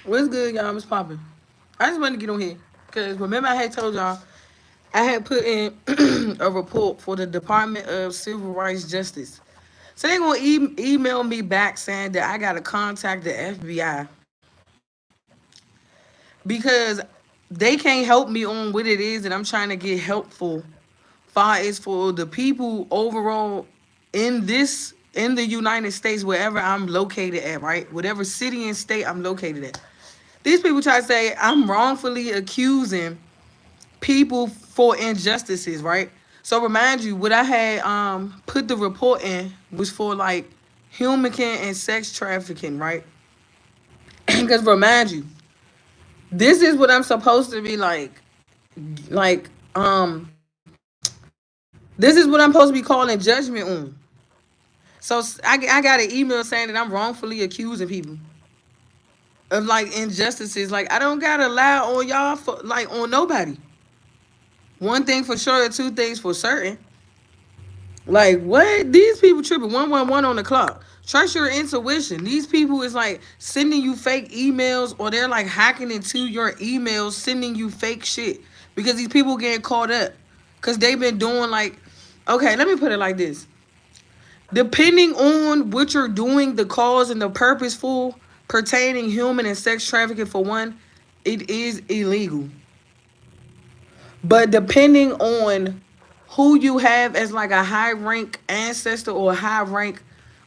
What's good, y'all? What's popping? I just wanted to get on here because remember I had told y'all I had put in a report for the Department of Civil Rights Justice. So they gonna email me back saying that I gotta contact the FBI because they can't help me on what it is that I'm trying to get helpful. Far as for the people overall in the United States, wherever I'm located at, right? Whatever city and state I'm located at. These people try to say I'm wrongfully accusing people for injustices, right? So remind you, what I had put the report in was for like human and sex trafficking, right? Because remind you, this is what I'm supposed to be like this is what I'm supposed to be calling judgment on. So I got an email saying that I'm wrongfully accusing people of like injustices. Like I don't gotta lie on y'all for like on nobody. One thing for sure, two things for certain. Like what? These people tripping 111 on the clock. Trust your intuition. These people is like sending you fake emails or they're like hacking into your emails, sending you fake shit. Because these people getting caught up. Cause they've been doing like okay, let me put it like this. Depending on what you're doing, the cause and the purpose for pertaining human and sex trafficking for one, it is illegal. But depending on who you have as like a high rank ancestor or a high rank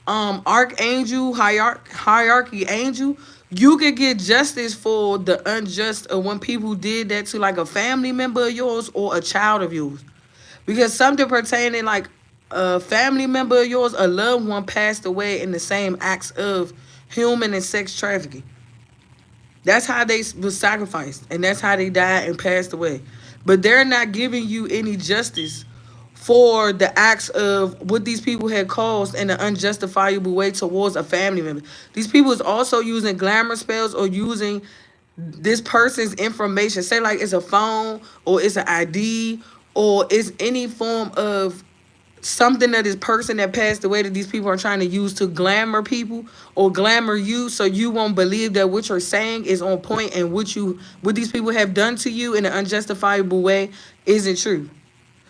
archangel, hierarchy angel, you could get justice for the unjust or when people did that to like a family member of yours or a child of yours. Because something pertaining like a family member of yours, a loved one passed away in the same acts of human and sex trafficking. That's how they was sacrificed, and that's how they died and passed away. But they're not giving you any justice for the acts of what these people had caused in an unjustifiable way towards a family member. These people is also using glamour spells or using this person's information. Say like it's a phone or it's an ID or it's any form of something that this person that passed away that these people are trying to use to glamour people or glamour you so you won't believe that what you're saying is on point and what these people have done to you in an unjustifiable way isn't true.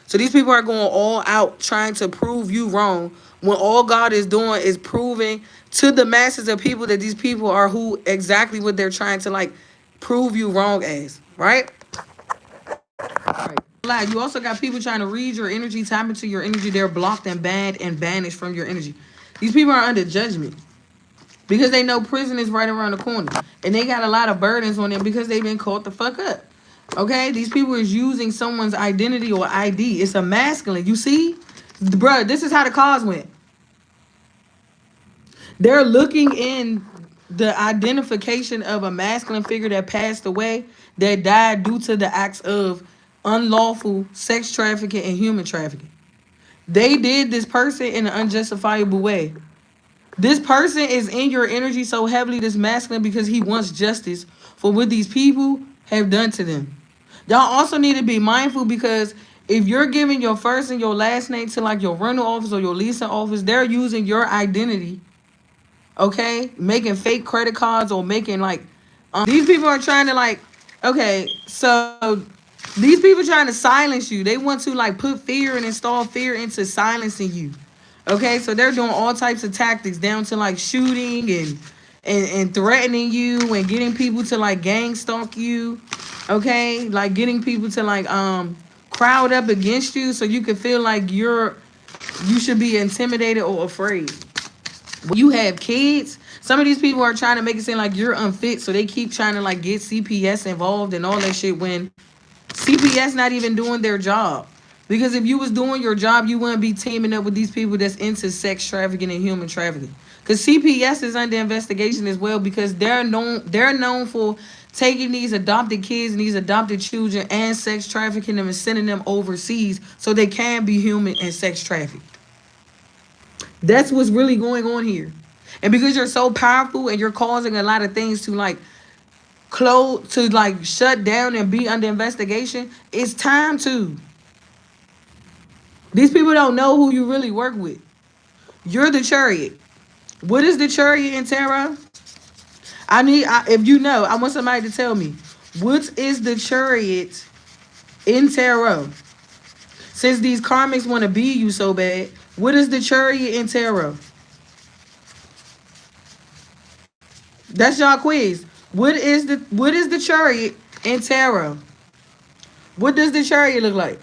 So these people are going all out trying to prove you wrong when all God is doing is proving to the masses of people that these people are who exactly what they're trying to like prove you wrong as, right? Right. You also got people trying to read your energy, tap into your energy. They're blocked and banned and banished from your energy. These people are under judgment because they know prison is right around the corner. And they got a lot of burdens on them because they've been caught the fuck up. Okay? These people is using someone's identity or ID. It's a masculine. You see? Bruh, this is how the cause went. They're looking in the identification of a masculine figure that passed away, that died due to the acts of unlawful sex trafficking and human trafficking. They did this person in an unjustifiable way. This person is in your energy so heavily, this masculine, because he wants justice for what these people have done to them. Y'all also need to be mindful because if you're giving your first and your last name to like your rental office or your leasing office, they're using your identity, okay, making fake credit cards or making like these people are trying to like okay, so these people trying to silence you. They want to like put fear and install fear into silencing you. Okay, so they're doing all types of tactics down to like shooting and threatening you and getting people to like gang stalk you. Okay, like getting people to like crowd up against you so you can feel like you should be intimidated or afraid. When you have kids, some of these people are trying to make it seem like you're unfit, so they keep trying to like get CPS involved and all that shit when CPS not even doing their job. Because if you was doing your job, you wouldn't be teaming up with these people that's into sex trafficking and human trafficking. Because CPS is under investigation as well because they're known for taking these adopted kids and these adopted children and sex trafficking them and sending them overseas so they can be human and sex trafficked. That's what's really going on here. And because you're so powerful and you're causing a lot of things to like close to like shut down and be under investigation, it's time to. These people don't know who you really work with. You're the chariot. What is the chariot in tarot? If you know, I want somebody to tell me, what is the chariot in tarot? Since these karmics want to be you so bad, what is the chariot in tarot? That's y'all quiz. What is the chariot in tarot? What does the chariot look like?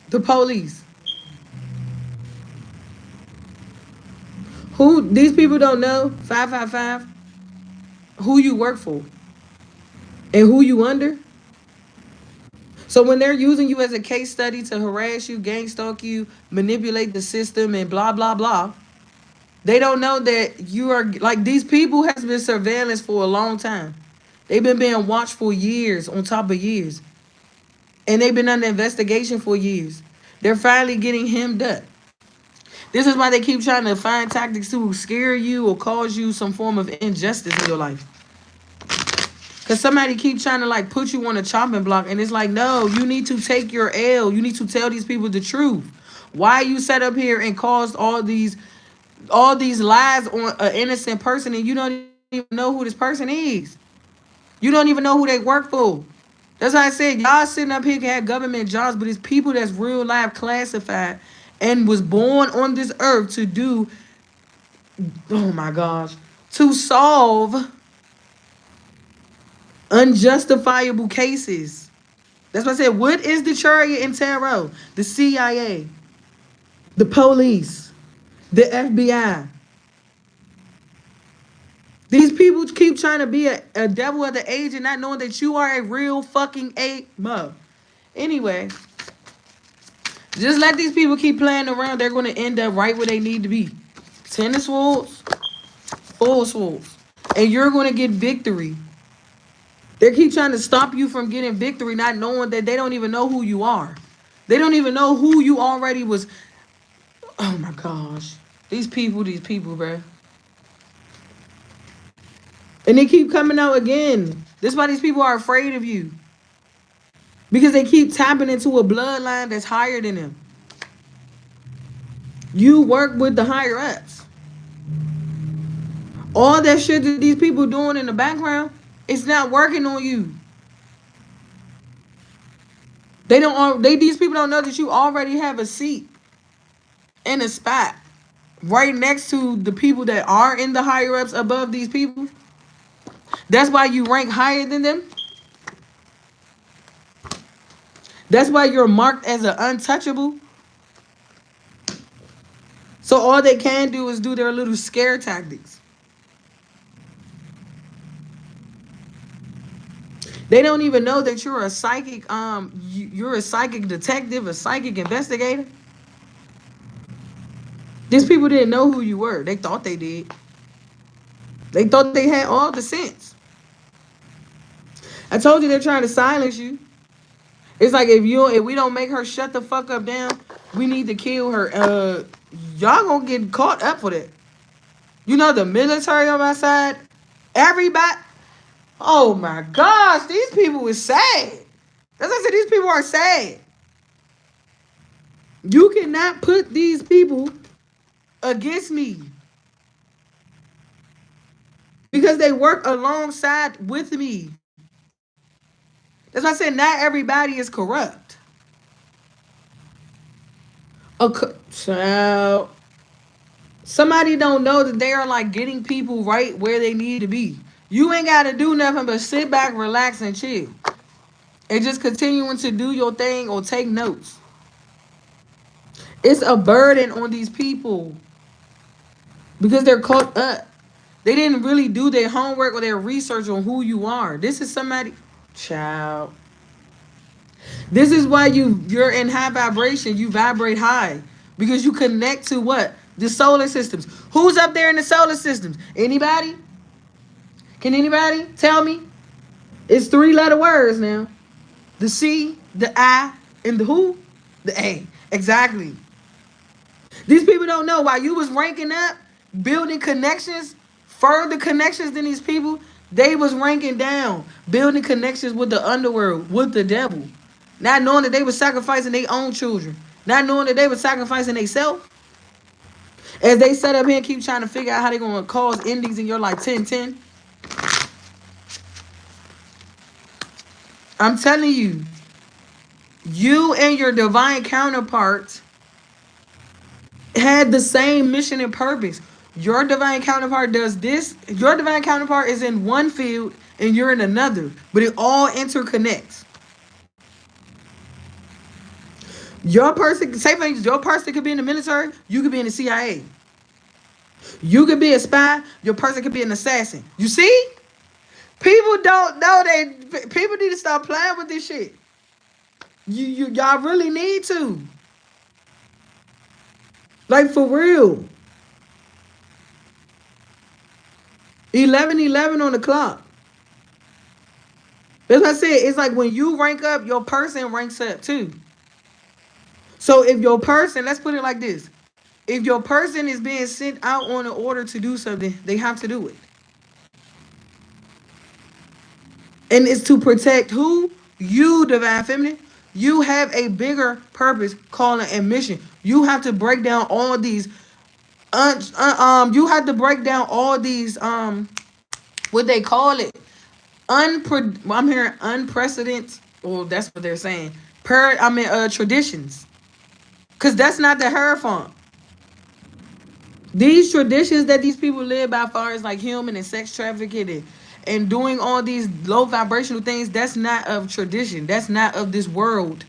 The police. Who these people don't know? 555. Who you work for and who you under. So when they're using you as a case study to harass you, gang stalk you, manipulate the system, and blah blah blah, they don't know that you are like these people has been surveillance for a long time. They've been being watched for years on top of years. And they've been under investigation for years. They're finally getting hemmed up. This is why they keep trying to find tactics to scare you or cause you some form of injustice in your life. Because somebody keep trying to like put you on a chopping block. And it's like, no, you need to take your L. You need to tell these people the truth. Why you sat up here and caused all these lies on an innocent person and you don't even know who this person is. You don't even know who they work for. That's why I said y'all sitting up here can have government jobs, but it's people that's real life classified and was born on this earth to do, oh my gosh, to solve unjustifiable cases. That's why I said, what is the chariot in tarot? The CIA, the police, the FBI. These people keep trying to be a devil of the age and not knowing that you are a real fucking A-mo. Anyway, just let these people keep playing around. They're going to end up right where they need to be. 10 of swords, 4 of swords. And you're going to get victory. They keep trying to stop you from getting victory, not knowing that they don't even know who you are. They don't even know who you already was. Oh my gosh. These people, bruh. And they keep coming out again. That's why these people are afraid of you. Because they keep tapping into a bloodline that's higher than them. You work with the higher ups. All that shit that these people doing in the background, it's not working on you. These people don't know that you already have a seat in a spot right next to the people that are in the higher ups above these people. That's why you rank higher than them. That's why you're marked as an untouchable. So all they can do is do their little scare tactics. They don't even know that you're a psychic, you're a psychic detective, a psychic investigator. These people didn't know who you were. They thought they did. They thought they had all the sense. I told you they're trying to silence you. It's like if we don't make her shut the fuck up down, we need to kill her. Y'all gonna get caught up for that. You know the military on my side. Everybody. Oh my gosh, these people is sad. That's why I said these people are sad. You cannot put these people against me. Because they work alongside with me. That's why I said not everybody is corrupt. So somebody don't know that they are like getting people right where they need to be. You ain't got to do nothing but sit back, relax, and chill. And just continuing to do your thing or take notes. It's a burden on these people. Because they're caught up. They didn't really do their homework or their research on who you are. This is somebody... Child. This is why you're in high vibration. You vibrate high. Because you connect to what? The solar systems. Who's up there in the solar systems? Anybody? Can anybody tell me? It's 3-letter words now. The C, the I, and the who? The A. Exactly. These people don't know why you was ranking up, building connections, further connections than these people. They was ranking down, building connections with the underworld, with the devil. Not knowing that they were sacrificing their own children. Not knowing that they were sacrificing themselves. As they set up here and keep trying to figure out how they're going to cause endings in your life 10-10. I'm telling you, you and your divine counterparts had the same mission and purpose. Your divine counterpart does this. Your divine counterpart is in one field and you're in another, but it all interconnects. Your person, say for instance, your person could be in the military, you could be in the CIA. You could be a spy, your person could be an assassin. You see? People don't know that people need to stop playing with this shit. Y'all really need to. Like for real. 11:11 on the clock. That's what I said. It's like when you rank up, your person ranks up too. So if your person, let's put it like this. If your person is being sent out on an order to do something, they have to do it. And it's to protect who? You, divine feminine. You have a bigger purpose, calling, and mission. You have to break down all these you have to break down all these what they call it, I'm hearing unprecedented. Well, that's what they're saying. Traditions, because that's not the Hierophant. These traditions that these people live by, far as like human and sex trafficking and doing all these low vibrational things, that's not of tradition. That's not of this world.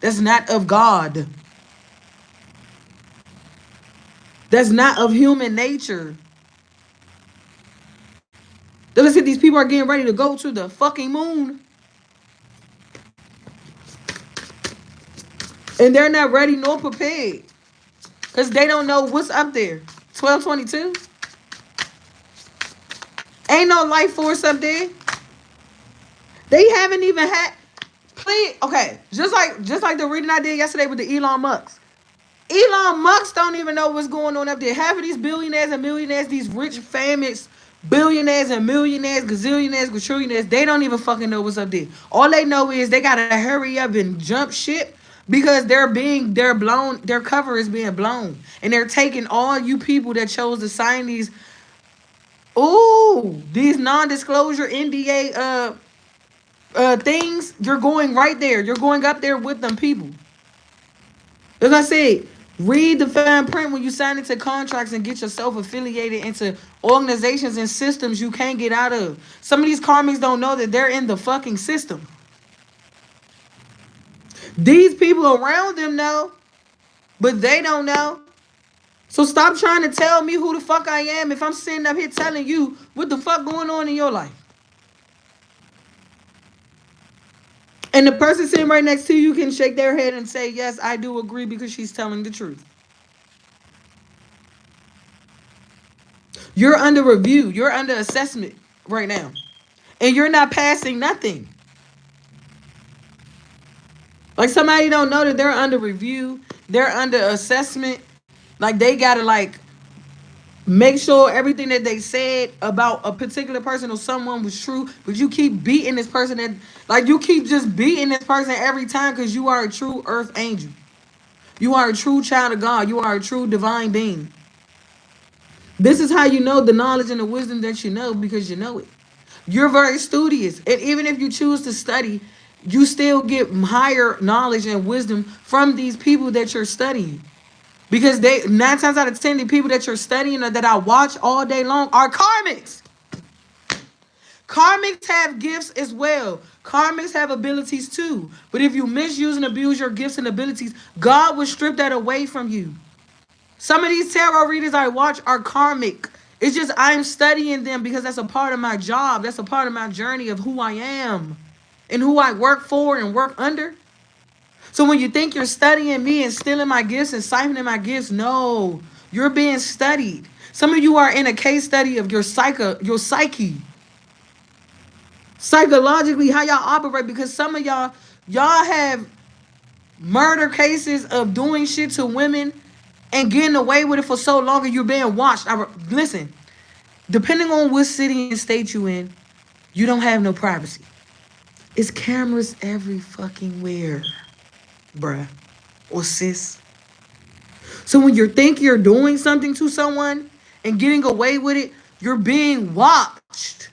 That's not of God. That's not of human nature. Let's say these people are getting ready to go to the fucking moon. And they're not ready nor prepared. Because they don't know what's up there. 1222? Ain't no life force up there. They haven't even had. Please, okay. Just like the reading I did yesterday with the Elon Musk. Elon Musk don't even know what's going on up there. Half of these billionaires and millionaires, these rich, famous billionaires and millionaires, gazillionaires, quadrillionaires, they don't even fucking know what's up there. All they know is they gotta hurry up and jump ship because their cover is being blown. And they're taking all you people that chose to sign these non-disclosure NDA things. You're going right there. You're going up there with them people. As I said, read the fine print when you sign into contracts and get yourself affiliated into organizations and systems you can't get out of. Some of these karmics don't know that they're in the fucking system. These people around them know, but they don't know. So stop trying to tell me who the fuck I am if I'm sitting up here telling you what the fuck going on in your life. And the person sitting right next to you can shake their head and say, yes, I do agree, because she's telling the truth. You're under review. You're under assessment right now. And you're not passing nothing. Like somebody don't know that they're under review. They're under assessment. Like they gotta make sure everything that they said about a particular person or someone was true, but you keep beating this person you keep just beating this person every time because you are a true earth angel. You are a true child of God. You are a true divine being. This is how you know the knowledge and the wisdom that you know, because you know it. You're very studious. And even if you choose to study, you still get higher knowledge and wisdom from these people that you're studying. Because 9 times out of 10, the people that you're studying or that I watch all day long are karmics. Karmics have gifts as well. Karmics have abilities too. But if you misuse and abuse your gifts and abilities, God will strip that away from you. Some of these tarot readers I watch are karmic. It's just I'm studying them because that's a part of my job. That's a part of my journey of who I am and who I work for and work under. So when you think you're studying me and stealing my gifts and siphoning my gifts, no, you're being studied. Some of you are in a case study of your psyche. Psychologically, how y'all operate, because some of y'all have murder cases of doing shit to women and getting away with it for so long, and you're being watched. Listen, depending on what city and state you in, you don't have no privacy. It's cameras every fucking where, bruh or sis. So when you think you're doing something to someone and getting away with it, you're being watched.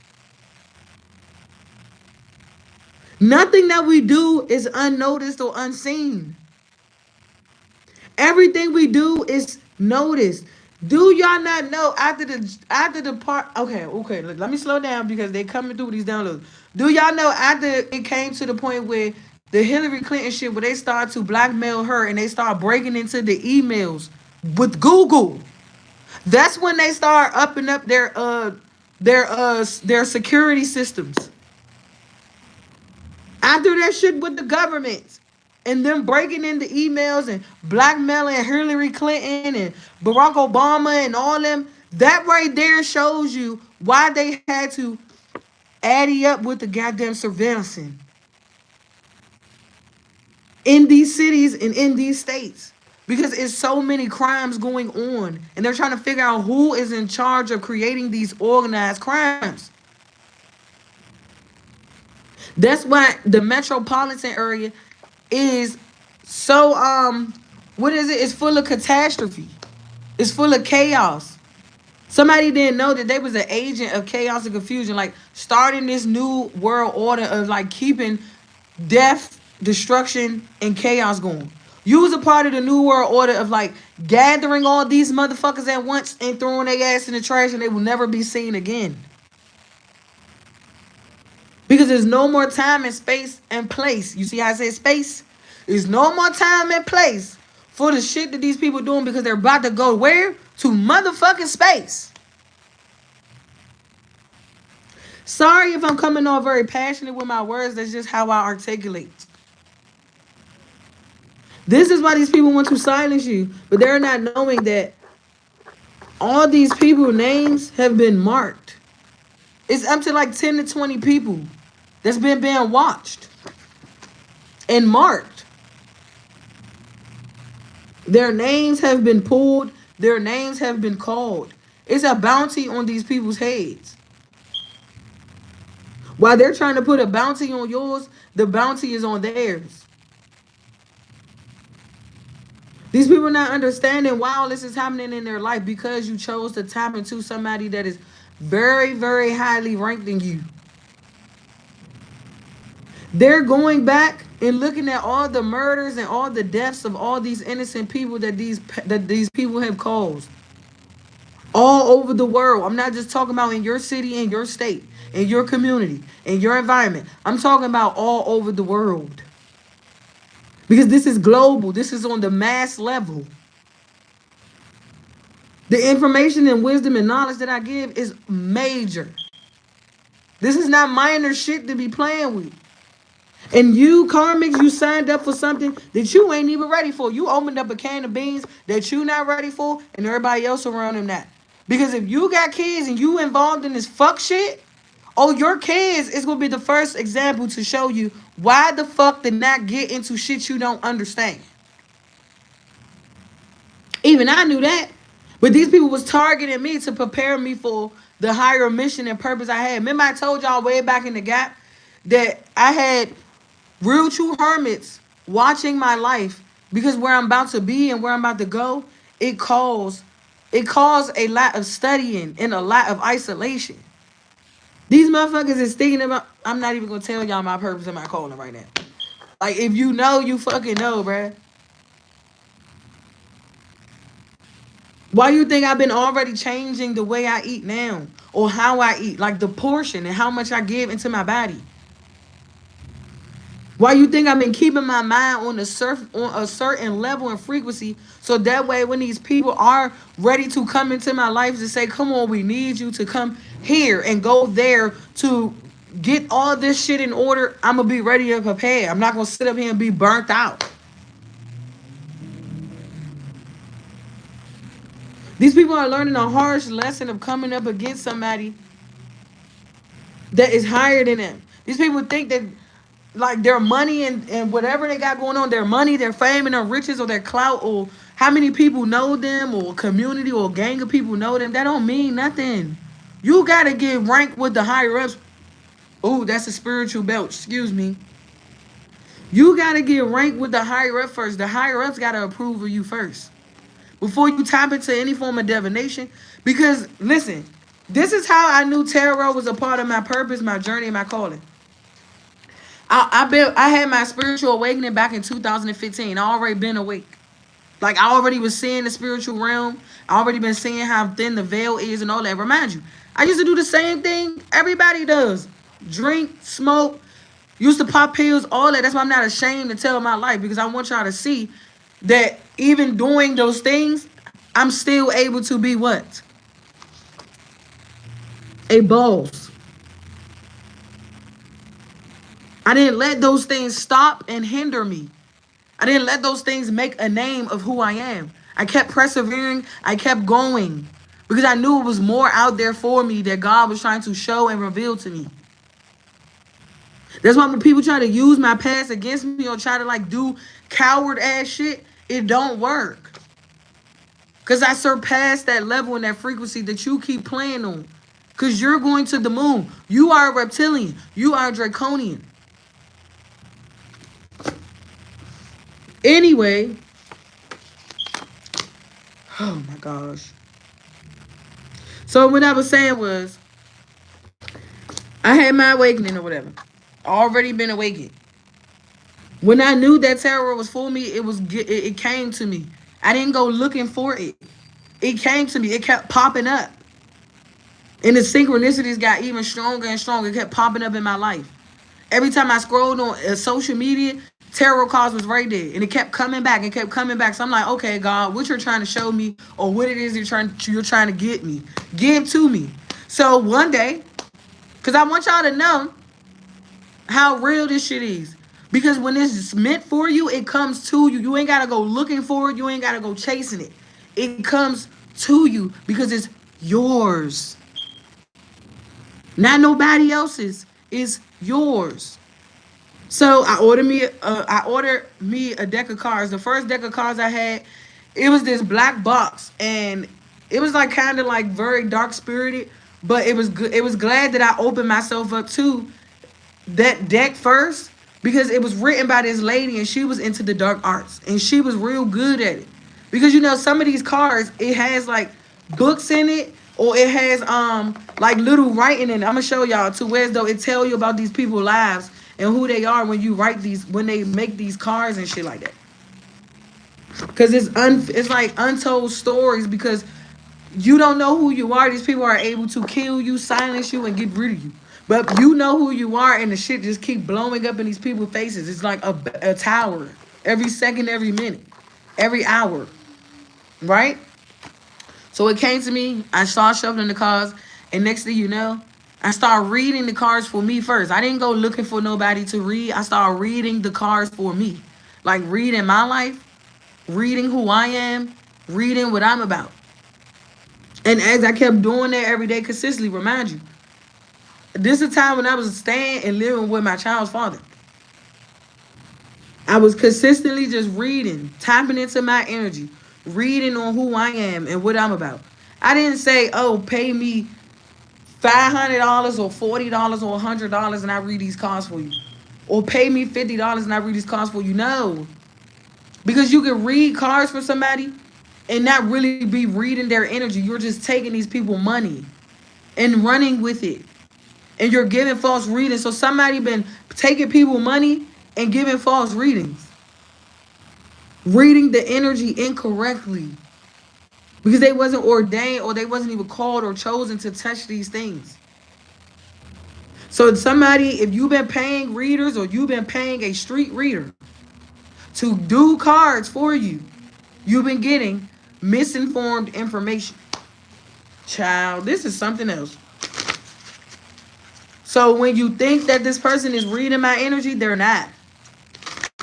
Nothing that we do is unnoticed or unseen. Everything we do is noticed. Do y'all not know after the part? Okay. Let me slow down because they coming through these downloads. Do y'all know after it came to the point where the Hillary Clinton shit, where they start to blackmail her and they start breaking into the emails with Google? That's when they start upping up their security systems. After that shit with the government and them breaking into emails and blackmailing Hillary Clinton and Barack Obama and all them, that right there shows you why they had to addy up with the goddamn surveillance in these cities and in these states. Because it's so many crimes going on and they're trying to figure out who is in charge of creating these organized crimes. That's why the metropolitan area is so what is it? It's full of catastrophe. It's full of chaos. Somebody didn't know that they was an agent of chaos and confusion, like starting this new world order of like keeping death, destruction, and chaos going. You was a part of the new world order of like gathering all these motherfuckers at once and throwing their ass in the trash and they will never be seen again. Because there's no more time and space and place. You see how I say space? There's no more time and place for the shit that these people doing because they're about to go where? To motherfucking space. Sorry if I'm coming off very passionate with my words. That's just how I articulate. This is why these people want to silence you. But they're not knowing that all these people names have been marked. It's up to like 10 to 20 people that's been being watched and marked. Their names have been pulled. Their names have been called. It's a bounty on these people's heads. While they're trying to put a bounty on yours, the bounty is on theirs. These people are not understanding why all this is happening in their life because you chose to tap into somebody that is very, very highly ranked in you. They're going back and looking at all the murders and all the deaths of all these innocent people that these people have caused. All over the world. I'm not just talking about in your city, in your state, in your community, in your environment. I'm talking about all over the world. Because this is global. This is on the mass level. The information and wisdom and knowledge that I give is major. This is not minor shit to be playing with. And you, karmics, you signed up for something that you ain't even ready for. You opened up a can of beans that you not ready for, and everybody else around them not. Because if you got kids and you involved in this fuck shit, oh, your kids is going to be the first example to show you why the fuck did not get into shit you don't understand. Even I knew that. But these people was targeting me to prepare me for the higher mission and purpose I had. Remember I told y'all way back in the gap that I had real true hermits watching my life because where I'm about to be and where I'm about to go, it calls a lot of studying and a lot of isolation. These motherfuckers is thinking about, I'm not even gonna tell y'all my purpose and my calling right now. Like if you know, you fucking know, bruh. Why you think I've been already changing the way I eat now or how I eat, like the portion and how much I give into my body? Why you think I've been keeping my mind on a certain level and frequency so that way when these people are ready to come into my life to say, come on, we need you to come here and go there to get all this shit in order, I'm going to be ready and prepared. I'm not going to sit up here and be burnt out. These people are learning a harsh lesson of coming up against somebody that is higher than them. These people think that like their money and whatever they got going on, their money, their fame and their riches or their clout or how many people know them or community or gang of people know them, that don't mean nothing. You got to get ranked with the higher ups. Oh, that's a spiritual belt. Excuse me. You got to get ranked with the higher up first. The higher ups got to approve of you first before you tap into any form of divination. Because listen, this is how I knew tarot was a part of my purpose, my journey, and my calling. I had my spiritual awakening back in 2015. I already been awake. Like I already was seeing the spiritual realm. I already been seeing how thin the veil is and all that. Remind you, I used to do the same thing everybody does. Drink, smoke, used to pop pills, all that. That's why I'm not ashamed to tell my life, because I want y'all to see that even doing those things, I'm still able to be what? A boss. I didn't let those things stop and hinder me. I didn't let those things make a name of who I am. I kept persevering. I kept going because I knew it was more out there for me that God was trying to show and reveal to me. That's why when people try to use my past against me or try to like do coward ass shit, it don't work. Because I surpassed that level and that frequency that you keep playing on. Because you're going to the moon. You are a reptilian. You are a draconian. Anyway. Oh my gosh. So what I was saying was, I had my awakening or whatever. Already been awakened. When I knew that terror was for me, it came to me. I didn't go looking for it. It came to me. It kept popping up. And the synchronicities got even stronger and stronger. It kept popping up in my life. Every time I scrolled on social media, tarot cards was right there. And it kept coming back and kept coming back. So I'm like, okay, God, what you're trying to show me or what it is you're trying to get me. Give to me. So one day, because I want y'all to know how real this shit is. Because when it's meant for you, it comes to you. You ain't got to go looking for it. You ain't got to go chasing it. It comes to you because it's yours. Not nobody else's. It's yours. So I ordered me a deck of cards. The first deck of cards I had, it was this black box, and it was like kind of like very dark spirited, but it was good. It was glad that I opened myself up to that deck first, because it was written by this lady and she was into the dark arts and she was real good at it. Because you know, some of these cards, it has like books in it, or it has like little writing in it. I'm gonna show y'all too, whereas though it tell you about these people's lives and who they are when you write these, when they make these cards and shit like that. Because it's like untold stories, because you don't know who you are. These people are able to kill you, silence you, and get rid of you. But you know who you are, and the shit just keep blowing up in these people's faces. It's like a tower. Every second, every minute, every hour. Right? So it came to me. I started shuffling the cards. And next thing you know, I started reading the cards for me first. I didn't go looking for nobody to read. I started reading the cards for me. Like reading my life, reading who I am, reading what I'm about. And as I kept doing that every day consistently, remind you, this is a time when I was staying and living with my child's father. I was consistently just reading, tapping into my energy, reading on who I am and what I'm about. I didn't say, oh, pay me $500 or $40 or $100 and I read these cards for you. Or pay me $50 and I read these cards for you. No. Because you can read cards for somebody and not really be reading their energy. You're just taking these people money and running with it. And you're giving false readings. So somebody been taking people money and giving false readings. Reading the energy incorrectly. Because they wasn't ordained or they wasn't even called or chosen to touch these things. So somebody, if you've been paying readers or you've been paying a street reader to do cards for you, you've been getting misinformed information. Child, this is something else. So when you think that this person is reading my energy, they're not.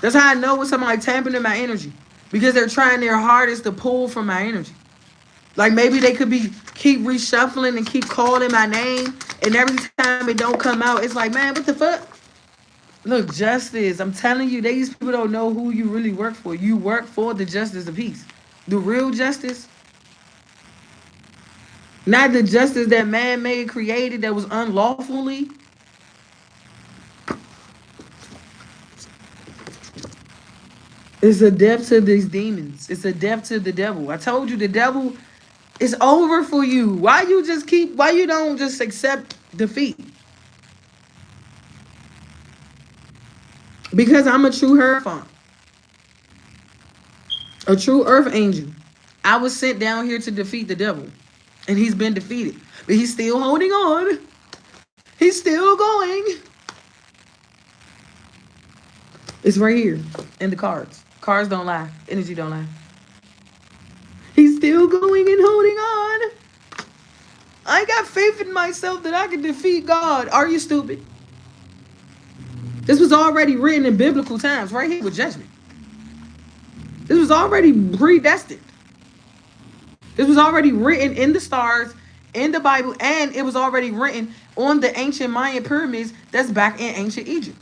That's how I know when somebody tapping in my energy. Because they're trying their hardest to pull from my energy. Like maybe they could be keep reshuffling and keep calling my name. And every time it don't come out, it's like, man, what the fuck? Look, justice. I'm telling you, these people don't know who you really work for. You work for the justice of peace. The real justice. Not the justice that man-made created that was unlawfully. It's a death to these demons. It's a death to the devil. I told you the devil is over for you. Why you don't just accept defeat? Because I'm a true Hierophant, a true earth angel. I was sent down here to defeat the devil. And he's been defeated. But he's still holding on. He's still going. It's right here in the cards. Cards don't lie. Energy don't lie. He's still going and holding on. I got faith in myself that I can defeat God. Are you stupid? This was already written in biblical times, right here with judgment. This was already predestined. This was already written in the stars, in the Bible, and it was already written on the ancient Mayan pyramids that's back in ancient Egypt.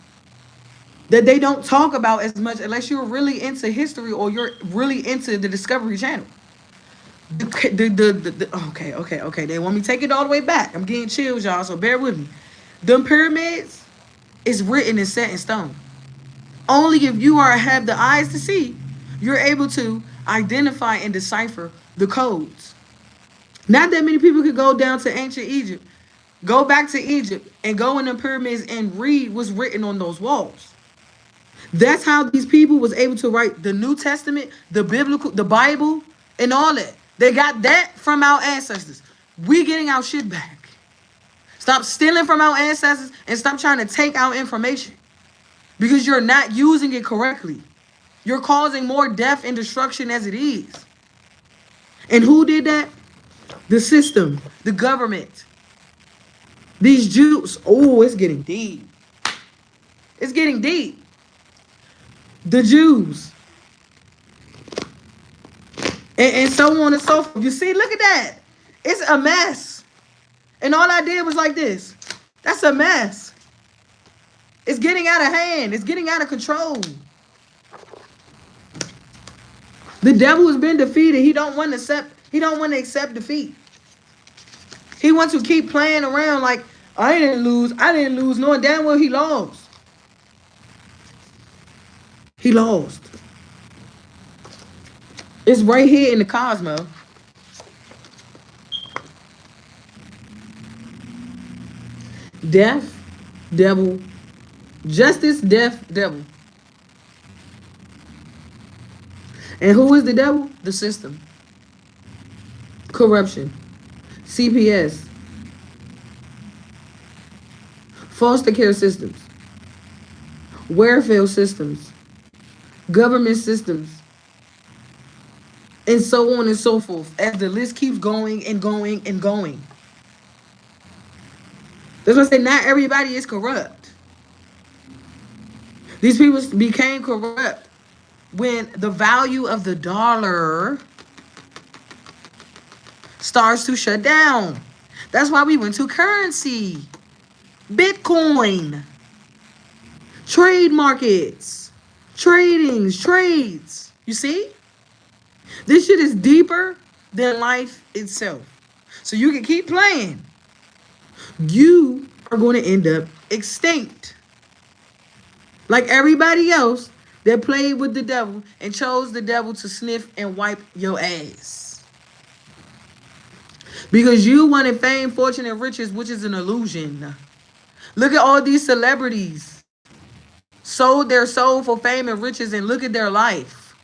That they don't talk about as much unless you're really into history or you're really into the Discovery Channel. Okay. They want me to take it all the way back. I'm getting chills, y'all, so bear with me. Them pyramids is written and set in stone. Only if you have the eyes to see, you're able to identify and decipher the codes. Not that many people could go down to ancient Egypt, go back to Egypt, and go in the pyramids and read what's written on those walls. That's how these people was able to write the New Testament, the biblical, the Bible, and all that. They got that from our ancestors. We getting our shit back. Stop stealing from our ancestors and stop trying to take our information. Because you're not using it correctly. You're causing more death and destruction as it is. And who did that? The system, the government. These Jews. Oh, it's getting deep. It's getting deep. The Jews. And so on and so forth. You see, look at that. It's a mess. And all I did was like this. That's a mess. It's getting out of hand. It's getting out of control. The devil has been defeated. He don't want to accept defeat. He wants to keep playing around like, I didn't lose, knowing damn well he lost. He lost. It's right here in the cosmos. Death, devil, justice, death, devil. And who is the devil? The system. Corruption. CPS. Foster care systems. Welfare systems. Government systems. And so on and so forth. As the list keeps going and going and going. That's why I say not everybody is corrupt. These people became corrupt when the value of the dollar starts to shut down. That's why we went to currency. Bitcoin. Trade markets. Trades. You see? This shit is deeper than life itself. So you can keep playing. You are going to end up extinct. Like everybody else that played with the devil and chose the devil to sniff and wipe your ass. Because you wanted fame, fortune, and riches, which is an illusion. Look at all these celebrities. Sold their soul for fame and riches, and look at their life.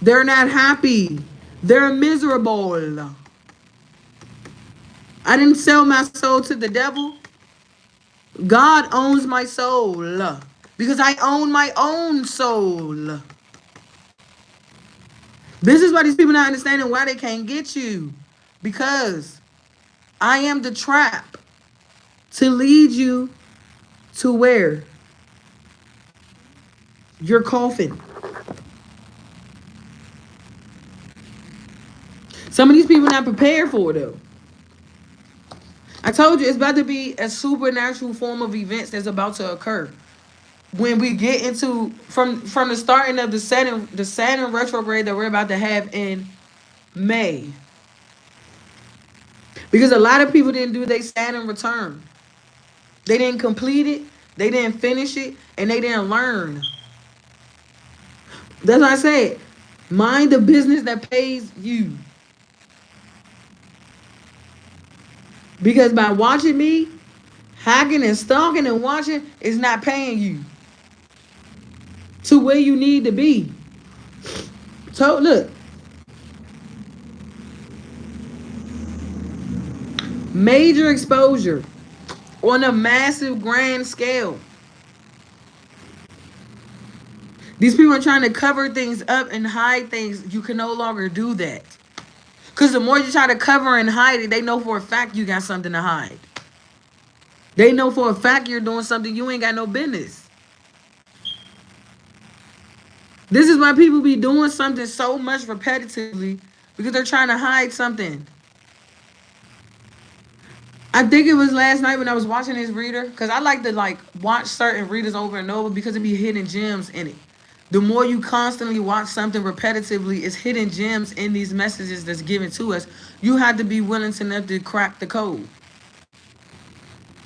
They're not happy. They're miserable. I didn't sell my soul to the devil. God owns my soul because I own my own soul. This is why these people not understanding why they can't get you. Because I am the trap to lead you to where? Your coffin. Some of these people not prepared for it though. I told you it's about to be a supernatural form of events that's about to occur. When we get into from the starting of the Saturn retrograde that we're about to have in May. Because a lot of people didn't do their Saturn return. They didn't complete it, they didn't finish it, and they didn't learn. That's why I said, mind the business that pays you. Because by watching me Hacking and stalking and watching is not paying you to where you need to be. So look, major exposure on a massive grand scale. These people are trying to cover things up and hide things. You can no longer do that. Because the more you try to cover and hide it, they know for a fact you got something to hide. They know for a fact you're doing something you ain't got no business. This is why people be doing something so much repetitively, because they're trying to hide something. I think it was last night when I was watching this reader, because I like to watch certain readers over and over because it be hidden gems in it. The more you constantly watch something repetitively, it's hidden gems in these messages that's given to us. You have to be willing enough to crack the code.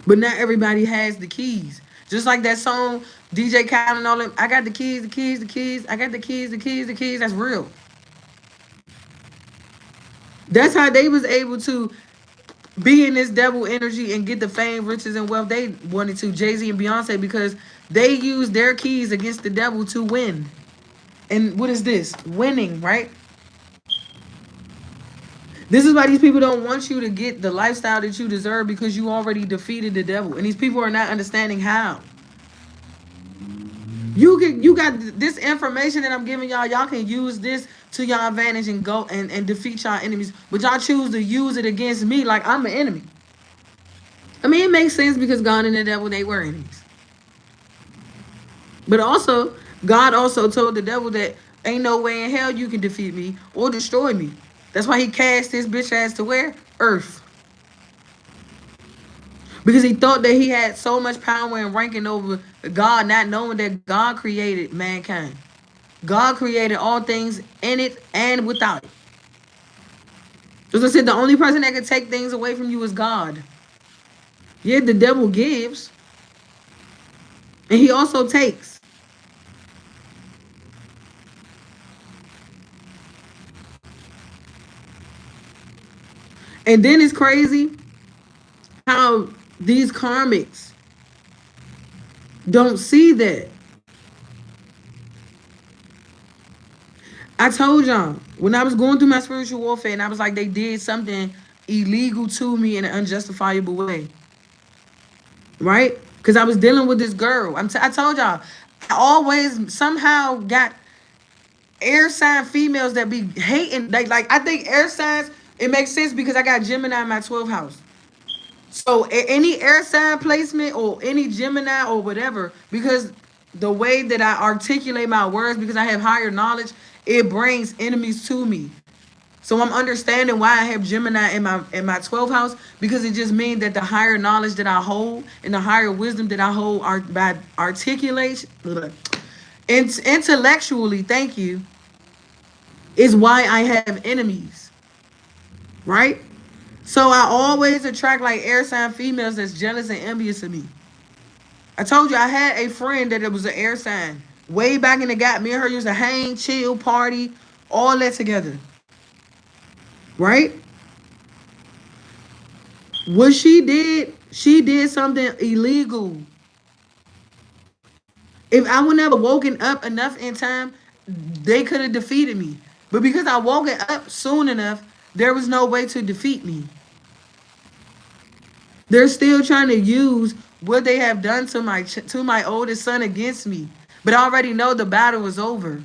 But not everybody has the keys. Just like that song, DJ Khaled and all them, I got the keys, the keys, the keys. I got the keys, the keys, the keys. That's real. That's how they was able to be in this devil energy and get the fame, riches, and wealth they wanted to, Jay-Z and Beyonce, because they used their keys against the devil to win. And what is this? Winning, right? This is why these people don't want you to get the lifestyle that you deserve, because you already defeated the devil. And these people are not understanding how. You got this information that I'm giving y'all. Y'all can use this to y'all advantage and go and defeat y'all enemies. But y'all choose to use it against me like I'm an enemy. I mean, it makes sense because God and the devil, they were enemies. But also, God also told the devil that ain't no way in hell you can defeat me or destroy me. That's why he cast his bitch ass to where? Earth. Because he thought that he had so much power and ranking over God, not knowing that God created mankind. God created all things in it and without it. As I said, the only person that can take things away from you is God. Yeah, the devil gives. And he also takes. And then it's crazy how these karmics don't see that. I told y'all, when I was going through my spiritual warfare and I was like, they did something illegal to me in an unjustifiable way. Right? Because I was dealing with this girl. I told y'all, I always somehow got air sign females that be hating. I think air signs, it makes sense because I got Gemini in my 12th house. So any air sign placement or any Gemini or whatever, because the way that I articulate my words, because I have higher knowledge, it brings enemies to me. So I'm understanding why I have Gemini in my 12th house, because it just means that the higher knowledge that I hold and the higher wisdom that I hold are by articulation, intellectually, thank you, is why I have enemies. Right? So I always attract like air sign females that's jealous and envious of me. I told you I had a friend that it was an air sign. Way back in the gap, me and her used to hang, chill, party, all that together. Right? What she did something illegal. If I would never woken up enough in time, they could have defeated me. But because I woke up soon enough, there was no way to defeat me. They're still trying to use what they have done to my oldest son against me. But I already know the battle is over.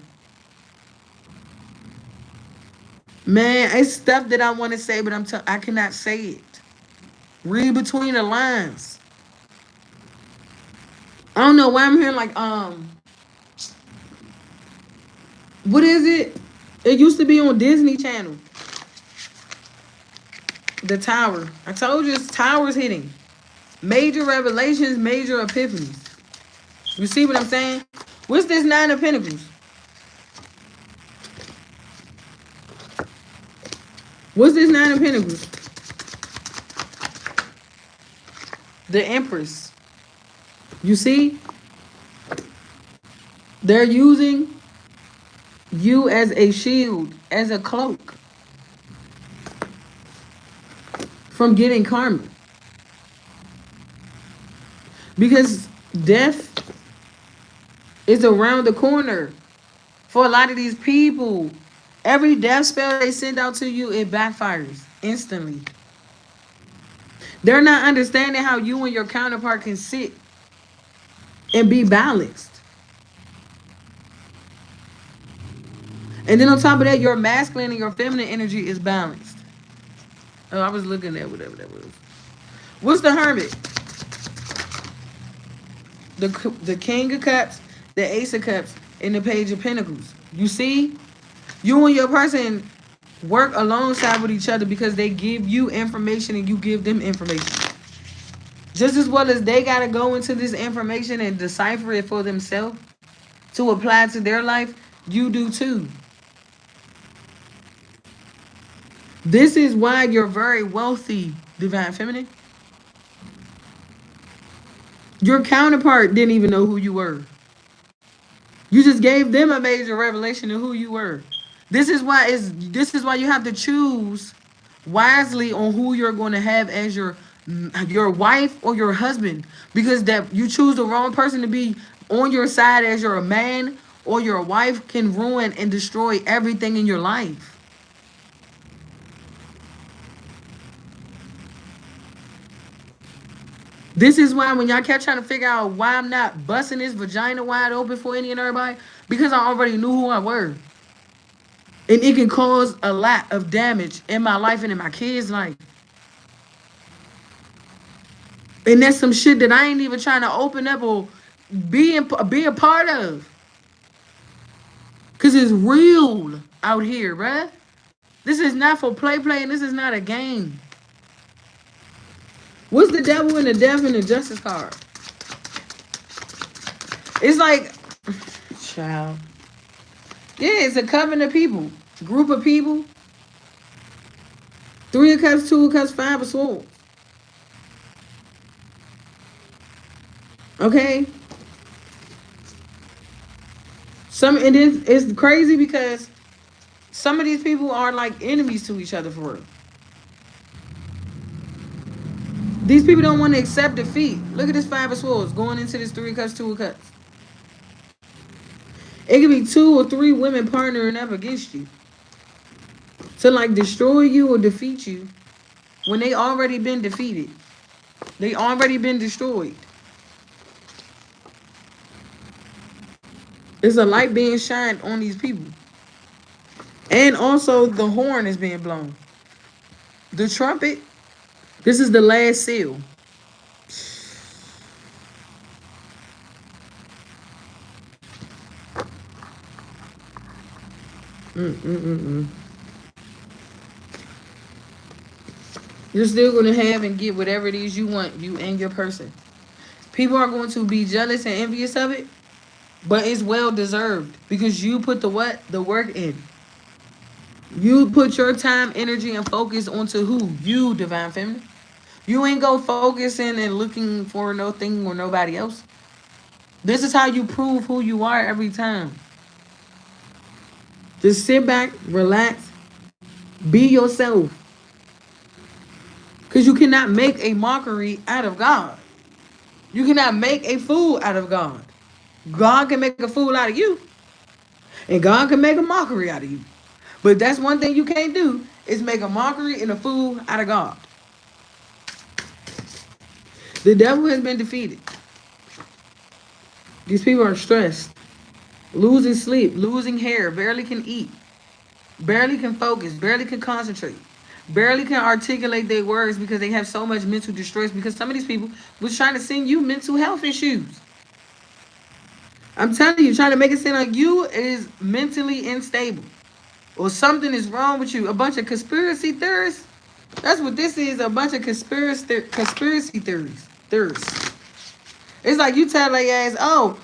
Man, it's stuff that I want to say, but I cannot say it. Read between the lines. I don't know why I'm hearing what is it? It used to be on Disney Channel. The Tower. I told you it's towers hitting. Major revelations, major epiphanies. You see what I'm saying? What's this Nine of Pentacles? What's this Nine of Pentacles? The Empress. You see? They're using you as a shield, as a cloak from getting karma. Because death is around the corner for a lot of these people. Every death spell they send out to you, it backfires instantly. They're not understanding how you and your counterpart can sit and be balanced. And then on top of that, your masculine and your feminine energy is balanced. Oh, I was looking at whatever that was. What's the Hermit? The King of Cups, the Ace of Cups, and the Page of Pentacles. You see? You and your person work alongside with each other because they give you information and you give them information. Just as well as they got to go into this information and decipher it for themselves to apply to their life, you do too. This is why you're very wealthy, Divine Feminine. Your counterpart didn't even know who you were. You just gave them a major revelation of who you were. This is why you have to choose wisely on who you're going to have as your wife or your husband, because that you choose the wrong person to be on your side as your man or your wife can ruin and destroy everything in your life. This is why when y'all kept trying to figure out why I'm not busting this vagina wide open for any and everybody, because I already knew who I were. And it can cause a lot of damage in my life and in my kids' life. And that's some shit that I ain't even trying to open up or be a part of. Because it's real out here, bruh. This is not for play, and this is not a game. What's the devil and the death and the justice card? It's like, child. Yeah, it's a covenant of people. Group of people. 3 of Cups, 2 of Cups, 5 of Swords. Okay? And it's crazy because some of these people are like enemies to each other for real. These people don't want to accept defeat. Look at this 5 of Swords going into this 3 of Cups, 2 of Cups. It could be 2 or 3 women partnering up against you to like destroy you or defeat you when they already been defeated. They already been destroyed. There's a light being shined on these people. And also the horn is being blown. The trumpet, this is the last seal. You're still going to have and get whatever it is you want, you and your person. People are going to be jealous and envious of it, but it's well deserved because you put the work in. You put your time, energy, and focus onto who? You, Divine Feminine. You ain't go focusing and looking for no thing or nobody else. This is how you prove who you are every time. Just sit back, relax, be yourself. Because you cannot make a mockery out of God. You cannot make a fool out of God. God can make a fool out of you. And God can make a mockery out of you. But that's one thing you can't do, is make a mockery and a fool out of God. The devil has been defeated. These people are stressed, losing sleep, losing hair, barely can eat, barely can focus, barely can concentrate, barely can articulate their words because they have so much mental distress, because some of these people was trying to send you mental health issues. I'm telling you, trying to make it seem like you is mentally unstable or something is wrong with you. A bunch of conspiracy theorists. That's what this is, a bunch of conspiracy theories. It's like you tell their ass, oh,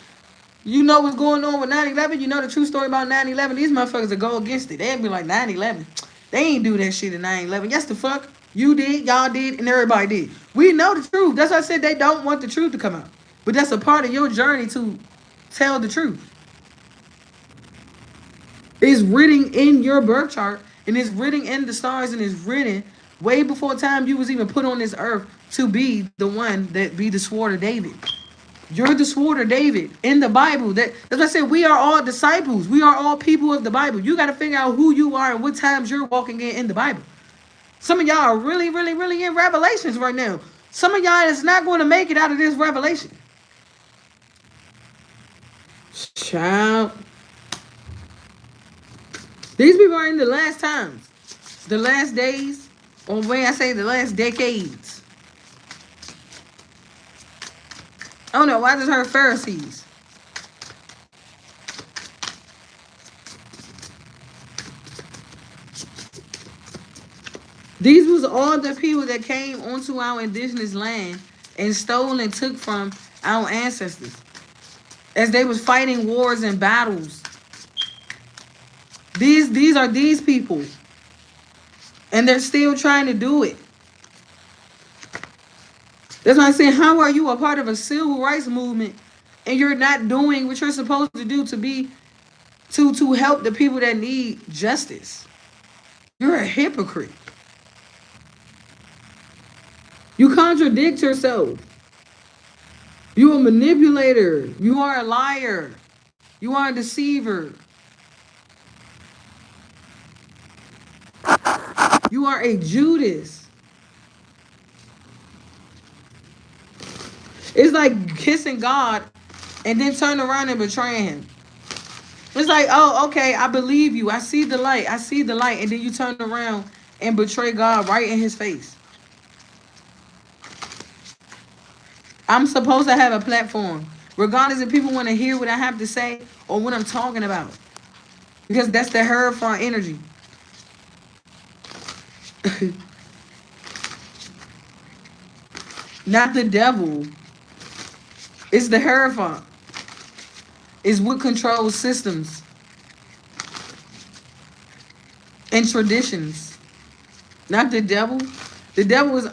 you know what's going on with 9/11? You know the true story about 9/11? These motherfuckers will go against it. They'll be like, 9/11. They ain't do that shit in 9/11. Yes, the fuck. You did, y'all did, and everybody did. We know the truth. That's why I said they don't want the truth to come out. But that's a part of your journey to tell the truth. It's written in your birth chart, and it's written in the stars, and it's written way before time you was even put on this earth to be the one that be the sword of David. You're the sword of David in the Bible. That's what I said. We are all disciples. We are all people of the Bible. You got to figure out who you are and what times you're walking in the Bible. Some of y'all are really, really, really in Revelations right now. Some of y'all is not going to make it out of this revelation. Child. These people are in the last times, the last days, or when I say the last decades. I don't know. I just heard Pharisees. These was all the people that came onto our indigenous land and stole and took from our ancestors as they was fighting wars and battles. These are these people. And they're still trying to do it. That's why I'm saying, how are you a part of a civil rights movement and you're not doing what you're supposed to do to help the people that need justice? You're a hypocrite. You contradict yourself. You're a manipulator. You are a liar. You are a deceiver. You are a Judas. It's like kissing God and then turn around and betraying him. It's like, oh, okay, I believe you. I see the light. I see the light. And then you turn around and betray God right in his face. I'm supposed to have a platform, regardless if people want to hear what I have to say or what I'm talking about. Because that's the Hierophant energy. Not the devil. It's the Hierophant. It's what controls systems and traditions. Not the devil. The devil is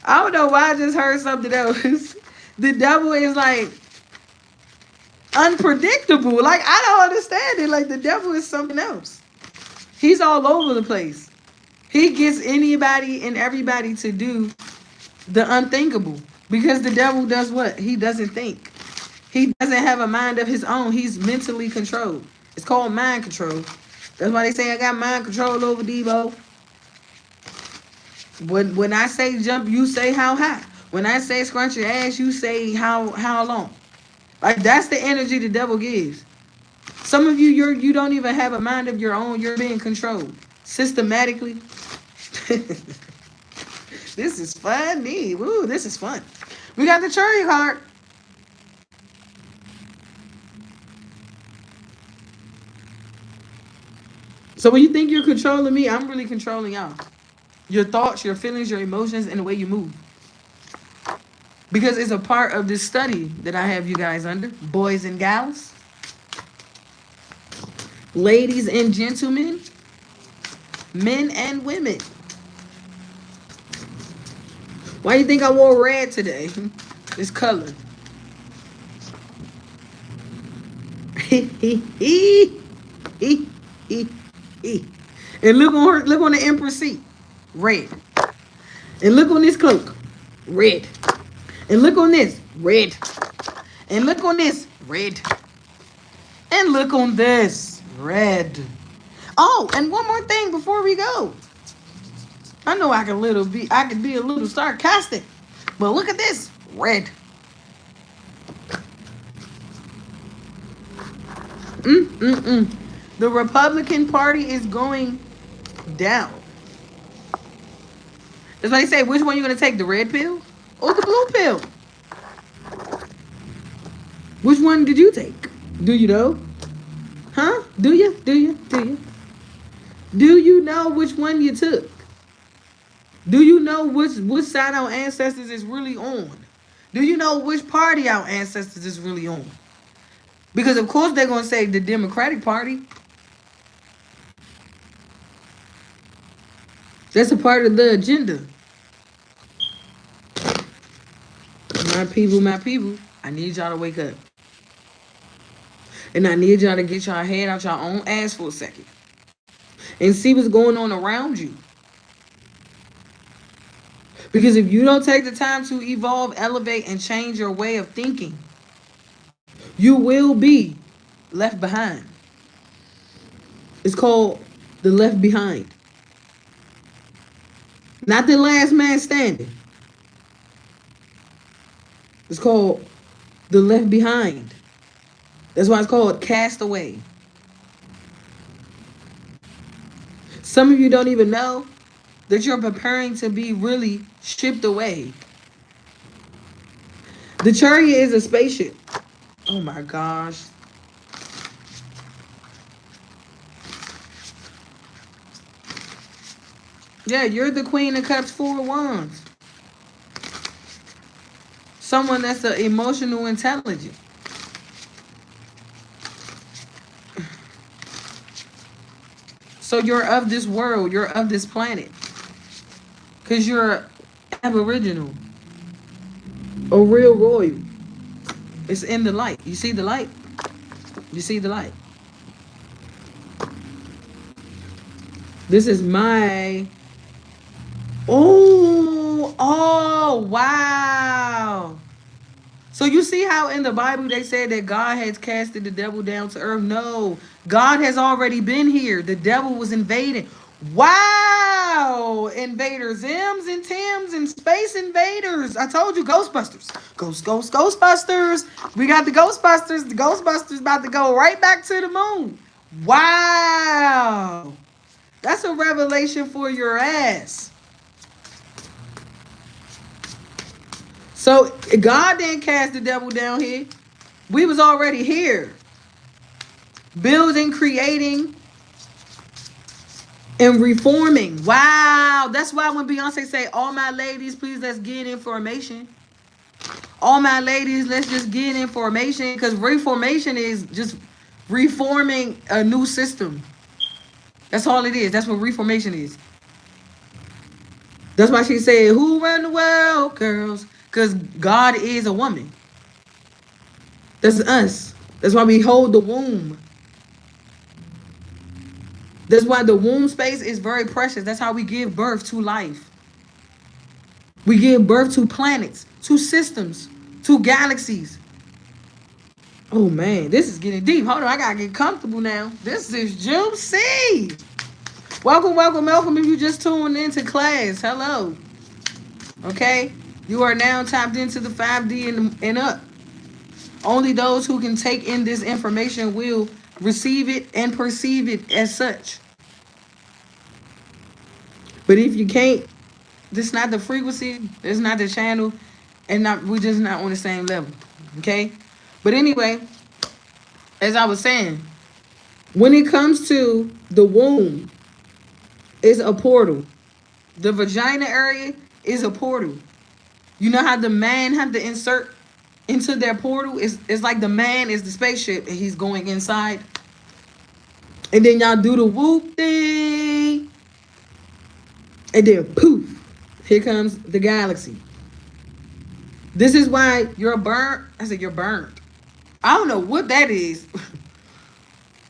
I don't know why I just heard something else. The devil is like unpredictable. Like, I don't understand it. Like, the devil is something else. He's all over the place. He gets anybody and everybody to do the unthinkable. Because the devil does what? He doesn't think. He doesn't have a mind of his own. He's mentally controlled. It's called mind control. That's why they say I got mind control over Debo. When I say jump, you say how high. When I say scrunch your ass, you say how long. Like, that's the energy the devil gives. Some of you don't even have a mind of your own. You're being controlled systematically. This is funny. Woo, this is fun. We got the Chariot card. So when you think you're controlling me, I'm really controlling y'all. Your thoughts, your feelings, your emotions, and the way you move. Because it's a part of this study that I have you guys under. Boys and gals. Ladies and gentlemen. Men and women. Why do you think I wore red today? This color. And look on her, look on the Empress seat. Red. And look on this cloak. Red. And look on this. Red. And look on this. Red. And look on this. Red. Oh, and one more thing before we go. I know I can be a little sarcastic. But look at this. Red. The Republican Party is going down. That's why they say, which one you going to take, the red pill or the blue pill? Which one did you take? Do you know? Huh? Do you? Do you? Do you? Do you know which one you took? Do you know which side our ancestors is really on? Do you know which party our ancestors is really on? Because of course they're going to say the Democratic Party. That's a part of the agenda. My people, I need y'all to wake up. And I need y'all to get y'all head out y'all own ass for a second. And see what's going on around you. Because if you don't take the time to evolve, elevate, and change your way of thinking, you will be left behind. It's called the left behind. Not the last man standing. It's called the left behind. That's why it's called castaway. Some of you don't even know that you're preparing to be really shipped away. The chariot is a spaceship. Oh my gosh. Yeah, you're the Queen of Cups, Four of Wands. Someone that's an emotional intelligent. So you're of this world. You're of this planet. Because you're aboriginal. A real royal. It's in the light. You see the light? You see the light? This is my... Oh, wow. So you see how in the Bible they said that God has casted the devil down to earth? No, God has already been here. The devil was invading. Wow. Invaders, M's and Tim's and Space Invaders. I told you, Ghostbusters. Ghostbusters. We got the Ghostbusters. The Ghostbusters about to go right back to the moon. Wow. That's a revelation for your ass. So God didn't cast the devil down here. We was already here. Building, creating, and reforming. Wow. That's why when Beyonce say, all my ladies, please let's get information. All my ladies, let's just get information. Because reformation is just reforming a new system. That's all it is. That's what reformation is. That's why she said, who run the world, girls? Because God is a woman. That's us. That's why we hold the womb. That's why the womb space is very precious. That's how we give birth to life. We give birth to planets, to systems, to galaxies. Oh, man, this is getting deep. Hold on, I got to get comfortable now. This is juicy. Welcome, welcome, welcome if you just tuned into class. Hello. Okay? You are now tapped into the 5D and up. Only those who can take in this information will receive it and perceive it as such. But if you can't, this is not the frequency, this is not the channel, and we're just not on the same level. Okay? But anyway, as I was saying, when it comes to the womb, it's a portal. The vagina area is a portal. You know how the man have to insert into their portal? It's like the man is the spaceship and he's going inside. And then y'all do the whoop thing. And then poof, here comes the galaxy. This is why you're burnt. I said you're burnt. I don't know what that is.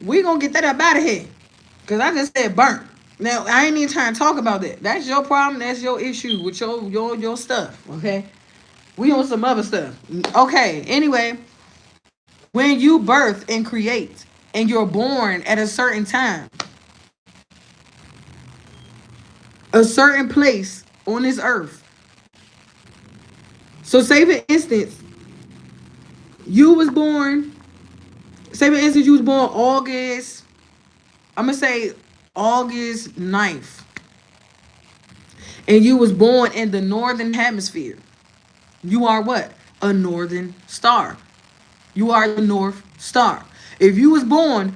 We gonna get that up out of here. Because I just said burnt. Now, I ain't even trying to talk about that. That's your problem. That's your issue with your stuff, okay? We on some other stuff. Okay, anyway, when you birth and create and you're born at a certain time, a certain place on this earth. So say for instance, you was born, say for instance, you was born August, I'm going to say August 9th. And you was born in the northern hemisphere. You are what? A northern star. You are the North Star. If you was born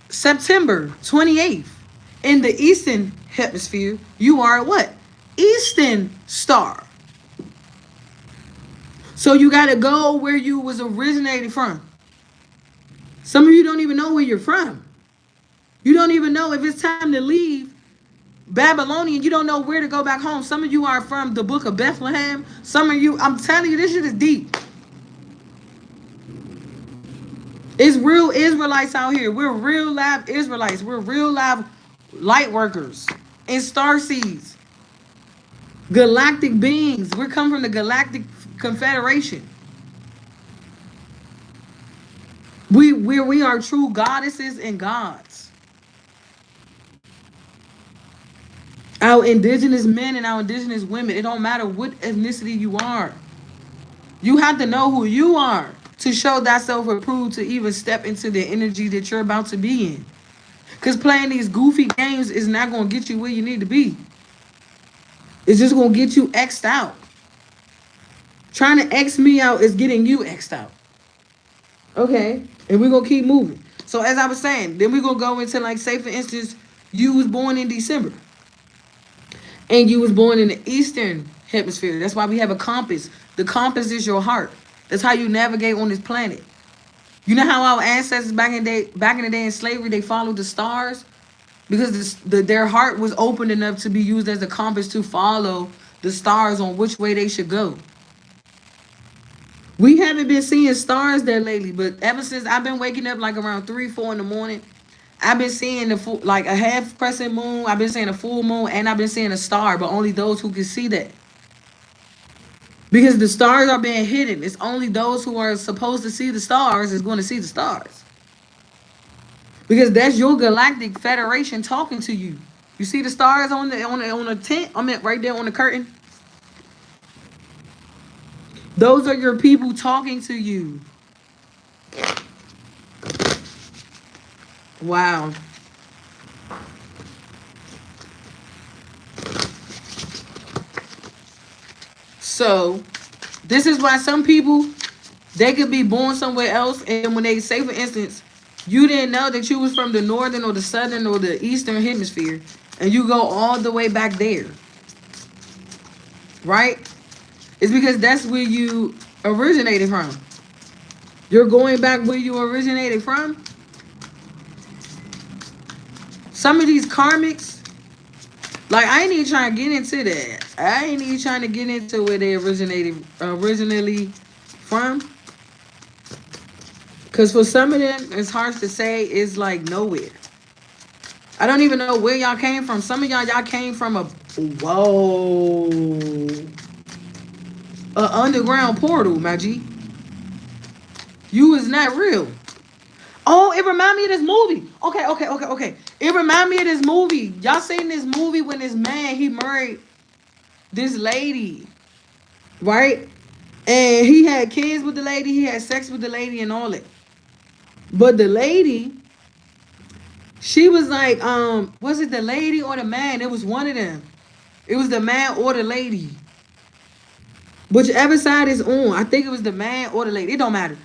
September 28th in the eastern hemisphere, you are what? Eastern star. So you got to go where you was originated from. Some of you don't even know where you're from. You don't even know if it's time to leave Babylonian. You don't know where to go back home. Some of you are from the book of Bethlehem. Some of you, I'm telling you, this shit is deep. It's real Israelites out here. We're real live Israelites. We're real live light workers and star seeds. Galactic beings. We're come from the Galactic Confederation. We are true goddesses and gods. Our indigenous men and our indigenous women. It don't matter what ethnicity you are. You have to know who you are to show that self approved to even step into the energy that you're about to be in. Cause playing these goofy games is not gonna get you where you need to be. It's just gonna get you X'd out. Trying to X me out is getting you X'd out. Okay, and we're gonna keep moving. So as I was saying, then we're gonna go into, like, say for instance, you was born in December. And you was born in the Eastern Hemisphere. That's why we have a compass. The compass is your heart. That's how you navigate on this planet. You know how our ancestors back in the day in slavery, they followed the stars because their heart was open enough to be used as a compass to follow the stars on which way they should go. We haven't been seeing stars there lately, but ever since I've been waking up like around 3, 4 in the morning, I've been seeing the full, like a half crescent moon. I've been seeing a full moon, and I've been seeing a star, but only those who can see that. Because the stars are being hidden. It's only those who are supposed to see the stars is going to see the stars. Because that's your galactic federation talking to you. You see the stars on the tent? I meant right there on the curtain. Those are your people talking to you. Wow. So, this is why some people, they could be born somewhere else, and when they say, for instance, you didn't know that you was from the northern or the southern or the eastern hemisphere, and you go all the way back there, right? It's because that's where you originated from. You're going back where you originated from. Some of these karmics, like, I ain't even trying to get into that. I ain't even trying to get into where they originally from. Because for some of them, it's hard to say, it's like nowhere. I don't even know where y'all came from. Some of y'all came from a underground portal, my G. You is not real. Oh, it remind me of this movie. Okay. It remind me of this movie. Y'all seen this movie when this man, he married this lady, right? And he had kids with the lady. He had sex with the lady and all that. But the lady, she was like, was it the lady or the man? It was one of them. It was the man or the lady. Whichever side is on. I think it was the man or the lady. It don't matter.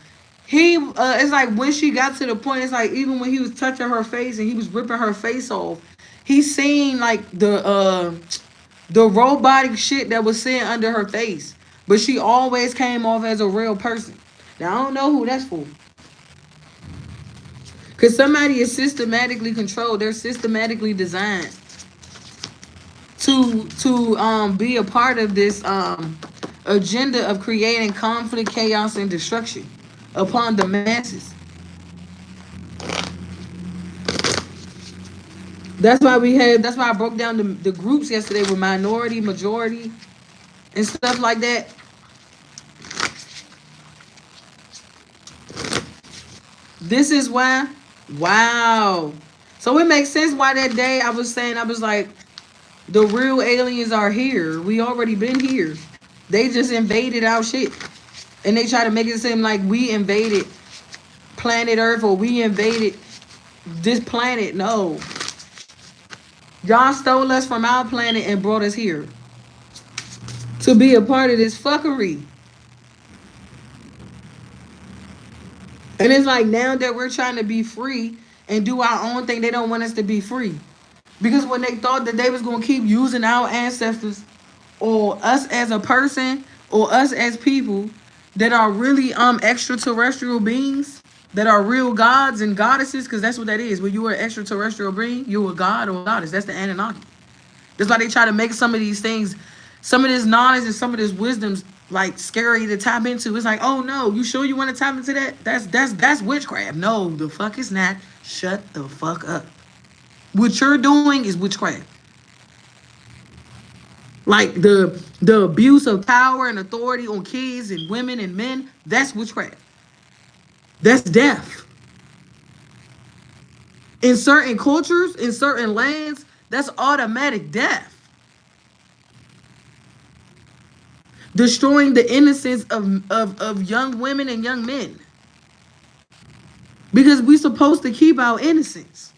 It's like when she got to the point, it's like even when he was touching her face and he was ripping her face off, he seen like the robotic shit that was sitting under her face. But she always came off as a real person. Now, I don't know who that's for. Because somebody is systematically controlled. They're systematically designed to be a part of this agenda of creating conflict, chaos, and destruction upon the masses. That's why I broke down the groups yesterday with minority, majority, and stuff like that. This is why, wow. So it makes sense why that day I was saying, I was like, the real aliens are here. We already been here. They just invaded our shit. And they try to make it seem like we invaded planet Earth or we invaded this planet. No. Y'all stole us from our planet and brought us here to be a part of this fuckery. And it's like now that we're trying to be free and do our own thing, they don't want us to be free. Because when they thought that they was going to keep using our ancestors or us as a person or us as people that are really extraterrestrial beings, that are real gods and goddesses, because that's what that is. When you are an extraterrestrial being, you're a god or a goddess. That's the Anunnaki. That's why they try to make some of these things, some of this knowledge and some of this wisdom's like scary to tap into. It's like, oh no, you sure you want to tap into that? That's witchcraft. No, the fuck is not. Shut the fuck up. What you're doing is witchcraft. Like the abuse of power and authority on kids and women and men, that's witchcraft. That's death. In certain cultures, in certain lands, that's automatic death. Destroying the innocence of young women and young men. Because we're supposed to keep our innocence.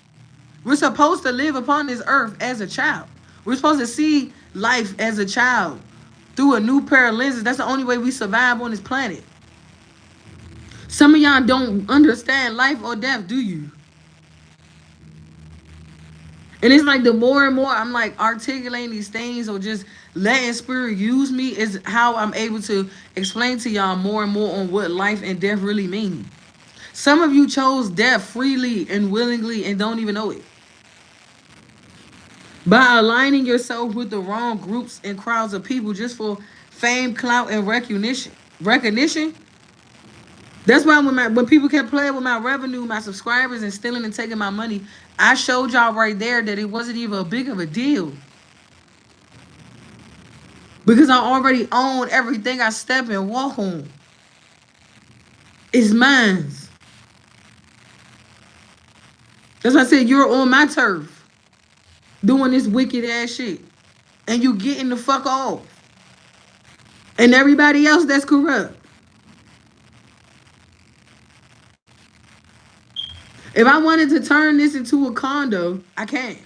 We're supposed to live upon this earth as a child. We're supposed to see life as a child through a new pair of lenses. That's the only way we survive on this planet. Some of y'all don't understand life or death, do you? And it's like the more and more I'm like articulating these things or just letting spirit use me is how I'm able to explain to y'all more and more on what life and death really mean. Some of you chose death freely and willingly and don't even know it. By aligning yourself with the wrong groups and crowds of people just for fame, clout, and recognition. That's why when people kept playing with my revenue, my subscribers, and stealing and taking my money, I showed y'all right there that it wasn't even a big of a deal. Because I already own everything I step and walk on. It's mine. That's why I said you're on my turf. Doing this wicked ass shit. And you getting the fuck off. And everybody else that's corrupt. If I wanted to turn this into a condo, I can.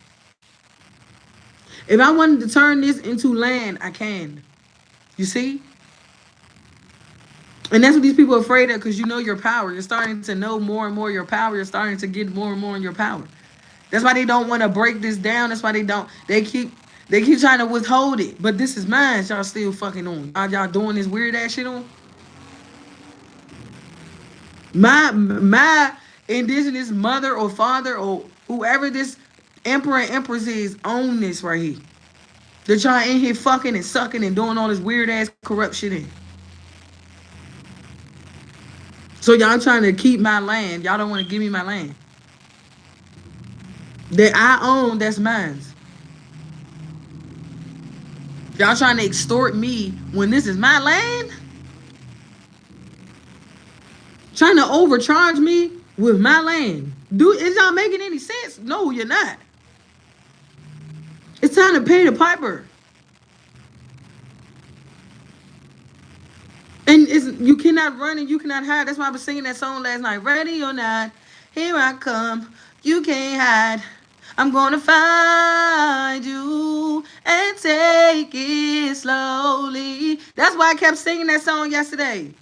If I wanted to turn this into land, I can. You see? And that's what these people are afraid of, because you know your power. You're starting to know more and more your power. You're starting to get more and more in your power. That's why they don't want to break this down. That's why they keep trying to withhold it. But this is mine. Y'all still fucking on. Y'all doing this weird ass shit on? My indigenous mother or father or whoever this emperor and empress is own this right here. That y'all in here fucking and sucking and doing all this weird ass corrupt shit in. So y'all trying to keep my land. Y'all don't want to give me my land. That I own, that's mine. Y'all trying to extort me when this is my land? Trying to overcharge me with my land. Is y'all making any sense? No, you're not. It's time to pay the piper. And you cannot run and you cannot hide. That's why I was singing that song last night. Ready or not, here I come. You can't hide. I'm gonna find you and take it slowly. That's why I kept singing that song yesterday.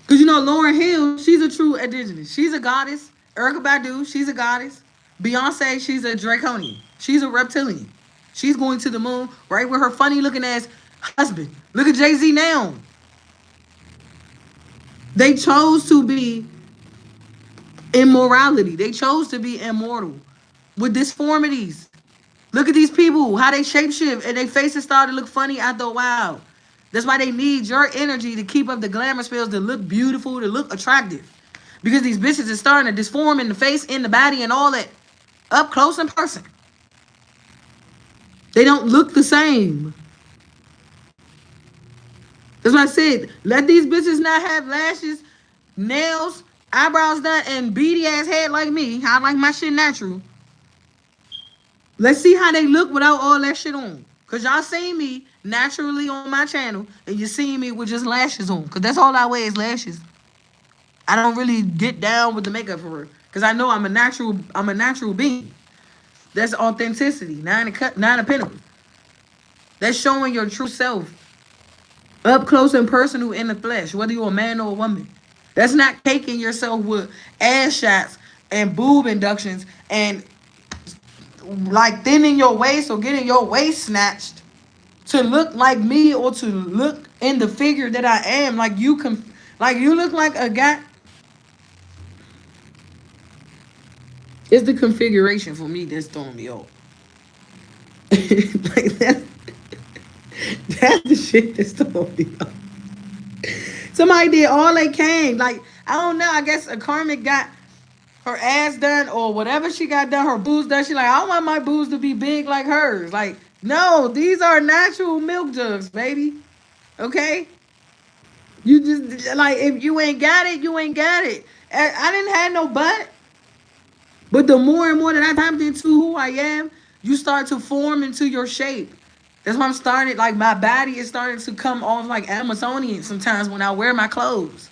Because you know, Lauryn Hill, she's a true indigenous. She's a goddess. Erykah Badu, she's a goddess. Beyonce, she's a draconian. She's a reptilian. She's going to the moon right with her funny looking ass husband. Look at Jay-Z now. They chose to be immorality. They chose to be immortal with disformities. Look at these people, how they shapeshift and their faces start to look funny after a while. That's why they need your energy to keep up the glamour spells, to look beautiful, to look attractive. Because these bitches are starting to disform in the face, in the body, and all that up close in person. They don't look the same. That's why I said, let these bitches not have lashes, nails, eyebrows done, and beady ass head like me. I like my shit natural. Let's see how they look without all that shit on. Because y'all seen me naturally on my channel, and you see me with just lashes on. Because that's all I wear is lashes. I don't really get down with the makeup for real. Because I know I'm a natural being. That's authenticity. Nine of Pentacles. That's showing your true self. Up close and personal in the flesh. Whether you're a man or a woman. That's not caking yourself with ass shots and boob inductions and like thinning your waist or getting your waist snatched to look like me or to look in the figure that I am. Like you look like a guy. It's the configuration for me that's throwing me off. Like that's the shit that's throwing me off. Somebody did all they can. Like, I don't know. I guess a karmic got her ass done or whatever she got done, her boobs done. She like, I want my boobs to be big like hers. Like, No, these are natural milk jugs, baby. Okay? You just, like, if you ain't got it, you ain't got it. I didn't have no butt. But the more and more that I tapped into who I am, you start to form into your shape. That's why I'm starting, like, my body is starting to come off like Amazonian sometimes when I wear my clothes.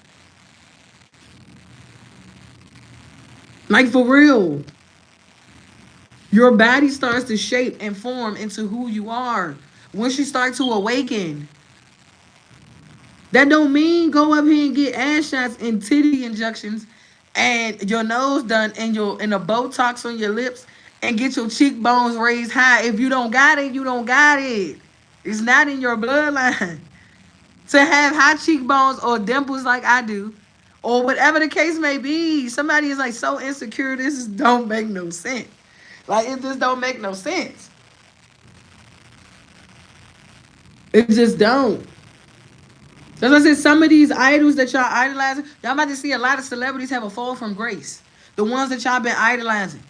Like, for real. Your body starts to shape and form into who you are once you start to awaken. That don't mean go up here and get ass shots and titty injections and your nose done and a Botox on your lips and get your cheekbones raised high. If you don't got it, you don't got it. It's not in your bloodline. To have high cheekbones or dimples like I do, or whatever the case may be, somebody is like so insecure, this don't make no sense. Like, it just don't make no sense. It just don't. That's why I said some of these idols that y'all idolizing, y'all about to see a lot of celebrities have a fall from grace. The ones that y'all been idolizing.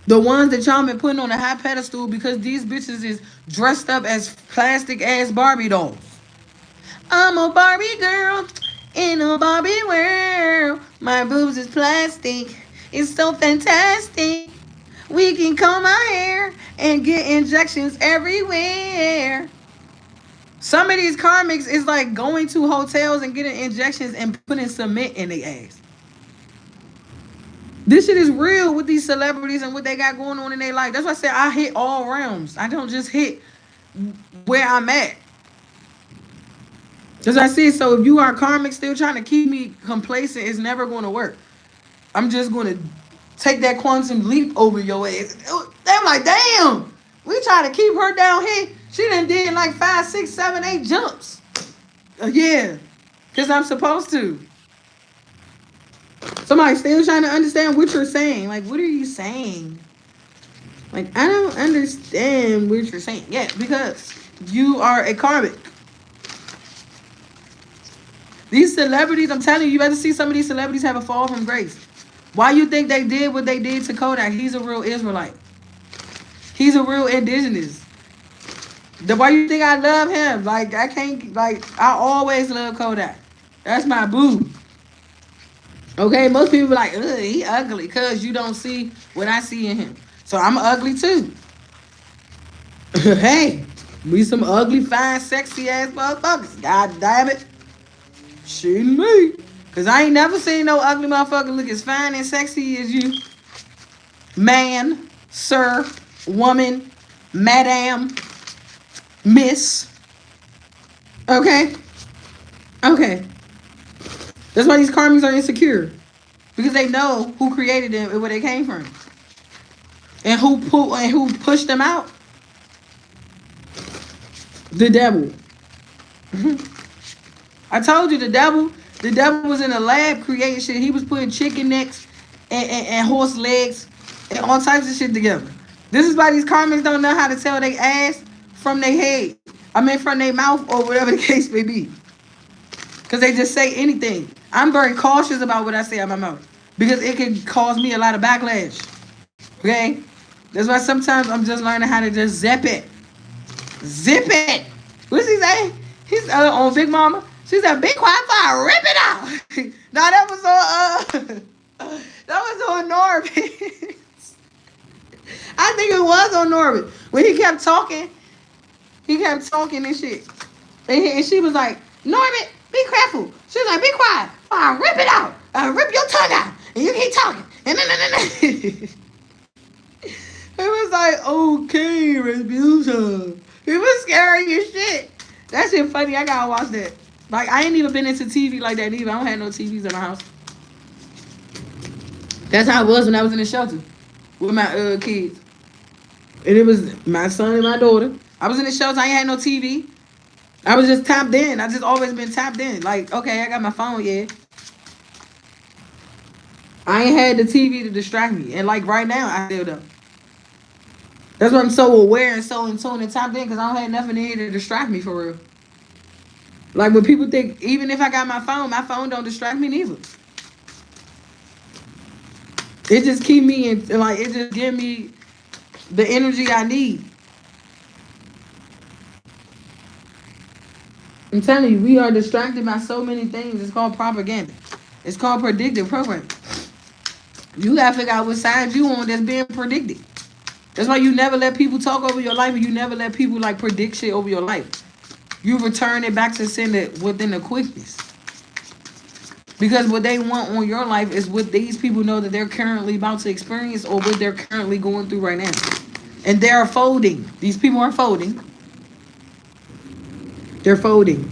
The ones that y'all been putting on a high pedestal because these bitches is dressed up as plastic ass Barbie dolls. I'm a Barbie girl in a Barbie world. My boobs is plastic. It's so fantastic. We can comb our hair and get injections everywhere. Some of these karmics is like going to hotels and getting injections and putting cement in their ass. This shit is real with these celebrities and what they got going on in their life. That's why I said I hit all realms. I don't just hit where I'm at. As I said, so if you are karmic still trying to keep me complacent, it's never going to work. I'm just going to take that quantum leap over your ass. They're like, damn, we trying to keep her down here. She done did like 5, 6, 7, 8 jumps. Yeah, because I'm supposed to. Somebody still trying to understand what you're saying. Like, what are you saying? Like, I don't understand what you're saying. Yeah, because you are a karmic. These celebrities, I'm telling you, you better see some of these celebrities have a fall from grace. Why you think they did what they did to Kodak? He's a real Israelite. He's a real indigenous. Why you think I love him? Like, I can't, like, I always love Kodak. That's my boo. Okay, most people be like, ugh, he ugly, because you don't see what I see in him. So I'm ugly too. Hey, we some ugly, fine, sexy ass motherfuckers. God damn it. Shit me. Because I ain't never seen no ugly motherfucker look as fine and sexy as you. Man, sir, woman, madam, miss. Okay? Okay. That's why these karmics are insecure. Because they know who created them and where they came from. And who pushed them out? The devil. I told you the devil was in a lab creating shit. He was putting chicken necks and horse legs and all types of shit together. This is why these karmics don't know how to tell their ass from their head. I mean from their mouth or whatever the case may be. Because they just say anything. I'm very cautious about what I say out my mouth. Because it can cause me a lot of backlash. Okay? That's why sometimes I'm just learning how to just zip it. Zip it. What's he say? He's on Big Mama. She said, "Be quiet before I rip it out." Now that was on Norbit. I think it was on Norbit. When he kept talking and shit. And she was like, "Norbit, be careful." She was like, "Be quiet before I rip it out. I rip your tongue out. And you keep talking." It was like, okay, Rasputin. It was scary as shit. That shit funny. I gotta watch that. Like, I ain't even been into TV like that either. I don't have no TVs in my house. That's how it was when I was in the shelter with my kids. And it was my son and my daughter. I was in the shelter. I ain't had no TV. I was just tapped in. I just always been tapped in. Like, okay, I got my phone, yeah. I ain't had the TV to distract me. And like right now, I still don't. That's why I'm so aware and so in tune and tapped in, because I don't have nothing in here to distract me for real. Like when people think, even if I got my phone don't distract me neither. It just keep me in, like, it just give me the energy I need. I'm telling you, we are distracted by so many things. It's called propaganda. It's called predictive programming. You gotta figure out what side you on that's being predicted. That's why you never let people talk over your life, and you never let people like predict shit over your life. You return it back to sender within the quickness. Because what they want on your life is what these people know that they're currently about to experience or what they're currently going through right now. And they're folding. These people are folding. They're folding.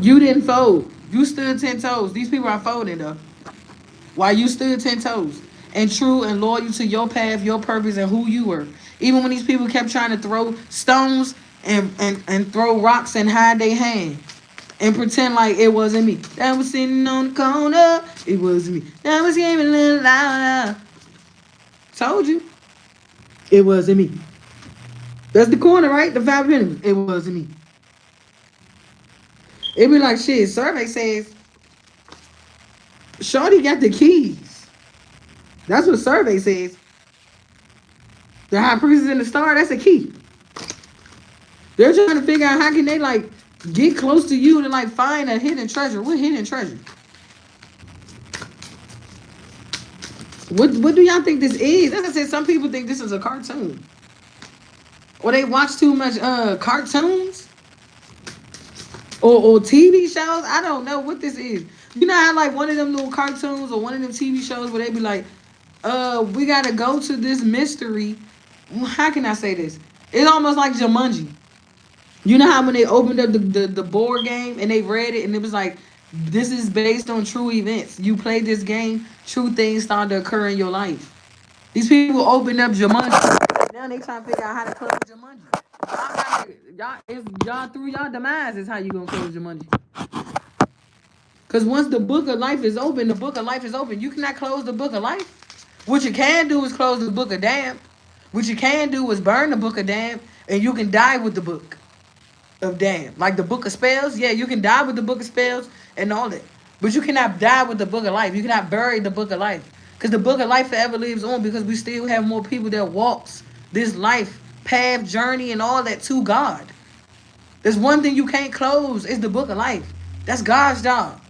You didn't fold. You stood 10 toes. These people are folding though. While you stood 10 toes. And true and loyal to your path, your purpose, and who you were. Even when these people kept trying to throw stones and throw rocks and hide their hand. And pretend like it wasn't me. That was sitting on the corner. It wasn't me. That was screaming a little louder. Told you. It wasn't me. That's the corner, right? The 5 pennies. It wasn't me. It be like, shit, survey says, Shorty got the keys. That's what survey says. The high priest is in the star, that's a key. They're trying to figure out how can they like get close to you to like find a hidden treasure. What hidden treasure? What do y'all think this is? As I said, some people think this is a cartoon. Or they watch too much cartoons. Or TV shows. I don't know what this is. You know how like one of them little cartoons or one of them TV shows where they be like, we gotta go to this mystery. How can I say this? It's almost like Jumanji. You know how when they opened up the board game and they read it and it was like, this is based on true events. You play this game, true things start to occur in your life. These people opened up Jumanji. Now they trying to figure out how to close Jumanji. Y'all through y'all demise is how you gonna close Jumanji. Because once the book of life is open, the book of life is open. You cannot close the book of life. What you can do is close the book of damn. What you can do is burn the book of damn, and you can die with the book of damn. Like the book of spells, yeah, you can die with the book of spells and all that. But you cannot die with the book of life. You cannot bury the book of life. Because the book of life forever lives on because we still have more people that walks this life, path, journey, and all that to God. There's one thing you can't close is the book of life. That's God's job.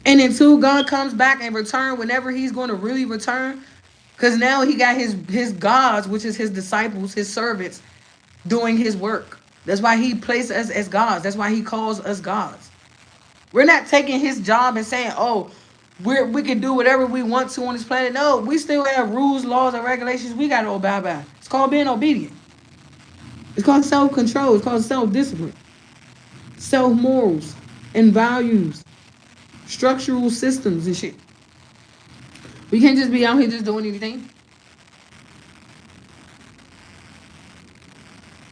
And until God comes back and return, whenever he's going to really return, because now he got his gods, which is his disciples, his servants, doing his work. That's why he placed us as gods. That's why he calls us gods. We're not taking his job and saying, oh, we can do whatever we want to on this planet. No, we still have rules, laws, and regulations we got to obey by. It's called being obedient. It's called self-control. It's called self-discipline. Self-morals and values. Structural systems and shit. We can't just be out here just doing anything.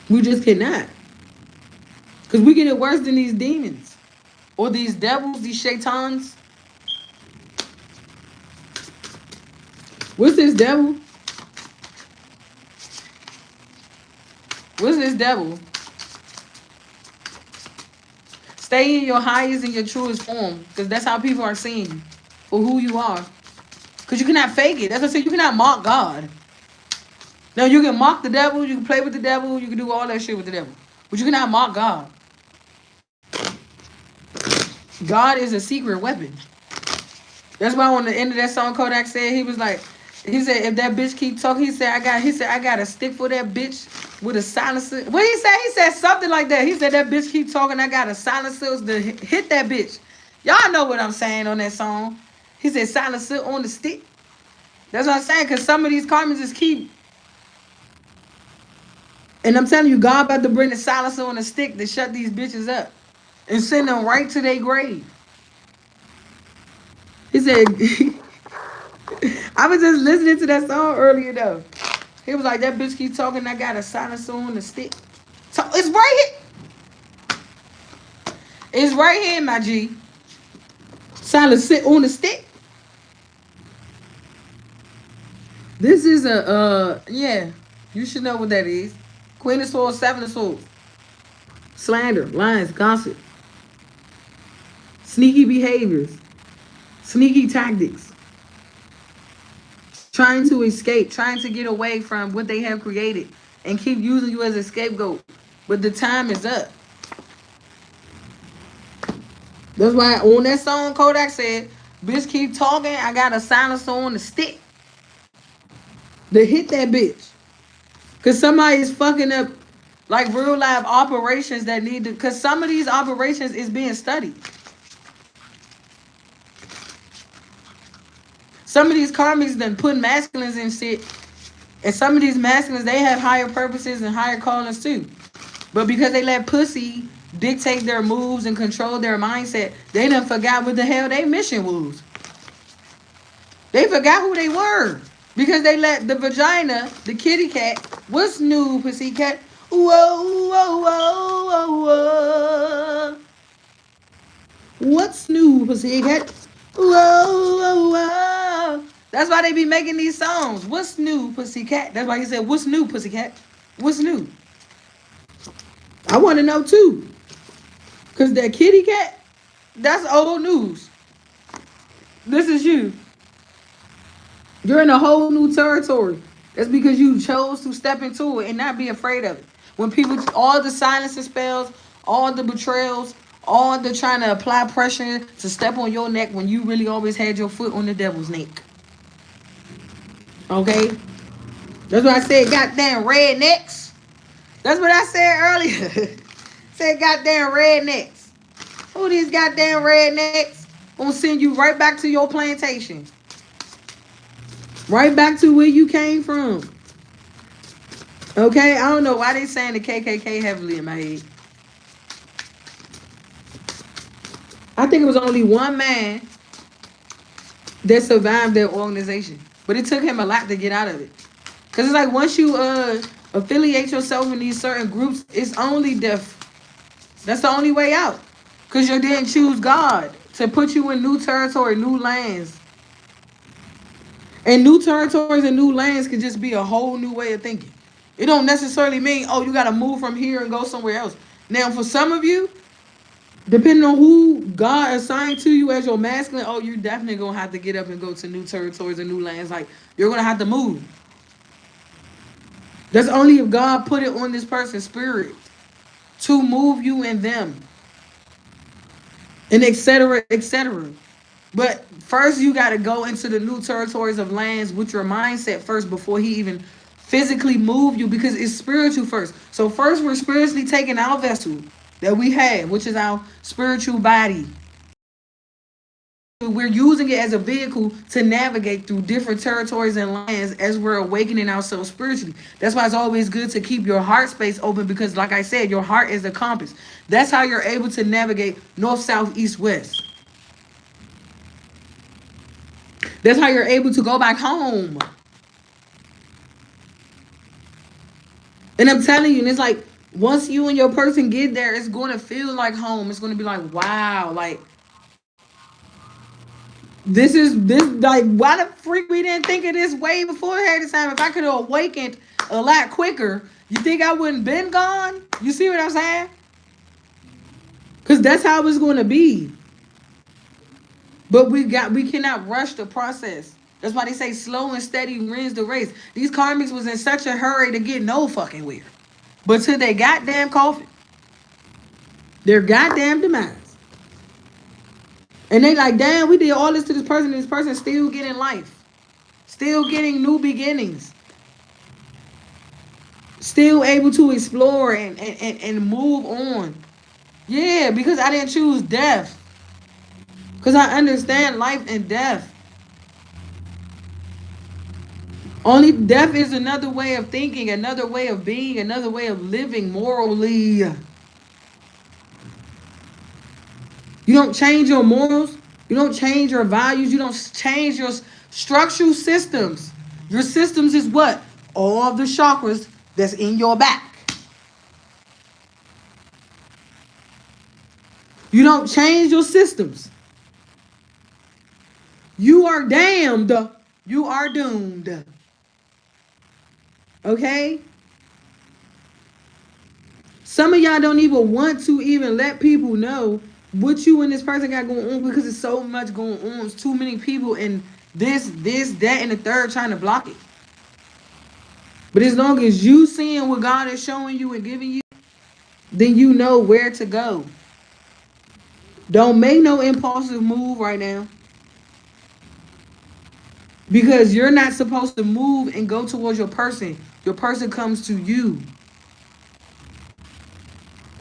We just cannot. Because we get it worse than these demons. Or these devils, these shaitans. What's this devil? What's this devil? Stay in your highest and your truest form. Because that's how people are seeing you. For who you are. Because you cannot fake it. That's what I said. You cannot mock God. Now, you can mock the devil. You can play with the devil. You can do all that shit with the devil. But you cannot mock God. God is a secret weapon. That's why on the end of that song, Kodak said, he said, if that bitch keep talking, he said, I got a stick for that bitch with a silencer. What he said? He said something like that. He said, that bitch keep talking, I got a silencer to hit that bitch. Y'all know what I'm saying on that song. He said, silencer on the stick. That's what I'm saying, because some of these comments just keep. And I'm telling you, God about to bring the silencer on the stick to shut these bitches up and send them right to their grave. He said, I was just listening to that song earlier though. He was like, that bitch keep talking, I got a silencer on the stick. So it's right here. It's right here, my G. Silencer on the stick. This is yeah, you should know what that is. Queen of Swords, Seven of Swords. Slander, lies, gossip. Sneaky behaviors. Sneaky tactics. Trying to escape, trying to get away from what they have created and keep using you as a scapegoat. But the time is up. That's why on that song Kodak said, bitch keep talking, I got a silencer on the stick to hit that bitch. Cause somebody is fucking up like real life operations that need to, cause some of these operations is being studied. Some of these karmics done put masculines in shit. And some of these masculines, they have higher purposes and higher callings too. But because they let pussy dictate their moves and control their mindset, they done forgot what the hell their mission was. They forgot who they were. Because they let the vagina, the kitty cat, what's new, pussy cat? Whoa, whoa, whoa, whoa, whoa. What's new, pussy cat? Whoa, whoa, whoa. That's why they be making these songs. What's new, pussycat? That's why he said, what's new, pussycat? What's new? I want to know too. Because that kitty cat, that's old news. This is you. You're in a whole new territory. That's because you chose to step into it and not be afraid of it. When people, all the silencing spells, all the betrayals, all the trying to apply pressure to step on your neck when you really always had your foot on the devil's neck. Okay? That's what I said, goddamn rednecks. That's what I said earlier. Said goddamn rednecks. Who these goddamn rednecks? Gonna send you right back to your plantation. Right back to where you came from. Okay? I don't know why they saying the KKK heavily in my head. I think it was only one man that survived that organization. But it took him a lot to get out of it. Because it's like once you affiliate yourself in these certain groups, it's only death. That's the only way out. Because you didn't choose God to put you in new territory, new lands. And new territories and new lands could just be a whole new way of thinking. It don't necessarily mean, oh, you got to move from here and go somewhere else. Now, for some of you, depending on who God assigned to you as your masculine, oh, you're definitely going to have to get up and go to new territories and new lands. Like, you're going to have to move. That's only if God put it on this person's spirit to move you and them. And etc., etc. But first, you got to go into the new territories of lands with your mindset first before he even physically move you, because it's spiritual first. So first, we're spiritually taking our vessel that we have, which is our spiritual body. We're using it as a vehicle to navigate through different territories and lands as we're awakening ourselves spiritually. That's why it's always good to keep your heart space open, because like I said, your heart is the compass. That's how you're able to navigate north, south, east, west. That's how you're able to go back home. And I'm telling you, and it's like, once you and your person get there, it's going to feel like home. It's going to be like, wow, like, this, like, why the freak we didn't think of this way before ahead of time? If I could have awakened a lot quicker, you think I wouldn't been gone? You see what I'm saying? Because that's how it's going to be. But we cannot rush the process. That's why they say slow and steady wins the race. These karmics was in such a hurry to get no fucking where. But to their goddamn coffin. Their goddamn demise. And they like, damn, we did all this to this person, and this person still getting life. Still getting new beginnings. Still able to explore and move on. Yeah, because I didn't choose death. Because I understand life and death. Only death is another way of thinking, another way of being, another way of living morally. You don't change your morals. You don't change your values. You don't change your structural systems. Your systems is what? All of the chakras that's in your back. You don't change your systems. You are damned. You are doomed. Okay? Some of y'all don't even want to even let people know what you and this person got going on, because there's so much going on. It's too many people, and this, that, and the third trying to block it. But as long as you seeing what God is showing you and giving you, then you know where to go. Don't make no impulsive move right now because you're not supposed to move and go towards your person. Your person comes to you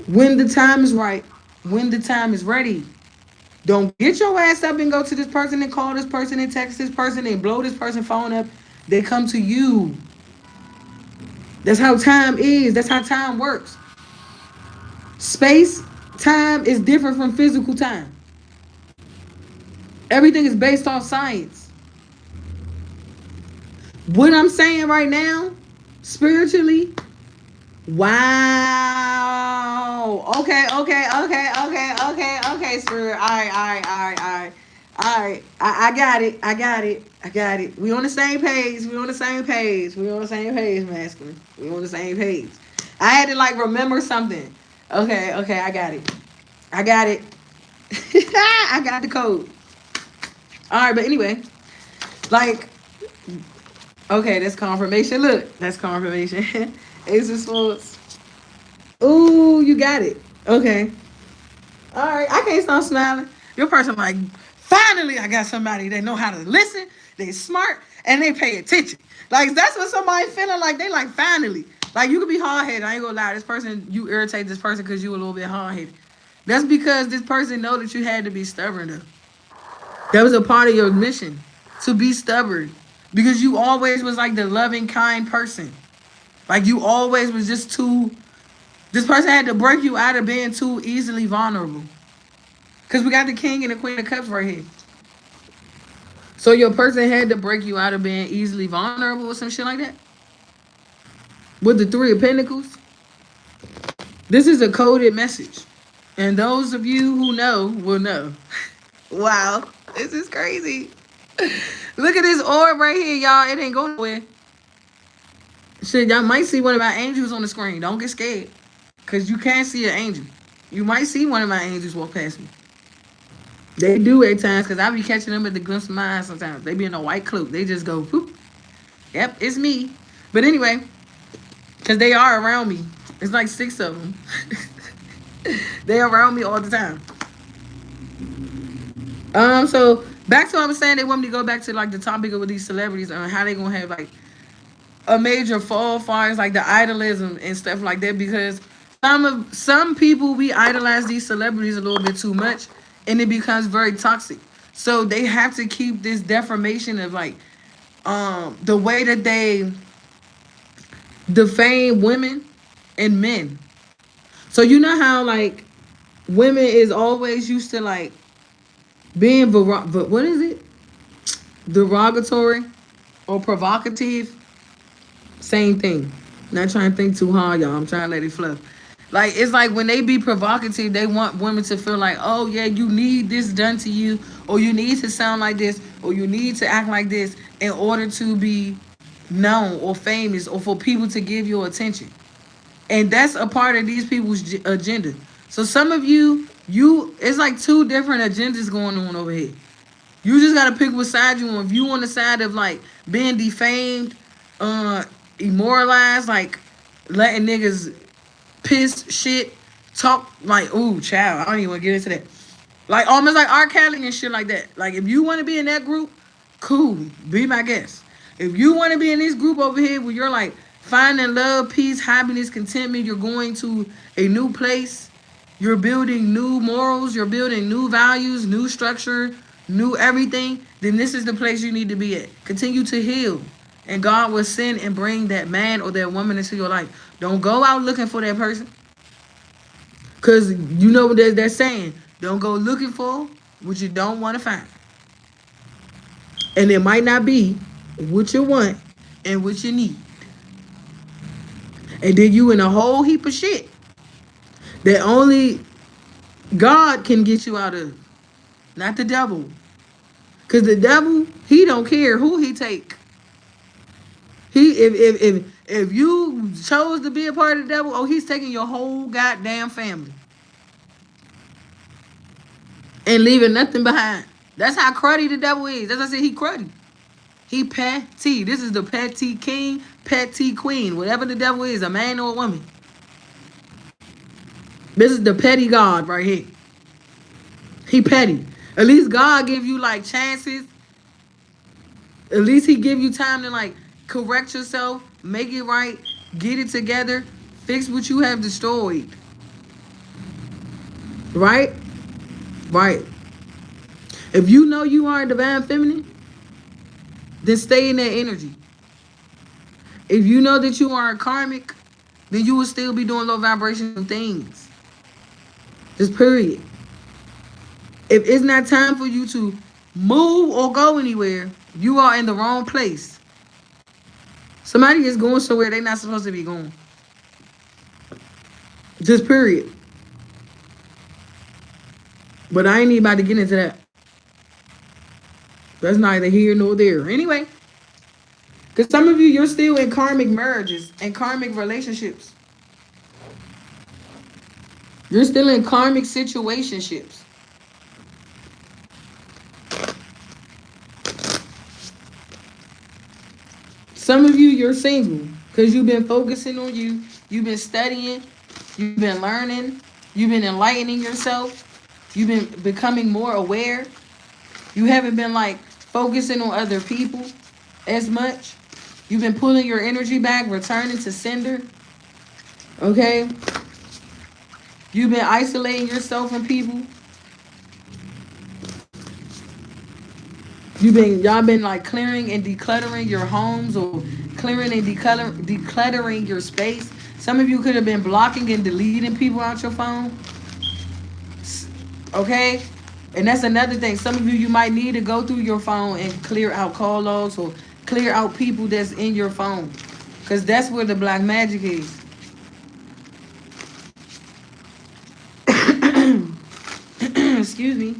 when the time is right, when the time is ready. Don't get your ass up and go to this person and call this person and text this person and blow this person phone up. They come to you. That's how time is. That's how time works. Space, time is different from physical time. Everything is based off science. What I'm saying right now, spiritually, wow. Okay, spirit. All right. I got it. We on the same page. Masculine. We on the same page. I had to like remember something. Okay, I got it. I got the code. All right, but anyway, like, okay, that's confirmation. Look, that's confirmation. Ace of Swords. Ooh, you got it. Okay. All right, I can't stop smiling. Your person like, finally, I got somebody that know how to listen. They smart and they pay attention. Like that's what somebody feeling like. They like finally. Like you could be hard headed. I ain't gonna lie. This person, you irritate this person because you a little bit hard headed. That's because this person know that you had to be stubborn though. That was a part of your mission to be stubborn because you always was like the loving, kind person. Like you always was just too. This person had to break you out of being too easily vulnerable. Because we got the king and the queen of cups right here. So your person had to break you out of being easily vulnerable or some shit like that. With the three of pentacles. This is a coded message. And those of you who know will know. Wow. This is crazy. Look at this orb right here, y'all. It ain't going nowhere. Shit, y'all might see one of my angels on the screen. Don't get scared. Because you can't see an angel. You might see one of my angels walk past me. They do at times because I be catching them at the glimpse of my eyes sometimes. They be in a white cloak. They just go, whoop. Yep, it's me. But anyway, because they are around me. It's like 6 of them. They are around me all the time. So back to what I was saying, they want me to go back to like the topic of these celebrities and how they gonna have like a major fall far as like the idolism and stuff like that because some people we idolize these celebrities a little bit too much and it becomes very toxic. So they have to keep this deformation of like the way that they defame women and men. So you know how like women is always used to like being what is it? Derogatory or provocative. Same thing. Not trying to think too hard, y'all. I'm trying to let it flow. Like it's like when they be provocative, they want women to feel like, oh yeah, you need this done to you, or you need to sound like this, or you need to act like this in order to be known or famous, or for people to give you attention. And that's a part of these people's agenda. So some of you, it's like 2 different agendas going on over here. You just gotta pick what side you on. If you on the side of like being defamed, immoralized, like letting niggas piss shit, talk like, ooh, child, I don't even want to get into that. Like almost like R. Kelly and shit like that. Like if you want to be in that group, cool, be my guest. If you want to be in this group over here where you're like finding love, peace, happiness, contentment, you're going to a new place, you're building new morals, you're building new values, new structure, new everything, then this is the place you need to be at. Continue to heal. And God will send and bring that man or that woman into your life. Don't go out looking for that person. Because you know what they're saying. Don't go looking for what you don't want to find. And it might not be what you want and what you need. And then you in a whole heap of shit that only God can get you out of. Not the devil. Because the devil, he don't care who he take. If you chose to be a part of the devil, oh, he's taking your whole goddamn family and leaving nothing behind. That's how cruddy the devil is. That's why I said he cruddy. He petty. This is the petty king, petty queen, whatever the devil is, a man or a woman. This is the petty God right here. He petty. At least God give you like chances. At least he give you time to like correct yourself, make it right, get it together, fix what you have destroyed. Right? Right. If you know you are a divine feminine, then stay in that energy. If you know that you are a karmic, then you will still be doing low vibrational things. Just period. If it's not time for you to move or go anywhere, you are in the wrong place. Somebody is going somewhere they're not supposed to be going. Just period. But I ain't even about to get into that. That's neither here nor there. Anyway, because some of you, you're still in karmic marriages and karmic relationships. You're still in karmic situationships. Some of you, you're single because you've been focusing on you. You've been studying. You've been learning. You've been enlightening yourself. You've been becoming more aware. You haven't been like focusing on other people as much. You've been pulling your energy back, returning to sender. Okay? You've been isolating yourself from people. Y'all been like clearing and decluttering your homes or clearing and decluttering your space. Some of you could have been blocking and deleting people out your phone. Okay? And that's another thing. Some of you, you might need to go through your phone and clear out call logs or clear out people that's in your phone. Because that's where the black magic is. Excuse me.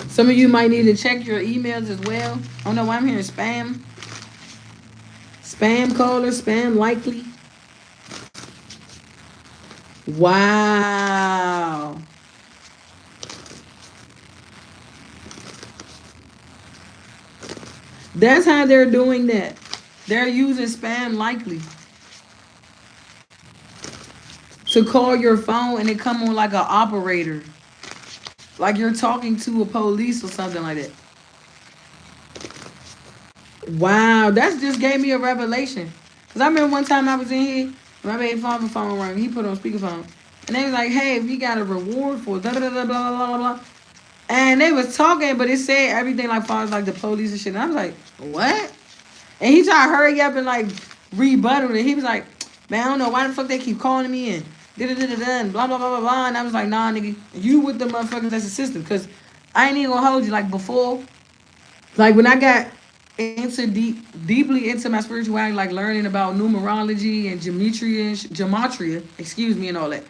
Some of you might need to check your emails as well. Oh no, I'm hearing spam. Spam caller, spam likely. Wow. That's how they're doing that. They're using spam likely to call your phone and it come on like an operator. Like you're talking to a police or something like that. Wow, that just gave me a revelation. Because I remember one time I was in here, my baby father phone rang, he put on speakerphone. And they was like, hey, we got a reward for da da da da blah blah blah blah. And they was talking, but it said everything like far as like the police and shit. And I was like, what? And he tried to hurry up and like rebuttal it. He was like, man, I don't know why the fuck they keep calling me in. And blah, blah, blah, blah, blah. And I was like, nah, nigga, you with the motherfuckers that's the system. Because I ain't even gonna hold you. Like before, like when I got into deeply into my spirituality, like learning about numerology and gematria, excuse me, and all that,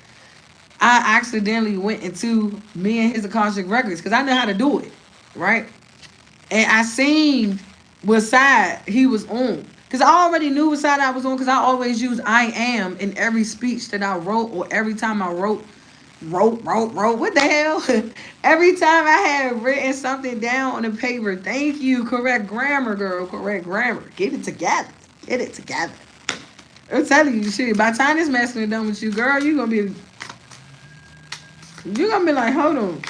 I accidentally went into me and his Akashic records because I know how to do it, right? And I seen what side he was on. Because I already knew what side I was on because I always use I am in every speech that I wrote or every time I wrote. What the hell? Every time I had written something down on the paper, thank you, correct grammar, girl, correct grammar. Get it together. Get it together. I'm telling you, shit, by the time this messing is done with you, girl, you're gonna be like, hold on.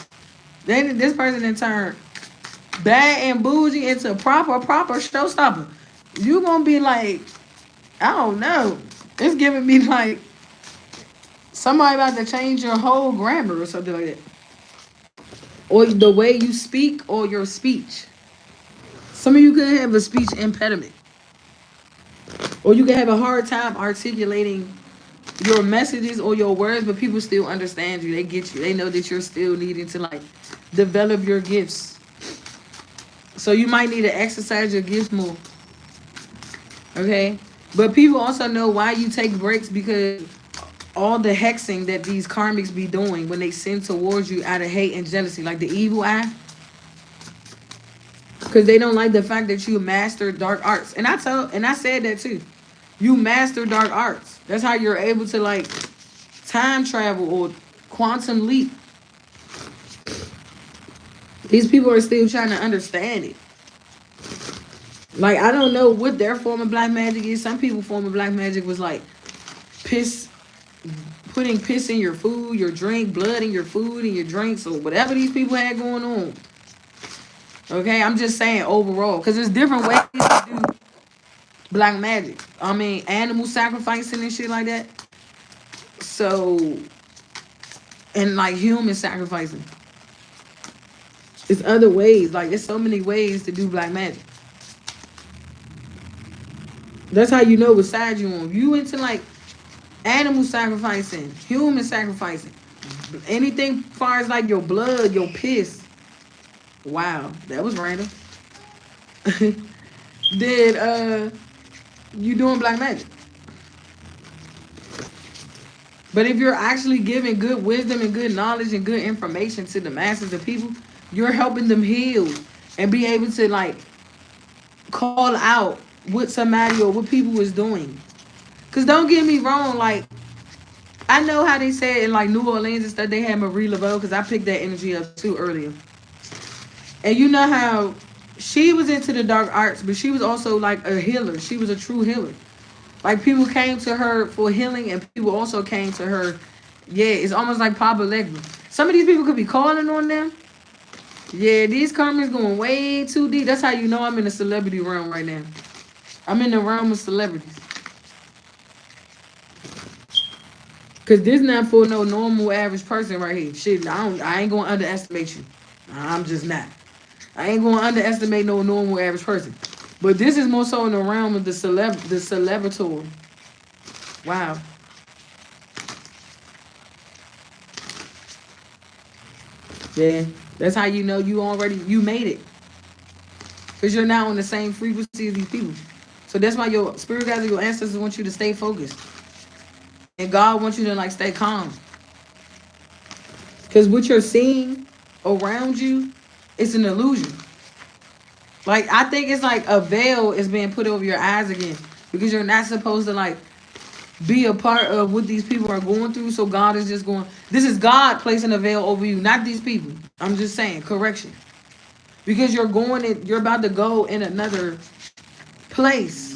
Then this person in turn bad and bougie into proper showstopper. You gonna be like, I don't know. It's giving me like somebody about to change your whole grammar or something like that. Or the way you speak or your speech. Some of you could have a speech impediment. Or you can have a hard time articulating your messages or your words, but people still understand you. They get you. They know that you're still needing to like develop your gifts. So you might need to exercise your gifts more. Okay? But people also know why you take breaks because all the hexing that these karmics be doing when they send towards you out of hate and jealousy, like the evil eye. Because they don't like the fact that you master dark arts. And I said that too. You master dark arts. That's how you're able to like time travel or quantum leap. These people are still trying to understand it. Like, I don't know what their form of black magic is. Some people form of black magic was like putting piss in your food, your drink, blood in your food and your drinks, or whatever these people had going on. Okay, I'm just saying overall, because there's different ways to do black magic. I mean, animal sacrificing and shit like that. So, and like human sacrificing. It's other ways. Like, there's so many ways to do black magic. That's how you know what side you on. You into like animal sacrificing, human sacrificing, anything as far as like your blood, your piss. Wow, that was random. Did you doing black magic? But if you're actually giving good wisdom and good knowledge and good information to the masses of people, you're helping them heal and be able to like call out what somebody or what people is doing. Cause don't get me wrong, like I know how they said in like New Orleans and stuff they had Marie Laveau, because I picked that energy up too earlier. And you know how she was into the dark arts, but she was also like a healer. She was a true healer. Like people came to her for healing, and people also came to her. Yeah, it's almost like Papa Legba. Some of these people could be calling on them. Yeah, these karmas going way too deep. That's how you know I'm in the celebrity realm right now. I'm in the realm of celebrities. Cause this not for no normal average person right here. Shit, I ain't gonna underestimate you. I'm just not. I ain't gonna underestimate no normal average person. But this is more so in the realm of the celebrator. Wow. Yeah, that's how you know you made it. Because you're now on the same frequency as these people. So that's why your spirit guides and your ancestors want you to stay focused. And God wants you to like stay calm. Because what you're seeing around you is an illusion. Like, I think it's like a veil is being put over your eyes again. Because you're not supposed to like be a part of what these people are going through. So God is just going, this is God placing a veil over you, not these people. I'm just saying, correction. Because you're about to go in another place.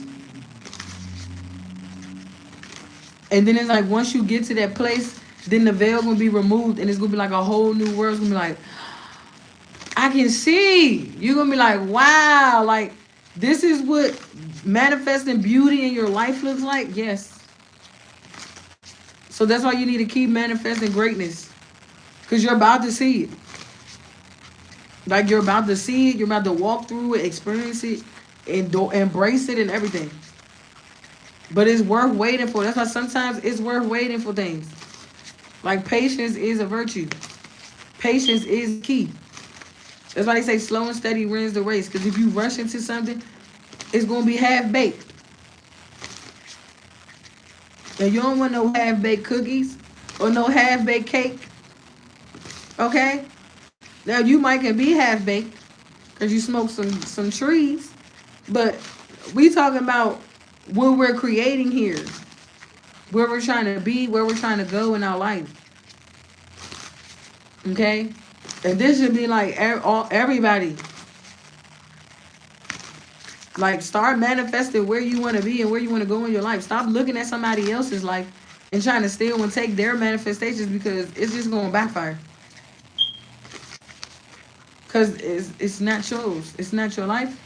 And then it's like, once you get to that place, then the veil gonna be removed, and it's gonna be like a whole new world. It's gonna be like, I can see. You're gonna be like, wow, like this is what manifesting beauty in your life looks like. Yes. So that's why you need to keep manifesting greatness, because you're about to see it. Like you're about to see it. You're about to walk through it, experience it, and embrace it and everything. But it's worth waiting for. That's why sometimes it's worth waiting for things. Like patience is a virtue. Patience is key. That's why they say slow and steady wins the race. Because if you rush into something, it's going to be half-baked. And you don't want no half-baked cookies or no half-baked cake. Okay? Now, you might can be half-baked because you smoke some trees. But we talking about what we're creating here. Where we're trying to be, where we're trying to go in our life. Okay? And this should be like everybody. Like, start manifesting where you want to be and where you want to go in your life. Stop looking at somebody else's life and trying to steal and take their manifestations, because it's just going to backfire. Because it's not yours. It's not your life.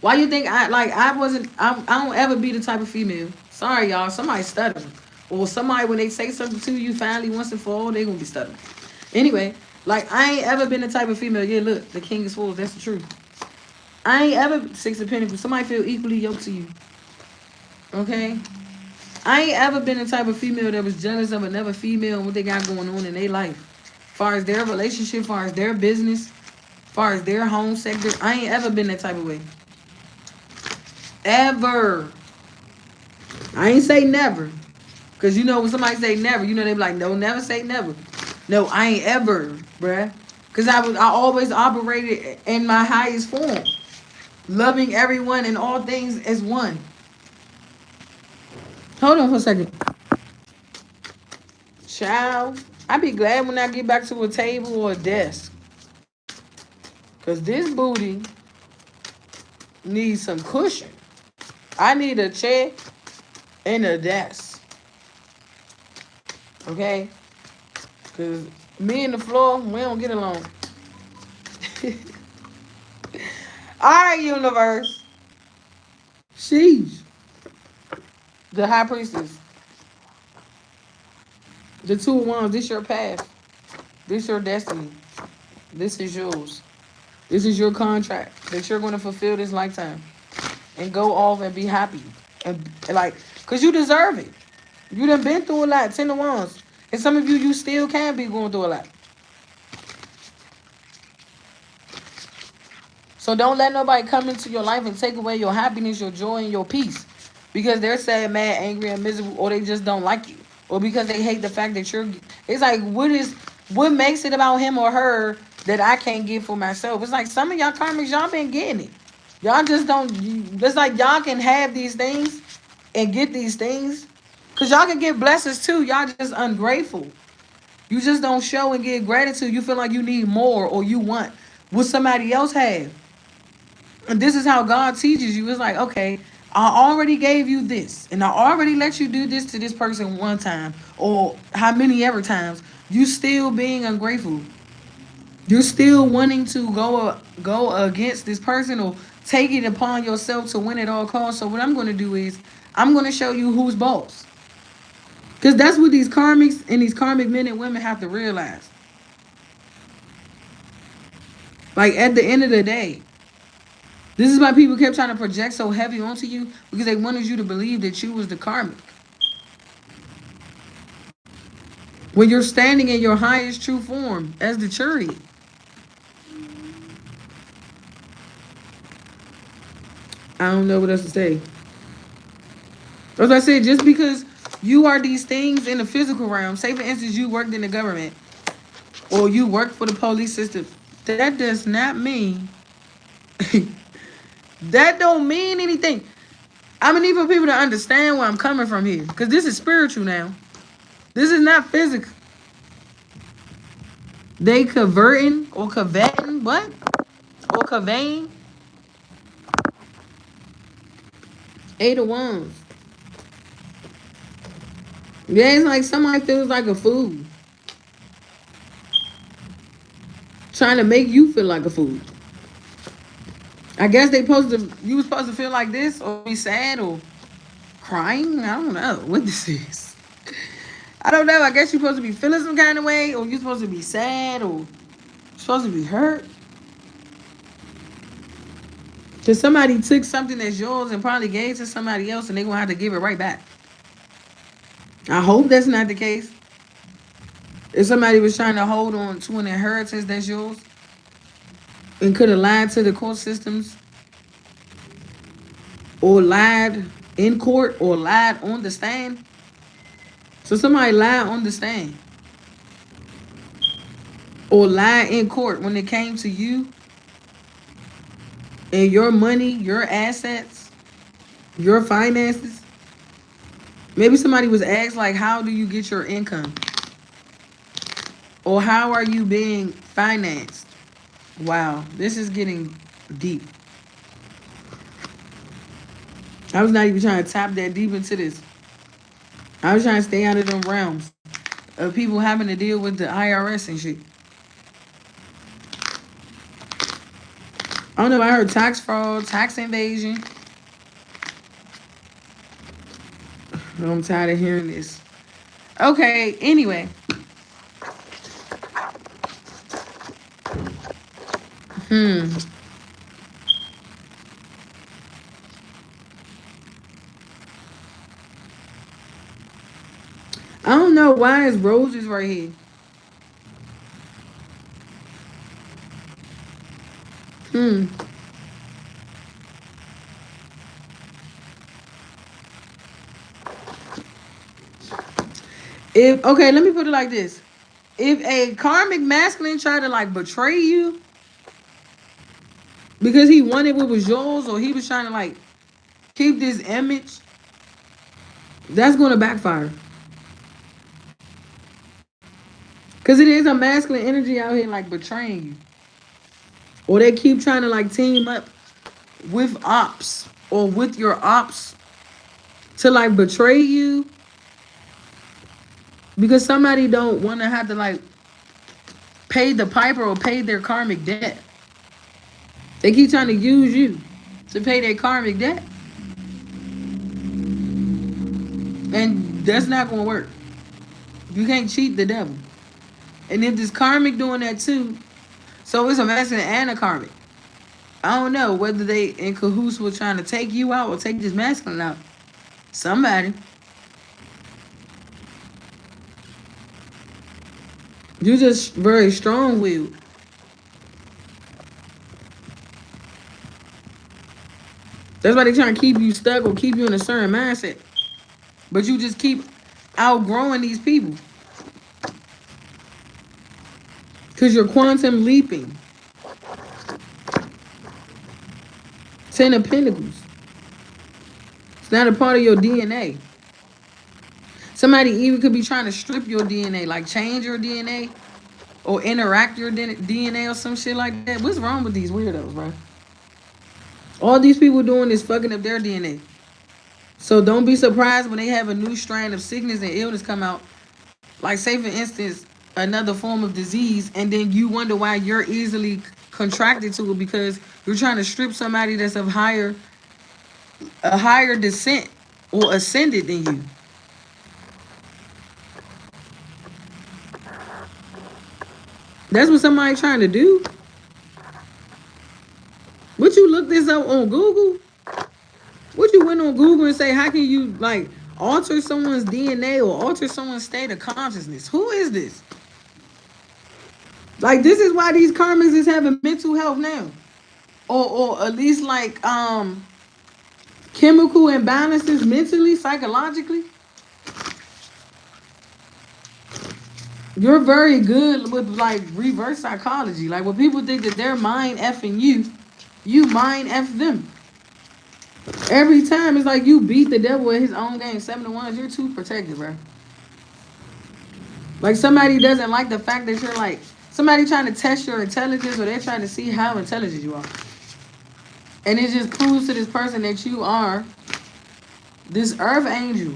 Why you think I don't ever be the type of female. Sorry, y'all. Somebody stuttering. Or somebody, when they say something to you finally once and for all, they going to be stuttering. Anyway, like, I ain't ever been the type of female. Yeah, look, the king is full. That's the truth. I ain't ever, Six of Pentacles. Somebody feel equally yoked to you. Okay? I ain't ever been the type of female that was jealous of another female and what they got going on in their life. As far as their relationship, as far as their business, as far as their home sector. I ain't ever been that type of way. Ever. I ain't say never. Because you know when somebody say never, you know they be like, no, never say never. No, I ain't ever, bruh. Because I always operated in my highest form. Loving everyone and all things as one. Hold on for a second. Child, I be glad when I get back to a table or a desk. Because this booty needs some cushion. I need a chair and a desk. Okay? Because me and the floor, we don't get along. All right, universe. Sheesh. The high priestess. The two of wands. This your path. This your destiny. This is yours. This is your contract that you're going to fulfill this lifetime. And go off and be happy. And like, because you deserve it. You done been through a lot. 10 of wands. And some of you, you still can be going through a lot. So don't let nobody come into your life and take away your happiness, your joy, and your peace. Because they're sad, mad, angry, and miserable, or they just don't like you. Or because they hate the fact that you're... It's like, what makes it about him or her that I can't get for myself? It's like some of y'all karmics, y'all been getting it. Y'all just don't... It's like y'all can have these things and get these things. Because y'all can get blessings too. Y'all just ungrateful. You just don't show and give gratitude. You feel like you need more or you want what somebody else have. And this is how God teaches you. It's like, okay, I already gave you this. And I already let you do this to this person one time. Or how many ever times. You still being ungrateful. You're still wanting to go against this person or take it upon yourself to win at all costs. So what I'm going to do is I'm going to show you who's boss. Because that's what these karmics and these karmic men and women have to realize. Like at the end of the day, this is why people kept trying to project so heavy onto you, because they wanted you to believe that you was the karmic. When you're standing in your highest true form as the chariot. I don't know what else to say. As I said, just because you are these things in the physical realm, say for instance you worked in the government or you worked for the police system, that does not mean that don't mean anything. I'm gonna need for people to understand where I'm coming from here, because this is spiritual now. This is not physical. They converting or coveting what? Or conveying? 8 of wands. Yeah, it's like somebody feels like a fool. Trying to make you feel like a fool. I guess you was supposed to feel like this or be sad or crying. I don't know what this is. I don't know. I guess you're supposed to be feeling some kind of way, or you're supposed to be sad, or supposed to be hurt. Because somebody took something that's yours and probably gave to somebody else and they're going to have to give it right back. I hope that's not the case. If somebody was trying to hold on to an inheritance that's yours and could have lied to the court systems or lied in court or lied on the stand. So somebody lied on the stand or lied in court when it came to you and your money, your assets, your finances. Maybe somebody was asked, like, how do you get your income? Or how are you being financed? Wow, this is getting deep. I was not even trying to tap that deep into this. I was trying to stay out of them realms of people having to deal with the IRS and shit. I don't know, I heard tax fraud, tax invasion. I'm tired of hearing this. Okay, anyway. I don't know why it's roses right here. Okay, let me put it like this. If a karmic masculine try to like betray you because he wanted what was yours, or he was trying to like keep this image, that's going to backfire. Because it is a masculine energy out here like betraying you. Or they keep trying to like team up with ops or with your ops to like betray you. Because somebody don't want to have to like pay the piper or pay their karmic debt. They keep trying to use you to pay their karmic debt. And that's not going to work. You can't cheat the devil. And if this karmic doing that too, so it's a masculine and a karmic. I don't know whether they in cahoots with trying to take you out or take this masculine out. Somebody. You just very strong-willed. That's why they trying to keep you stuck or keep you in a certain mindset. But you just keep outgrowing these people. Because you're quantum leaping. Ten of Pentacles. It's not a part of your DNA. Somebody even could be trying to strip your DNA, like change your DNA or interact your DNA or some shit like that. What's wrong with these weirdos, bro? All these people doing is fucking up their DNA. So don't be surprised when they have a new strand of sickness and illness come out. Like, say, for instance, another form of disease, and then you wonder why you're easily contracted to it because you're trying to strip somebody that's of a higher descent or ascended than you. That's what somebody trying to do. What, you look this up on Google? What, you went on Google and say, how can you like alter someone's DNA or alter someone's state of consciousness? Who is this? Like, this is why these karmics is having mental health now. Or at least like chemical imbalances mentally, psychologically. You're very good with like reverse psychology. Like, when people think that they're mind effing you, you mind F them. Every time it's like you beat the devil at his own game. 7-1, you're too protected, bro. Like, somebody doesn't like the fact that you're like, somebody trying to test your intelligence or they're trying to see how intelligent you are. And it just proves to this person that you are this earth angel.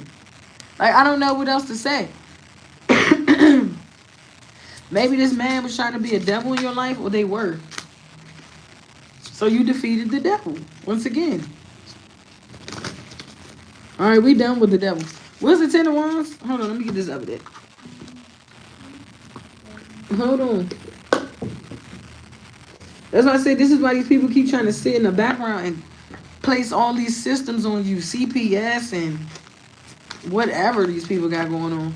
Like, I don't know what else to say. Maybe this man was trying to be a devil in your life, or they were. So you defeated the devil once again. All right, we done with the devil. Where's the 10 of Wands? Hold on, let me get this up there. Hold on. That's why I say this is why these people keep trying to sit in the background and place all these systems on you, CPS and whatever these people got going on.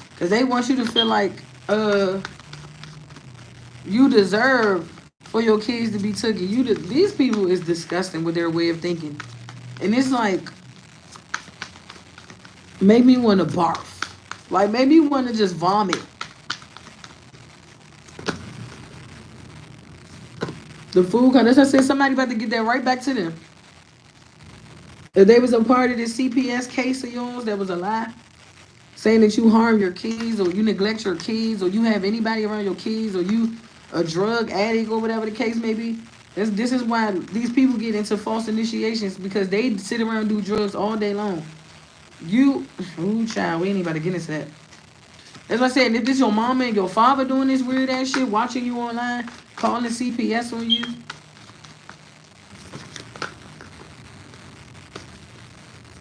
Because they want you to feel like you deserve for your kids to be taken. These people is disgusting with their way of thinking. And it's like, make me want to barf. Like, make me want to just vomit. The food card. That's why I said somebody about to get that right back to them. If they was a part of this CPS case of yours, that was a lie. Saying that you harm your kids or you neglect your kids or you have anybody around your kids or you a drug addict or whatever the case may be. This is why these people get into false initiations, because they sit around and do drugs all day long. Child, we ain't about to get into that. That's what I said. If this your mama and your father doing this weird ass shit, watching you online, calling CPS on you.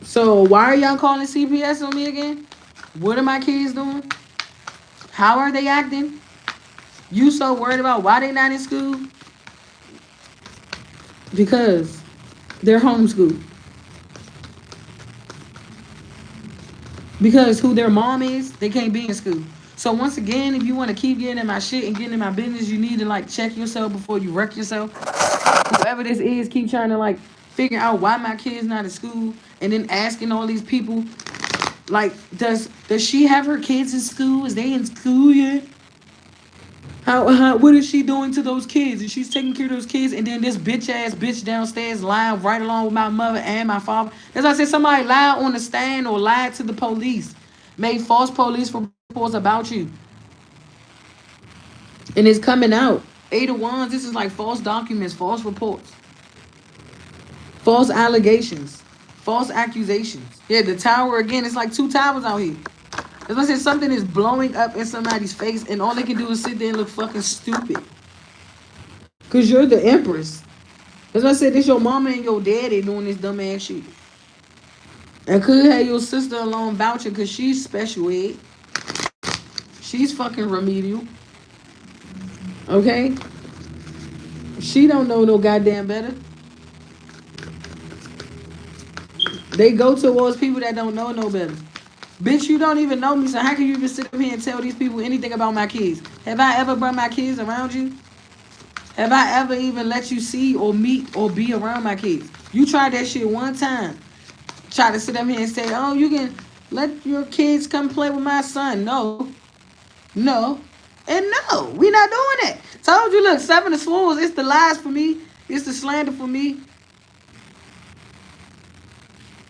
So why are y'all calling CPS on me again? What are my kids doing? How are they acting? You so worried about why they not in school? Because they're homeschooled. Because who their mom is, they can't be in school. So once again, if you want to keep getting in my shit and getting in my business, you need to like check yourself before you wreck yourself. Whoever this is, keep trying to like figure out why my kid's not in school, and then asking all these people, like, does she have her kids in school? Is they in school yet? What is she doing to those kids? And she's taking care of those kids, and then this bitch downstairs lying right along with my mother and my father. As I said, somebody lied on the stand or lied to the police, made false police reports about you, and it's coming out. 8 of Wands. This is like false documents, false reports, false allegations, false accusations. Yeah, the tower again. It's like 2 towers out here. As I said, something is blowing up in somebody's face, and all they can do is sit there and look fucking stupid. Cause you're the empress. As I said, it's your mama and your daddy doing this dumb ass shit. And could have your sister alone vouching because she's special ed. She's fucking remedial. Okay? She don't know no goddamn better. They go towards people that don't know no better. Bitch, you don't even know me, so how can you just sit up here and tell these people anything about my kids? Have I ever brought my kids around you? Have I ever even let you see or meet or be around my kids? You tried that shit one time. Try to sit up here and say, oh, you can let your kids come play with my son. No. No. And no. We not doing that. Told you, look, 7 of Swords, it's the lies for me. It's the slander for me.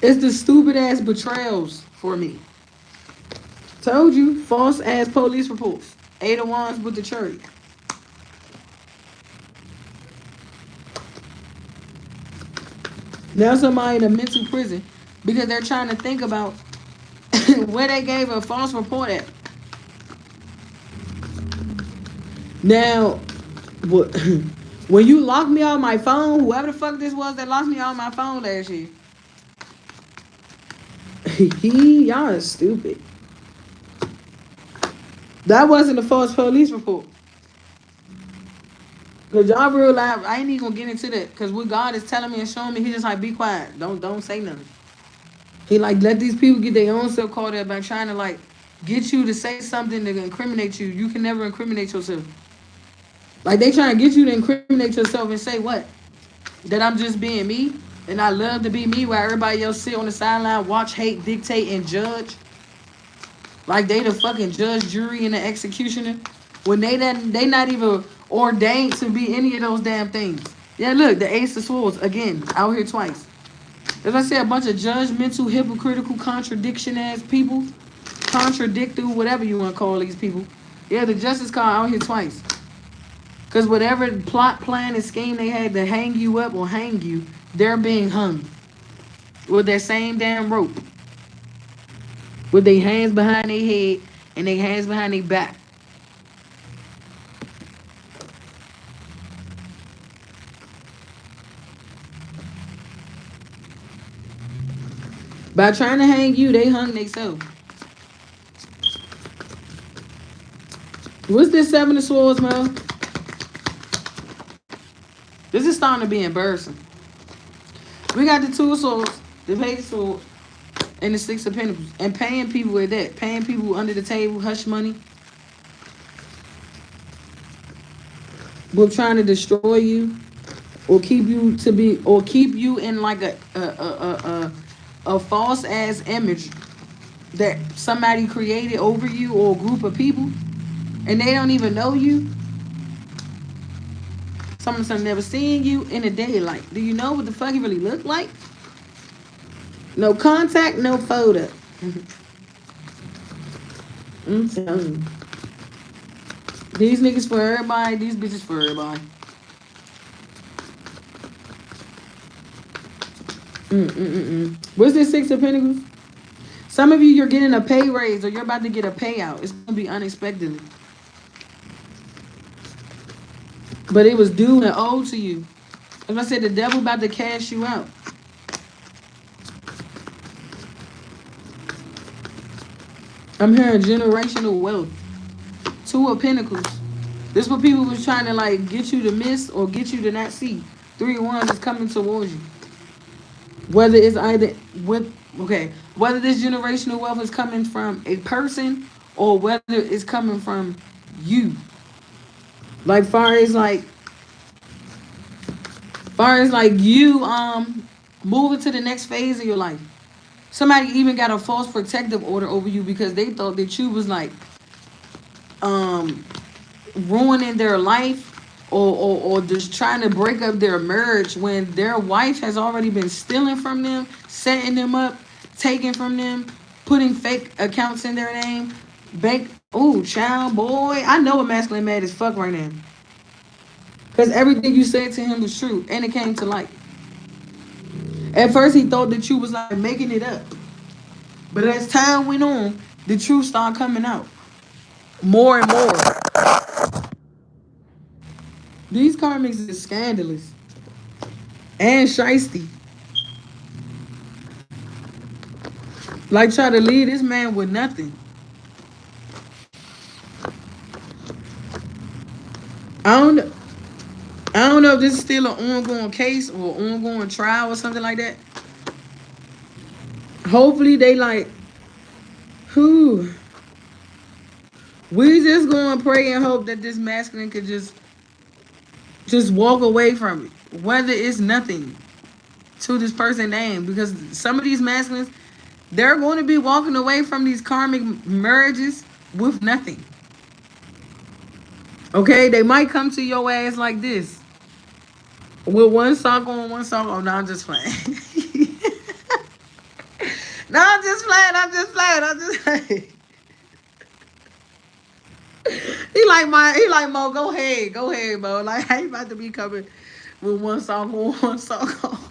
It's the stupid ass betrayals for me. Told you, false ass police reports. 8 of Wands with the chariot. Now somebody in a mental prison because they're trying to think about where they gave a false report at. Now, when you locked me on my phone, whoever the fuck this was that locked me on my phone last year, y'all are stupid. That wasn't a false police report. Cause y'all realize I ain't even gonna get into that. Cause what God is telling me and showing me, He just like be quiet. Don't say nothing. He like let these people get their own self caught up by trying to like get you to say something to incriminate you. You can never incriminate yourself. Like they trying to get you to incriminate yourself and say what? That I'm just being me and I love to be me while everybody else sit on the sideline, watch, hate, dictate, and judge. Like they the fucking judge, jury, and the executioner. When they not even ordained to be any of those damn things. Yeah, look, the Ace of Swords, again, out here twice. As I said, a bunch of judgmental, hypocritical, contradiction-ass people. Contradictive, whatever you want to call these people. Yeah, the Justice card out here twice. Because whatever plot, plan, and scheme they had to hang you up or hang you, they're being hung. With that same damn rope. With their hands behind their head and their hands behind their back. By trying to hang you, they hung themselves. What's this 7 of Swords, man? This is starting to be embarrassing. We got the 2 of Swords, the Page of Swords, and the 6 of Pentacles. And paying people with that. Paying people under the table, hush money. We're trying to destroy you. Or keep you in like a false ass image that somebody created over you or a group of people and they don't even know you. Someone never seen you in the daylight. Do you know what the fuck you really look like? No contact, no photo. I'm telling you. These niggas for everybody, these bitches for everybody. What's this 6 of Pentacles? Some of you, you're getting a pay raise or you're about to get a payout. It's going to be unexpectedly. But it was due and owed to you. As I said, the devil about to cash you out. I'm hearing generational wealth. 2 of Pentacles. This is what people was trying to like get you to miss or get you to not see. 3 of Wands is coming towards you. Whether it's either whether this generational wealth is coming from a person or whether it's coming from you. Like far as you moving to the next phase of your life. Somebody even got a false protective order over you because they thought that you was like ruining their life or just trying to break up their marriage when their wife has already been stealing from them, setting them up, taking from them, putting fake accounts in their name. Child, boy. I know a masculine mad as fuck right now. Because everything you said to him was true and it came to light. At first he thought that you was like making it up. But as time went on, the truth start coming out more and more. These karmics is scandalous and shisty. Like try to leave this man with nothing. I don't know. I don't know if this is still an ongoing case or ongoing trial or something like that. Hopefully they like, who we just gonna pray and hope that this masculine could just walk away from it. Whether it's nothing to this person's name. Because some of these masculines, they're going to be walking away from these karmic marriages with nothing. Okay, they might come to your ass like this. With one sock on, one sock off. No, I'm just playing. No, I'm just playing. I'm just playing. I'm just playing. He like Mo. Go ahead, Mo. Like I ain't about to be coming with one sock on, one sock off.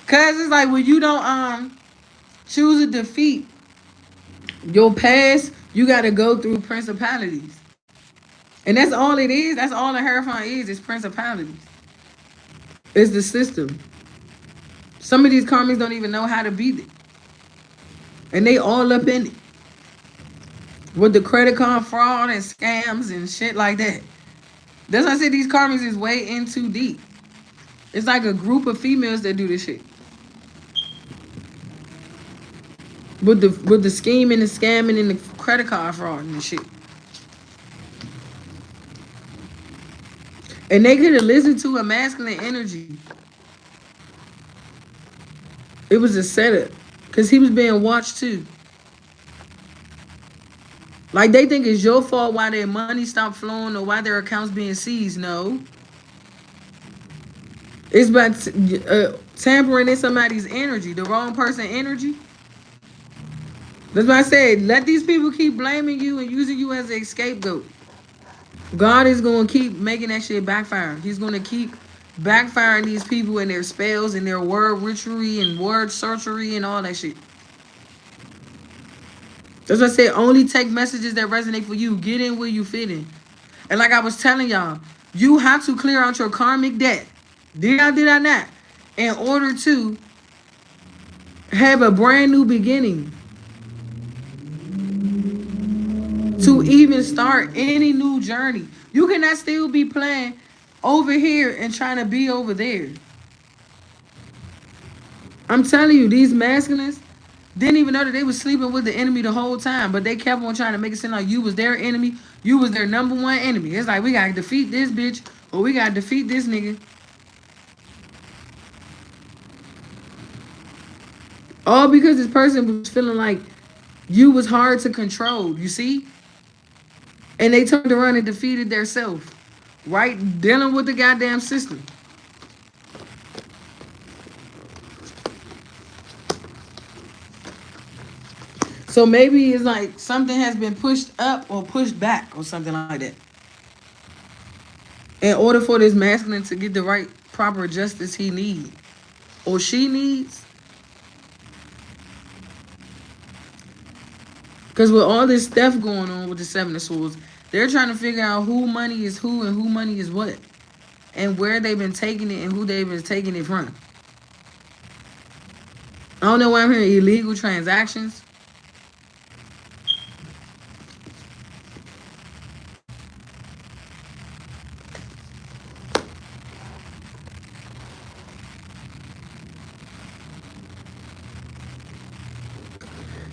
Cause it's like when you don't choose to defeat your past, you gotta go through principalities. And that's all it is. That's all the Hierophant is principalities. It's the system. Some of these karmics don't even know how to beat it. And they all up in it. With the credit card fraud and scams and shit like that. That's why I said these karmics is way in too deep. It's like a group of females that do this shit. With the scheming and scamming and the credit card fraud and shit. And they could have listened to a masculine energy. It was a setup. Because he was being watched too. Like they think it's your fault why their money stopped flowing or why their accounts being seized. No. It's about tampering in somebody's energy. The wrong person energy. That's why I said, let these people keep blaming you and using you as a scapegoat. God is going to keep making that shit backfire. He's going to keep backfiring these people and their spells and their word ritually and word sorcery and all that shit. That's why I said, only take messages that resonate for you. Get in where you fit in. And like I was telling y'all, you have to clear out your karmic debt. Did I not? In order to have a brand new beginning. To even start any new journey. You cannot still be playing over here and trying to be over there. I'm telling you, these masculines didn't even know that they was sleeping with the enemy the whole time, but they kept on trying to make it seem like you was their enemy. You was their number one enemy. It's like, we got to defeat this bitch or we got to defeat this nigga. All because this person was feeling like you was hard to control, you see? And they turned around and defeated their self. Right? Dealing with the goddamn system. So maybe it's like something has been pushed up or pushed back or something like that. In order for this masculine to get the right proper justice he needs or she needs. Because with all this stuff going on with the Seven of Swords, they're trying to figure out who money is who and who money is what. And where they've been taking it and who they've been taking it from. I don't know why I'm hearing illegal transactions.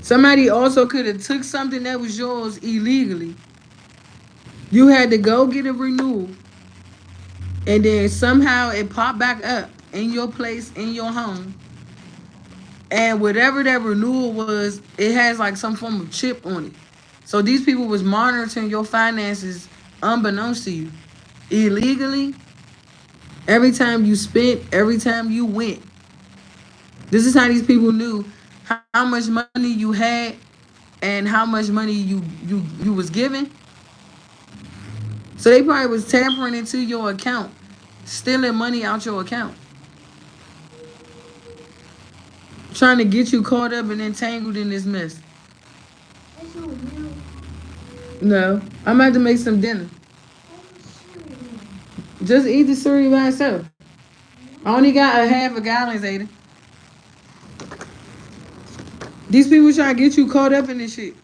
Somebody also could have took something that was yours illegally. You had to go get a renewal. And then somehow it popped back up in your place, in your home. And whatever that renewal was, it has like some form of chip on it. So these people was monitoring your finances unbeknownst to you. Illegally. Every time you spent, every time you went. This is how these people knew how much money you had and how much money you was given. So they probably was tampering into your account, stealing money out your account. Trying to get you caught up and entangled in this mess. No. I'm about to make some dinner. Just eat the cereal by itself. I only got a half a gallon, Zayden. These people trying to get you caught up in this shit.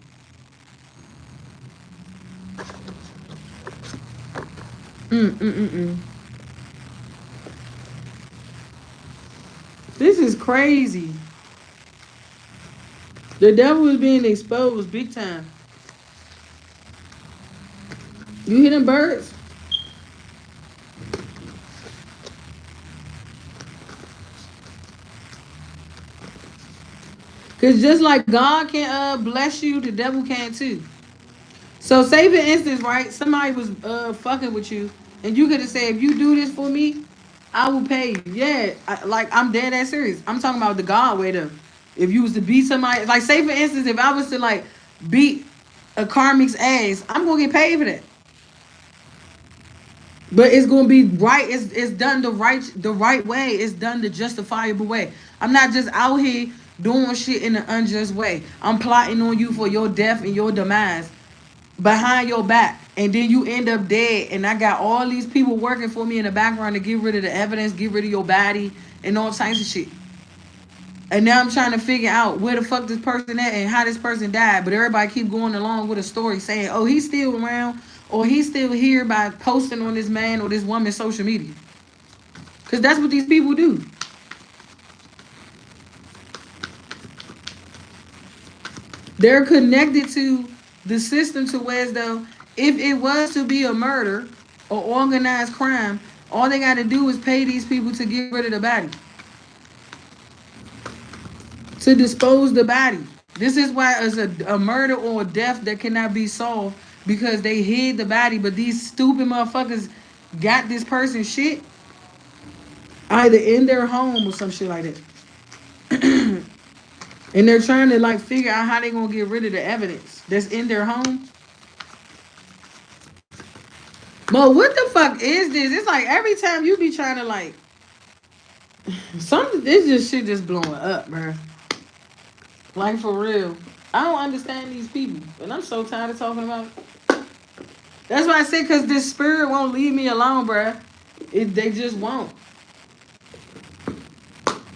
Mm. This is crazy. The devil is being exposed big time. You hear them birds? Cause just like God can bless you, the devil can too. So say for instance, right, somebody was fucking with you, and you could have said, if you do this for me, I will pay you. Yeah, like I'm dead ass serious. I'm talking about the God way though. If you was to beat somebody, like say for instance, if I was to like beat a karmic's ass, I'm gonna get paid for that. But it's gonna be right. It's done the right way. It's done the justifiable way. I'm not just out here doing shit in an unjust way. I'm plotting on you for your death and your demise behind your back, and then you end up dead. And I got all these people working for me in the background to get rid of the evidence, get rid of your body, and all types of shit. And now I'm trying to figure out where the fuck this person at and how this person died. But everybody keep going along with a story saying, oh, he's still around or he's still here by posting on this man or this woman's social media. Because that's what these people do. They're connected to the system to where as though if it was to be a murder or organized crime, all they got to do is pay these people to get rid of the body. To dispose the body. This is why it's a murder or a death that cannot be solved because they hid the body, but these stupid motherfuckers got this person's shit either in their home or some shit like that. And they're trying to like figure out how they gonna get rid of the evidence that's in their home. Mo, what the fuck is this? It's like every time you be trying to like something, this just shit just blowing up, bro. Like for real. I don't understand these people. And I'm so tired of talking about it. That's why I said, because this spirit won't leave me alone, bruh. They just won't.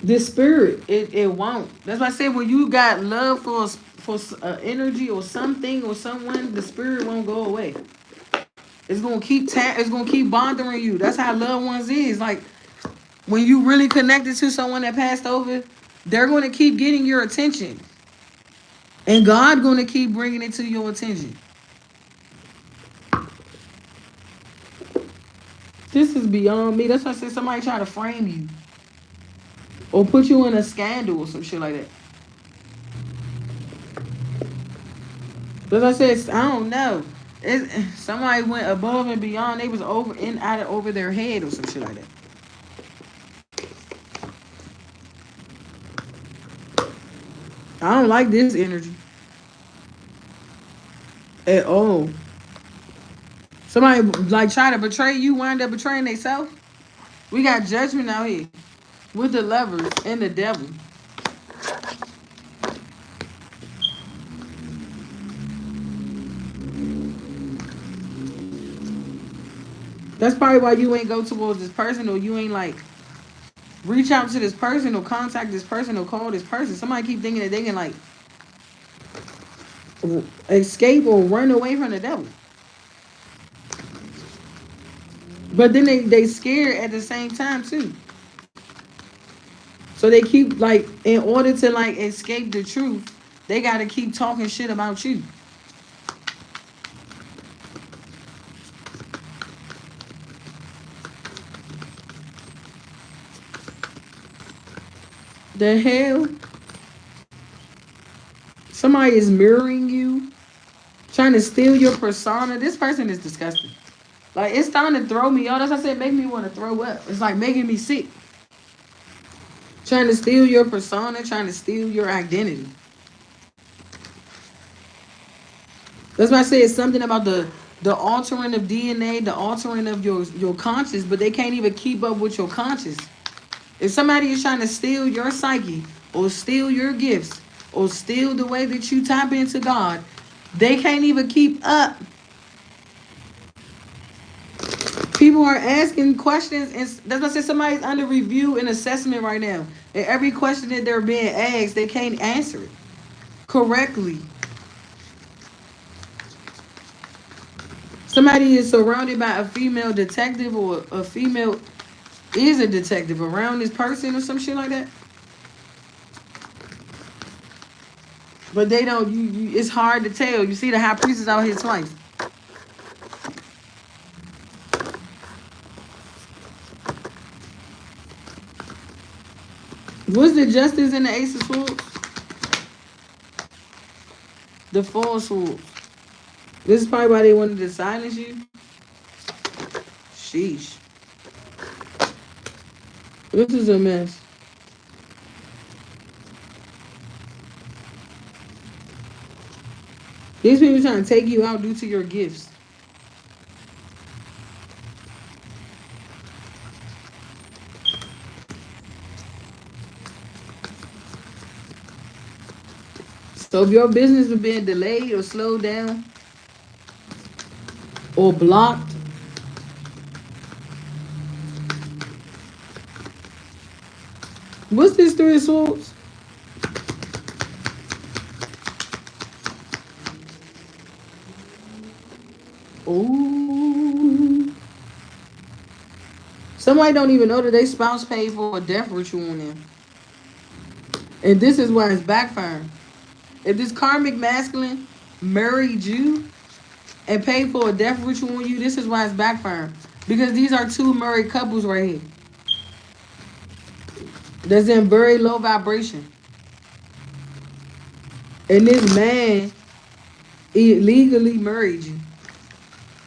This spirit, it won't. That's why I said, when you got love for energy or something or someone, the spirit won't go away. It's gonna keep it's gonna keep bothering you. That's how loved ones is. Like when you really connected to someone that passed over, they're gonna keep getting your attention. And God gonna keep bringing it to your attention. This is beyond me. That's why I said somebody try to frame you. Or put you in a scandal or some shit like that. But I said, I don't know. Somebody went above and beyond. They was over and out of over their head or some shit like that. I don't like this energy at all. Somebody like try to betray you, wind up betraying themselves. We got judgment out here with the lovers and the devil. That's probably why you ain't go towards this person, or you ain't like reach out to this person or contact this person or call this person. Somebody keep thinking that they can like escape or run away from the devil. But then they scared at the same time too. So they keep like, in order to like escape the truth, they gotta keep talking shit about you. The hell? Somebody is mirroring you, trying to steal your persona. This person is disgusting. Like, it's starting to throw me off. That's what I said, make me want to throw up. It's like making me sick. Trying to steal your persona, trying to steal your identity. That's why I say it's something about the altering of DNA, the altering of your conscious, but they can't even keep up with your conscious. If somebody is trying to steal your psyche or steal your gifts or steal the way that you tap into God, they can't even keep up. People are asking questions, and that's what I said. Somebody's under review and assessment right now. And every question that they're being asked, they can't answer it correctly. Somebody is surrounded by a female detective, or a female is a detective around this person or some shit like that. But they don't. It's hard to tell. You see the high priest is out here twice. What's the justice in the ace of swords? The four swords. This is probably why they wanted to silence you. Sheesh. This is a mess. These people trying to take you out due to your gifts. So if your business is being delayed or slowed down or blocked, what's this three of swords? Ooh. Somebody don't even know that their spouse paid for a death ritual on them. And this is why it's backfiring. If this karmic masculine married you and paid for a death ritual on you, this is why it's backfiring. Because these are two married couples right here. That's in very low vibration. And this man illegally married you.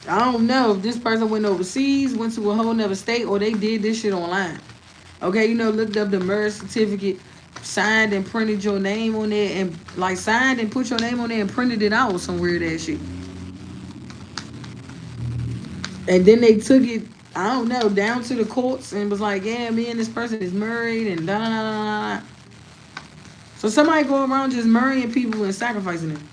I don't know if this person went overseas, went to a whole nother state, or they did this shit online. Okay, looked up the marriage certificate, signed and printed your name on there, and like signed and put your name on there and printed it out with some weird ass shit. And then they took it, I don't know, down to the courts and was like, yeah, me and this person is married and da da da da. So somebody go around just marrying people and sacrificing them.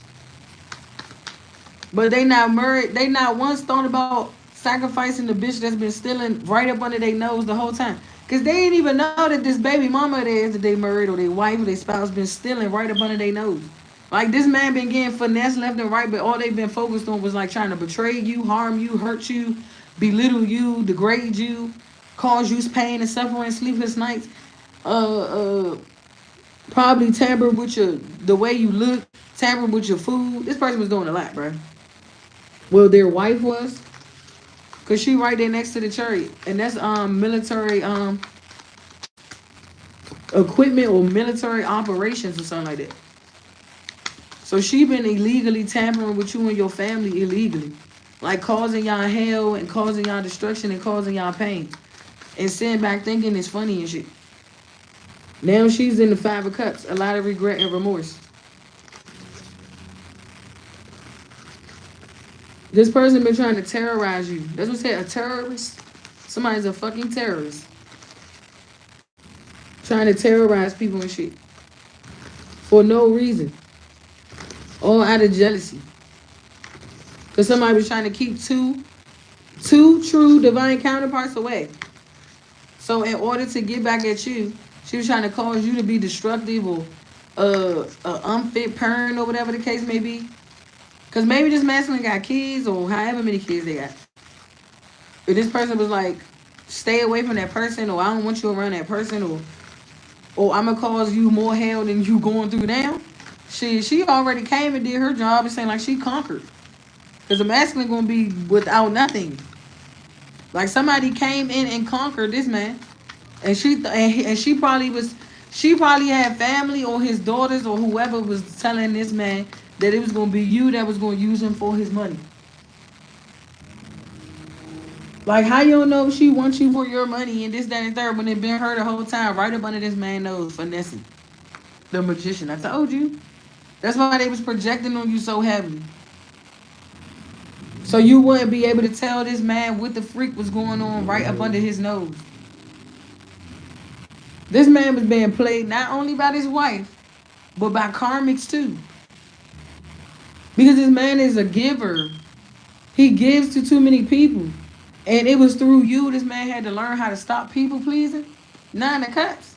But they not married. They not once thought about sacrificing the bitch that's been stealing right up under their nose the whole time. Because they didn't even know that this baby mama theirs that they married or their wife or their spouse been stealing right up under their nose. Like this man been getting finesse left and right, but all they been focused on was like trying to betray you, harm you, hurt you, belittle you, degrade you, cause you pain and suffering, sleepless nights, probably tamper with the way you look, tamper with your food. This person was doing a lot, bro. Well, their wife was, cause she right there next to the chariot, and that's military equipment or military operations or something like that. So she been illegally tampering with you and your family illegally, like causing y'all hell and causing y'all destruction and causing y'all pain, and sitting back thinking it's funny and shit. Now she's in the 5 of Cups, a lot of regret and remorse. This person been trying to terrorize you. That's what I said, a terrorist. Somebody's a fucking terrorist. Trying to terrorize people and shit. For no reason. All out of jealousy. Because somebody was trying to keep two true divine counterparts away. So in order to get back at you, she was trying to cause you to be destructive or unfit parent or whatever the case may be. Because maybe this masculine got kids or however many kids they got. If this person was like, stay away from that person, or I don't want you around that person, or I'm going to cause you more hell than you going through now. She already came and did her job and saying like she conquered. Because the masculine going to be without nothing. Like somebody came in and conquered this man. And she probably had family or his daughters or whoever was telling this man that it was going to be you that was going to use him for his money. Like, how you don't know if she wants you for your money and this, that, and third when it been her the whole time right up under this man's nose, finessing. The magician. I told you. That's why they was projecting on you so heavily. So you wouldn't be able to tell this man what the freak was going on right up under his nose. This man was being played not only by his wife, but by karmics too. Because this man is a giver. He gives to too many people. And it was through you this man had to learn how to stop people pleasing. Nine of Cups.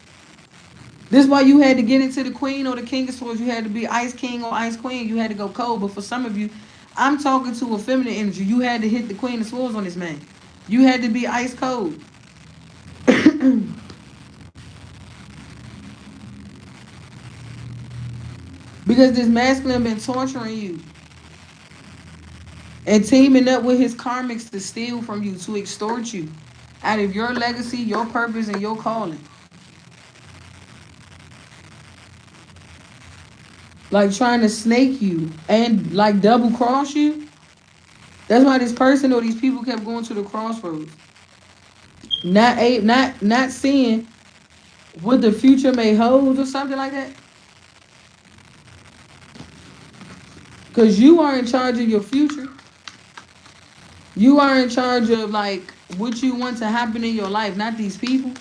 This is why you had to get into the Queen or the King of Swords. You had to be Ice King or Ice Queen. You had to go cold. But for some of you, I'm talking to a feminine energy. You had to hit the Queen of Swords on this man. You had to be ice cold. Because this masculine been torturing you and teaming up with his karmics to steal from you, to extort you out of your legacy, your purpose, and your calling. Like trying to snake you and like double cross you. That's why this person or these people kept going to the crossroads. Not seeing what the future may hold or something like that. Because you are in charge of your future. You are in charge of like what you want to happen in your life, not these people.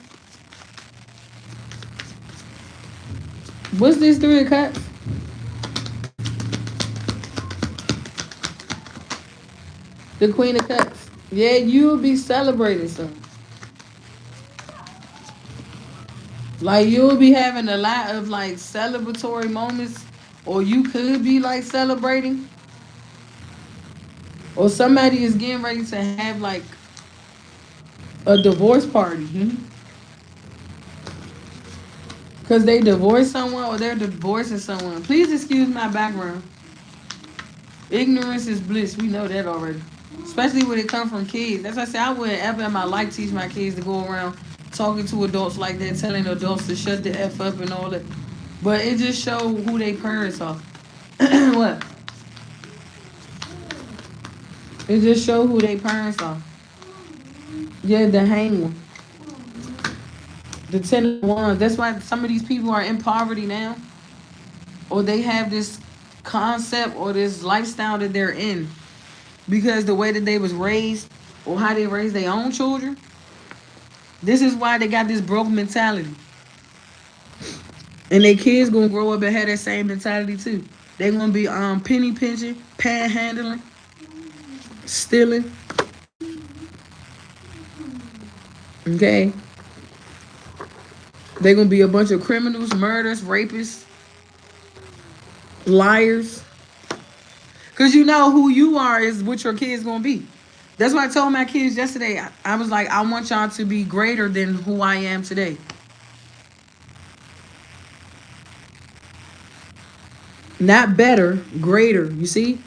What's this Three of Cups? The Queen of Cups. Yeah, you'll be celebrating something. Like you'll be having a lot of like celebratory moments, or you could be like celebrating, or somebody is getting ready to have like a divorce party. Because they divorced someone or they're divorcing someone. Please excuse my background. Ignorance is bliss. We know that already. Especially when it comes from kids. That's why I say I wouldn't ever in my life teach my kids to go around talking to adults like that, telling adults to shut the F up and all that. But it just shows who they parents are. What? It just shows who they parents are. Yeah, the hangman. The 10 of Wands. That's why some of these people are in poverty now. Or they have this concept or this lifestyle that they're in. Because the way that they was raised or how they raised their own children. This is why they got this broke mentality. And their kids gonna grow up and have that same mentality too. They're gonna be penny pinching, panhandling, stealing. Okay. They're gonna be a bunch of criminals, murderers, rapists, liars. Cause you know who you are is what your kids gonna be. That's why I told my kids yesterday. I was like, I want y'all to be greater than who I am today. Not better, greater. You see?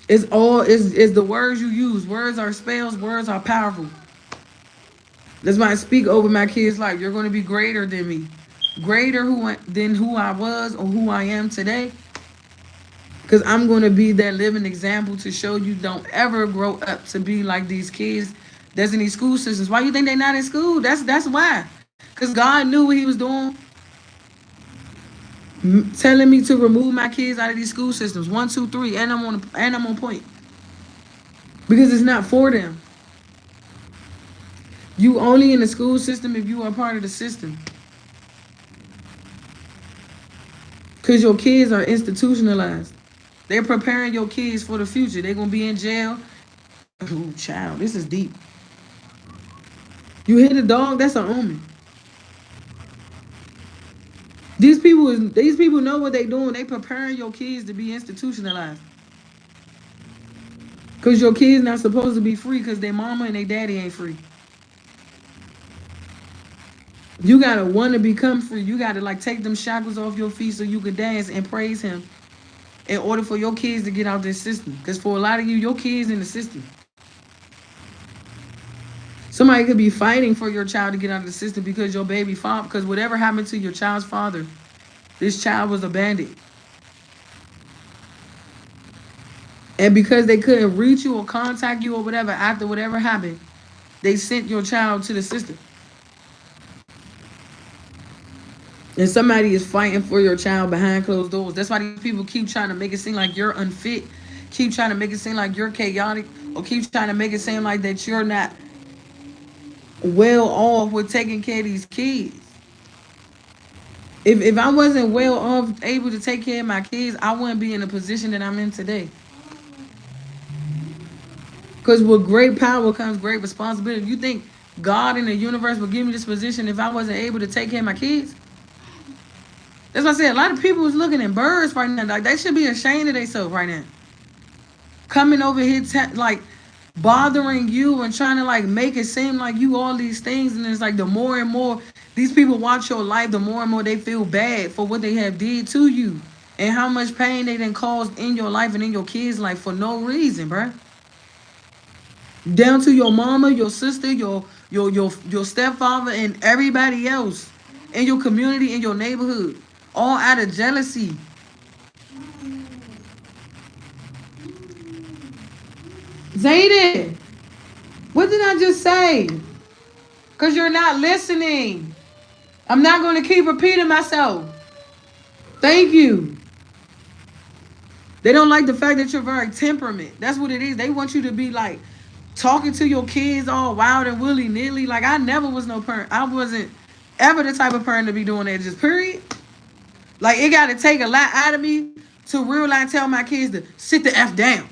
It's all is the words you use. Words are spells, words are powerful. That's why I speak over my kids' life. You're gonna be greater than me. Greater than who I was or who I am today. Because I'm going to be that living example to show you don't ever grow up to be like these kids that's in these school systems. Why you think they're not in school? That's why. Because God knew what he was doing. Telling me to remove my kids out of these school systems. 1, 2, 3. And I'm on point. Because it's not for them. You only in the school system if you are part of the system. Because your kids are institutionalized. They're preparing your kids for the future. They're going to be in jail. Ooh, child, this is deep. You hit a dog, that's an omen. These people know what they're doing. They preparing your kids to be institutionalized. Because your kids not supposed to be free because their mama and their daddy ain't free. You got to want to become free. You got to like take them shackles off your feet so you can dance and praise him. In order for your kids to get out this system. Because for a lot of you, your kids in the system. Somebody could be fighting for your child to get out of the system because your baby father, because whatever happened to your child's father, this child was abandoned. And because they couldn't reach you or contact you or whatever after whatever happened, they sent your child to the system. And somebody is fighting for your child behind closed doors. That's why these people keep trying to make it seem like you're unfit. Keep trying to make it seem like you're chaotic. Or keep trying to make it seem like that you're not well off with taking care of these kids. If I wasn't well off able to take care of my kids, I wouldn't be in the position that I'm in today. Because with great power comes great responsibility. You think God in the universe would give me this position if I wasn't able to take care of my kids? That's what I said. A lot of people is looking at birds right now. Like they should be ashamed of themselves right now. Coming over here, like bothering you and trying to like make it seem like you all these things, and it's like the more and more these people watch your life, the more and more they feel bad for what they have did to you and how much pain they done caused in your life and in your kids' life for no reason, bruh. Down to your mama, your sister, your stepfather, and everybody else in your community, in your neighborhood, all out of jealousy. Zayden, what did I just say? Because you're not listening. I'm not going to keep repeating myself. Thank you. They don't like the fact that you're very temperament. That's what it is. They want you to be like talking to your kids all wild and willy nilly. Like I never was no parent. I wasn't ever the type of parent to be doing that. Just period. Like it got to take a lot out of me to realize tell my kids to sit the f down.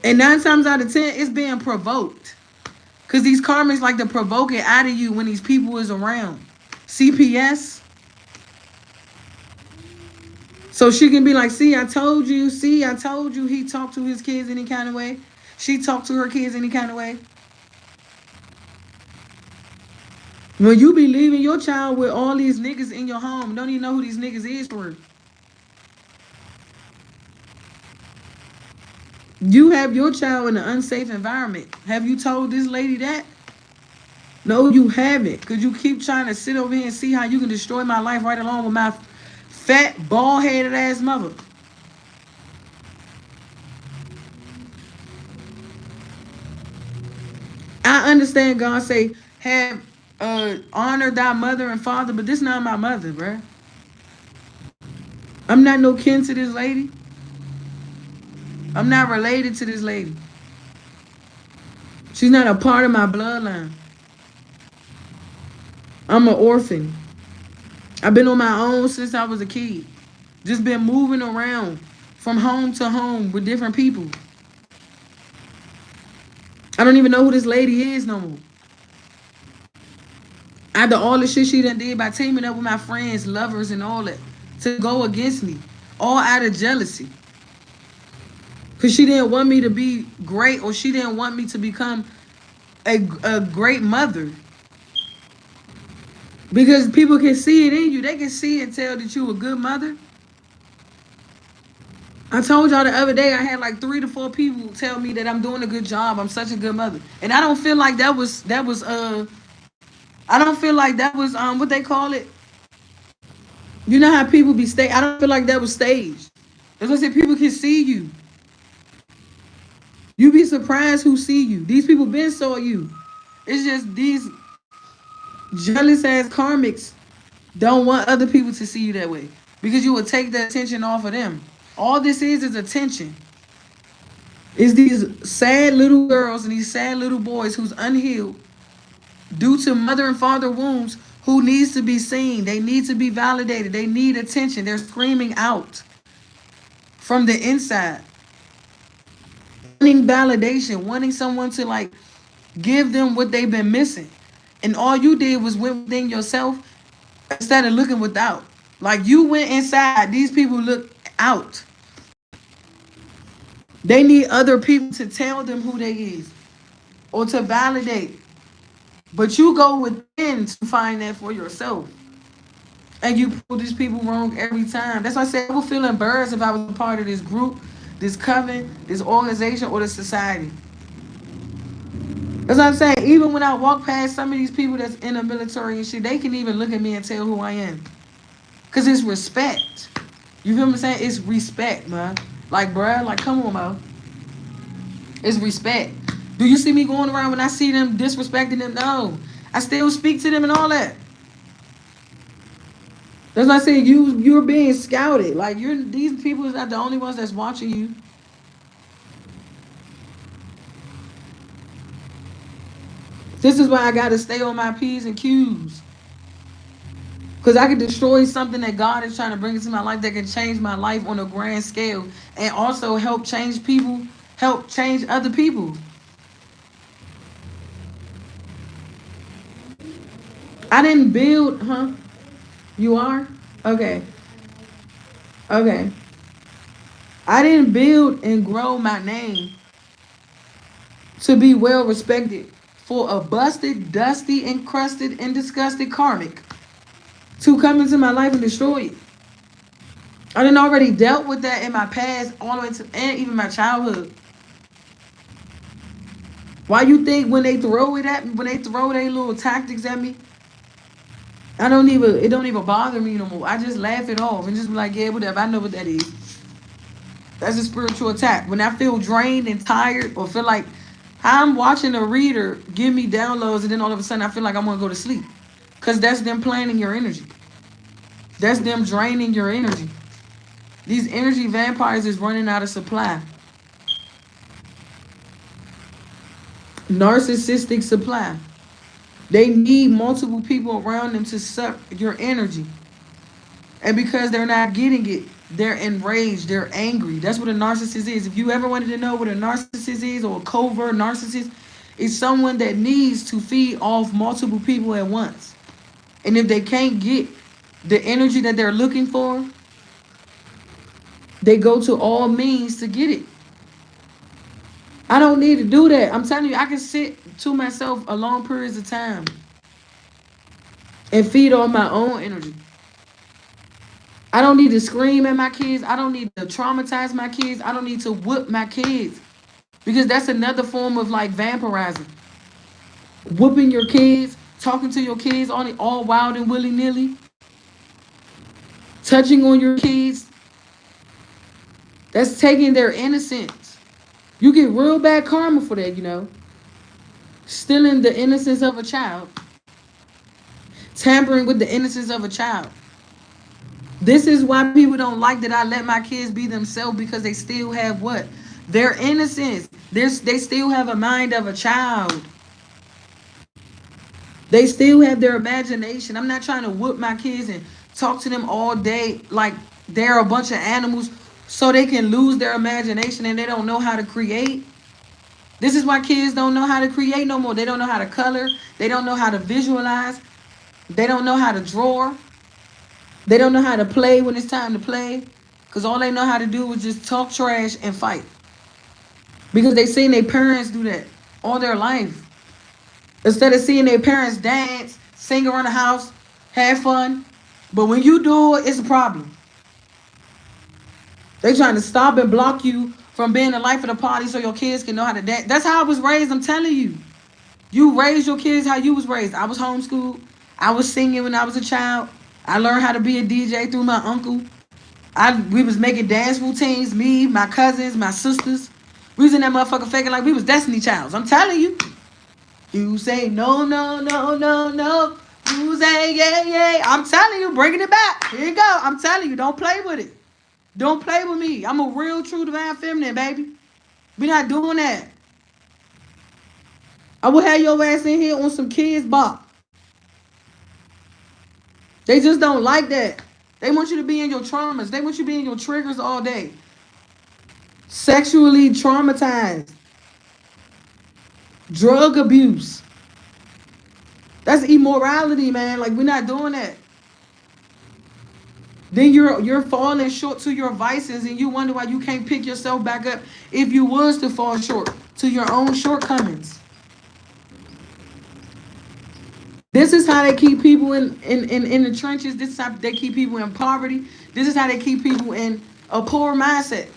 And 9 times out of 10, it's being provoked. Because these karmas like to provoke it out of you when these people is around. CPS. So she can be like, see, I told you. See, I told you he talked to his kids any kind of way. She talked to her kids any kind of way. When you be leaving your child with all these niggas in your home, don't even know who these niggas is for. You have your child in an unsafe environment. Have you told this lady that? No, you haven't. Because you keep trying to sit over here and see how you can destroy my life right along with my fat, bald-headed ass mother. I understand God say, have honor thy mother and father, but this not my mother, bruh. I'm not no kin to this lady. I'm not related to this lady. She's not a part of my bloodline. I'm an orphan. I've been on my own since I was a kid. Just been moving around from home to home with different people. I don't even know who this lady is no more. After all the shit she done did by teaming up with my friends, lovers, and all that to go against me, all out of jealousy. Because she didn't want me to be great, or she didn't want me to become a great mother. Because people can see it in you. They can see and tell that you a good mother. I told y'all the other day I had like 3 to 4 people tell me that I'm doing a good job. I'm such a good mother. And I don't feel like that was I don't feel like that was what they call it. You know how people be staged? I don't feel like that was staged. That's what I said, people can see you. You be surprised who see you. These people been saw you. It's just these jealous ass karmics don't want other people to see you that way. Because you will take the attention off of them. All this is attention. It's these sad little girls and these sad little boys who's unhealed due to mother and father wounds who needs to be seen. They need to be validated. They need attention. They're screaming out from the inside. Wanting validation, wanting someone to like give them what they've been missing. And all you did was went within yourself instead of looking without. Like you went inside, these people look out. They need other people to tell them who they is or to validate. But you go within to find that for yourself. And you prove these people wrong every time. That's why I said I would feel embarrassed if I was a part of this group, this coven, this organization, or this society. That's what I'm saying. Even when I walk past some of these people that's in the military and shit, they can even look at me and tell who I am. Because it's respect. You feel what I'm saying? It's respect, man. Like, bruh, like, come on, man. It's respect. Do you see me going around when I see them disrespecting them? No. I still speak to them and all that. That's why I say you're being scouted. Like, these people is not the only ones that's watching you. This is why I gotta stay on my P's and Q's. Because I can destroy something that God is trying to bring into my life that can change my life on a grand scale and also help change people, help change other people. I didn't build, huh? You are? Okay. Okay. I didn't build and grow my name to be well respected for a busted, dusty, encrusted, and disgusted karmic to come into my life and destroy it. I done already dealt with that in my past, all the way to, and even my childhood. Why you think when they throw it at me, when they throw their little tactics at me, it don't even bother me no more. I just laugh it off and just be like, yeah, whatever. I know what that is. That's a spiritual attack. When I feel drained and tired or feel like I'm watching a reader give me downloads and then all of a sudden I feel like I'm going to go to sleep. Because that's them planning your energy. That's them draining your energy. These energy vampires is running out of supply. Narcissistic supply. They need multiple people around them to suck your energy. And because they're not getting it, they're enraged, they're angry. That's what a narcissist is. If you ever wanted to know what a narcissist is or a covert narcissist, it's someone that needs to feed off multiple people at once. And if they can't get the energy that they're looking for, they go to all means to get it. I don't need to do that. I'm telling you, I can sit to myself a long periods of time and feed on my own energy. I don't need to scream at my kids. I don't need to traumatize my kids. I don't need to whoop my kids. Because that's another form of like vampirizing. Whooping your kids, talking to your kids all wild and willy-nilly. Touching on your kids. That's taking their innocence. You get real bad karma for that, you know. Stealing the innocence of a child. Tampering with the innocence of a child. This is why people don't like that I let my kids be themselves, because they still have what? Their innocence. They still have a mind of a child. They still have their imagination. I'm not trying to whoop my kids and talk to them all day like they're a bunch of animals so they can lose their imagination and they don't know how to create. This is why kids don't know how to create no more. They don't know how to color. They don't know how to visualize. They don't know how to draw. They don't know how to play when it's time to play. Because all they know how to do is just talk trash and fight. Because they seen their parents do that all their life. Instead of seeing their parents dance, sing around the house, have fun. But when you do it, it's a problem. They trying to stop and block you from being the life of the party so your kids can know how to dance. That's how I was raised, I'm telling you. You raised your kids how you was raised. I was homeschooled. I was singing when I was a child. I learned how to be a DJ through my uncle. We was making dance routines, me, my cousins, my sisters. We was in that motherfucker faking like we was Destiny Childs. I'm telling you. You say no, no, no, no, no. You say yeah, yeah. I'm telling you, bringing it back. Here you go. I'm telling you, don't play with it. Don't play with me. I'm a real, true, divine feminine, baby. We not doing that. I will have your ass in here on some kids bop. They just don't like that. They want you to be in your traumas. They want you to be in your triggers all day. Sexually traumatized. Drug abuse. That's immorality, man. Like, we're not doing that. Then you're falling short to your vices and you wonder why you can't pick yourself back up if you was to fall short to your own shortcomings. This is how they keep people in the trenches. This is how they keep people in poverty. This is how they keep people in a poor mindset.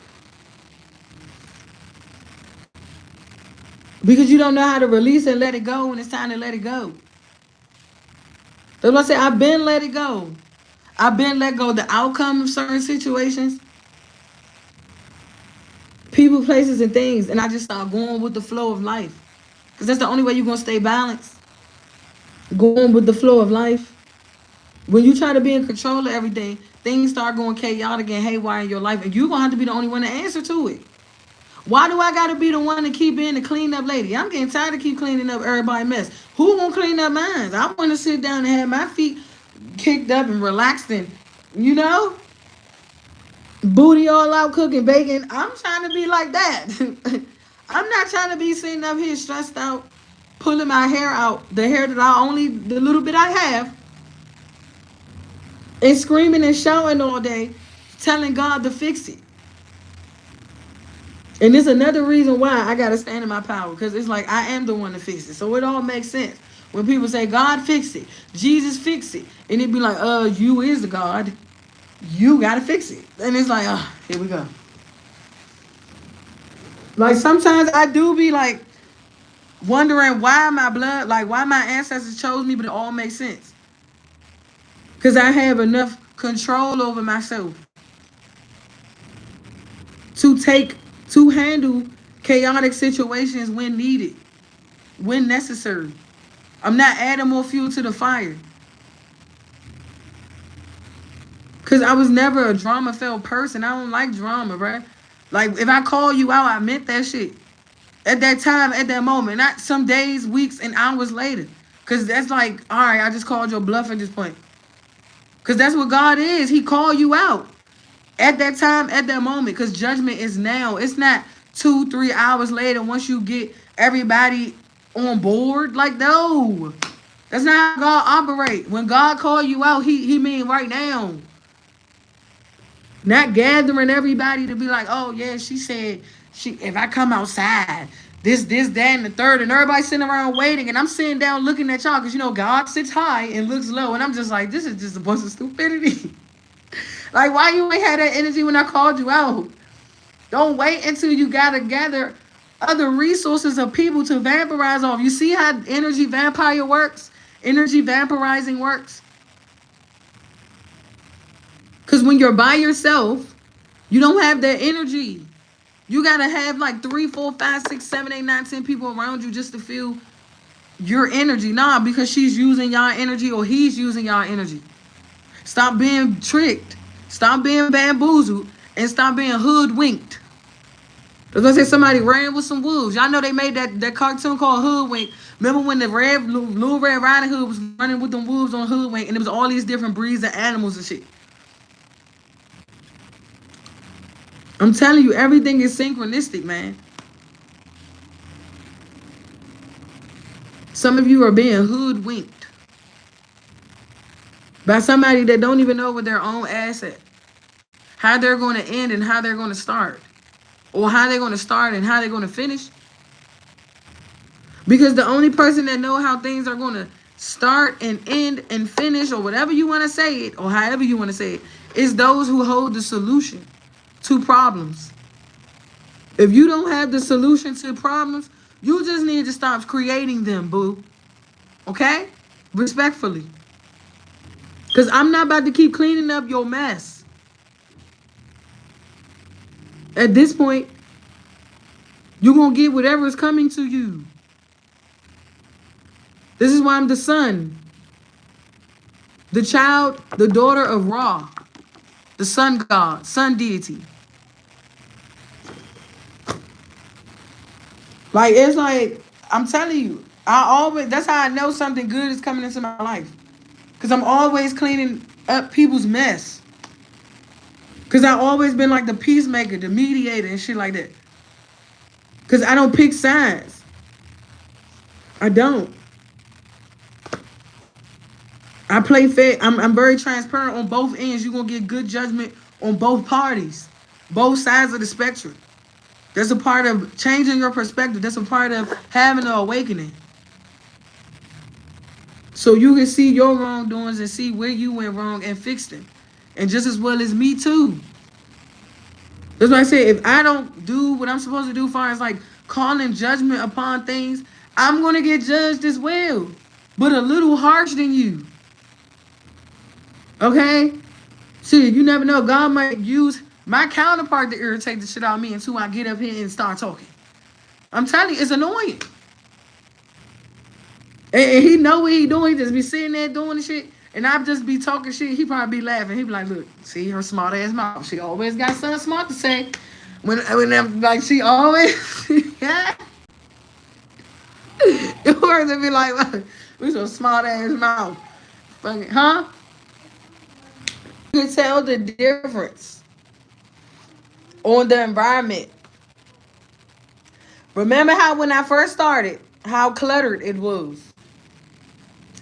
Because you don't know how to release and let it go when it's time to let it go. That's why I say I've been let it go. I've been let go of the outcome of certain situations, people, places, and things, and I just start going with the flow of life. Because that's the only way you're going to stay balanced. Going with the flow of life. When you try to be in control of everything, things start going chaotic and haywire in your life, and you're going to have to be the only one to answer to it. Why do I gotta be the one to keep being the clean up lady? I'm getting tired of keep cleaning up everybody's mess. Who gonna clean up mine? I want to sit down and have my feet kicked up and relaxed and, you know, booty all out cooking bacon. I'm trying to be like that. I'm not trying to be sitting up here stressed out, pulling my hair out, the hair that I only, the little bit I have, and screaming and shouting all day, telling God to fix it. And it's another reason why I gotta stand in my power, because it's like I am the one to fix it. So it all makes sense. When people say God fix it, Jesus fix it, and it be like, you is the God. You gotta fix it. And it's like, here we go. Like sometimes I do be like wondering why my blood, like why my ancestors chose me, but it all makes sense. Cause I have enough control over myself to handle chaotic situations when needed, when necessary. I'm not adding more fuel to the fire. Cause I was never a drama filled person. I don't like drama, bruh. Like if I call you out, I meant that shit. At that time, at that moment, not some days, weeks, and hours later. Cause that's like, all right, I just called your bluff at this point. Cause that's what God is. He called you out at that time, at that moment. Cause judgment is now. It's not 2-3 hours later once you get everybody on board. Like, no. That's not how God operate. When God call you out, he mean right now. Not gathering everybody to be like, oh yeah, she said if I come outside, this, that, and the third, and everybody sitting around waiting, and I'm sitting down looking at y'all, because God sits high and looks low, and I'm just like, this is just a bunch of stupidity. Like, why you ain't had that energy when I called you out? Don't wait until you gotta gather other resources of people to vampirize off. You see how energy vampire works? Energy vampirizing works? Because when you're by yourself, you don't have that energy. You got to have like 3, 4, 5, 6, 7, 8, 9, 10 people around you just to feel your energy. Nah, because she's using y'all energy or he's using y'all energy. Stop being tricked. Stop being bamboozled. And stop being hoodwinked. I was going to say somebody ran with some wolves. Y'all know they made that cartoon called Hoodwink. Remember when the Little Red Riding Hood was running with them wolves on Hoodwink, and it was all these different breeds of animals and shit. I'm telling you, everything is synchronistic, man. Some of you are being hoodwinked by somebody that don't even know what their own asset, how they're going to end and how they're going to start, or how they're going to start and how they're going to finish. Because the only person that know how things are going to start and end and finish, or whatever you want to say it, or however you want to say it, is those who hold the solution to problems. If you don't have the solution to problems, you just need to stop creating them, boo. Okay? Respectfully. Because I'm not about to keep cleaning up your mess. At this point, you're going to get whatever is coming to you. This is why I'm the son. The child, the daughter of Ra. The sun god, sun deity. Like, it's like, I'm telling you, that's how I know something good is coming into my life. Because I'm always cleaning up people's mess. Because I've always been like the peacemaker, the mediator and shit like that. Because I don't pick sides. I don't. I play fair. I'm very transparent on both ends. You're going to get good judgment on both parties. Both sides of the spectrum. That's a part of changing your perspective. That's a part of having an awakening. So you can see your wrongdoings and see where you went wrong and fix them. And just as well as me too. That's why I say, if I don't do what I'm supposed to do as far as like calling judgment upon things, I'm going to get judged as well. But a little harsh than you. Okay? See, you never know. God might use my counterpart to irritate the shit out of me until I get up here and start talking. I'm telling you, it's annoying. And he know what he doing. He just be sitting there doing the shit. And I just be talking shit. He probably be laughing. He be like, look, see her smart ass mouth. She always got something smart to say. When I'm like she always yeah. It works to be like we so smart ass mouth. Fucking huh? You can tell the difference on the environment. Remember how when I first started, how cluttered it was.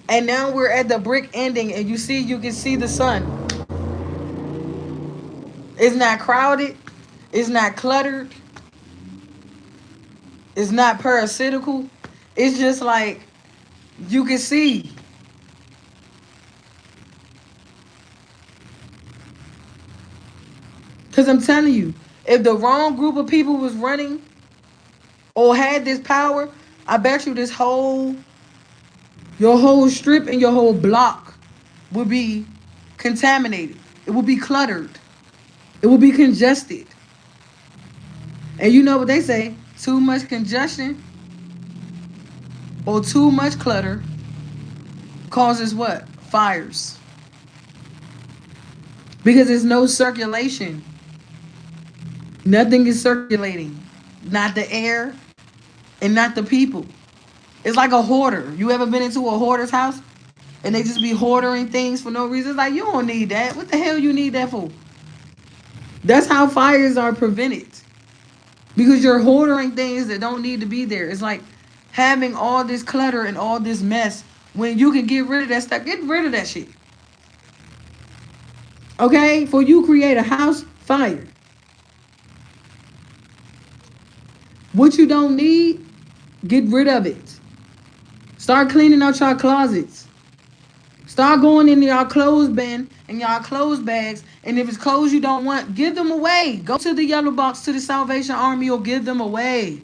And now we're at the brick ending and you can see the sun. It's not crowded. It's not cluttered. It's not parasitical. It's just like you can see. Because I'm telling you, if the wrong group of people was running or had this power, I bet you your whole strip and your whole block would be contaminated. It would be cluttered. It would be congested. And you know what they say? Too much congestion or too much clutter causes what? Fires. Because there's no circulation. Nothing is circulating. Not the air and not the people. It's like a hoarder. You ever been into a hoarder's house? And they just be hoarding things for no reason? It's like, you don't need that. What the hell you need that for? That's how fires are prevented. Because you're hoarding things that don't need to be there. It's like having all this clutter and all this mess when you can get rid of that stuff. Get rid of that shit. Okay? For you create a house fire. What you don't need, get rid of it. Start cleaning out your closets. Start going in y'all clothes bin and y'all clothes bags. And if it's clothes you don't want, give them away. Go to the yellow box, to the Salvation Army, or give them away.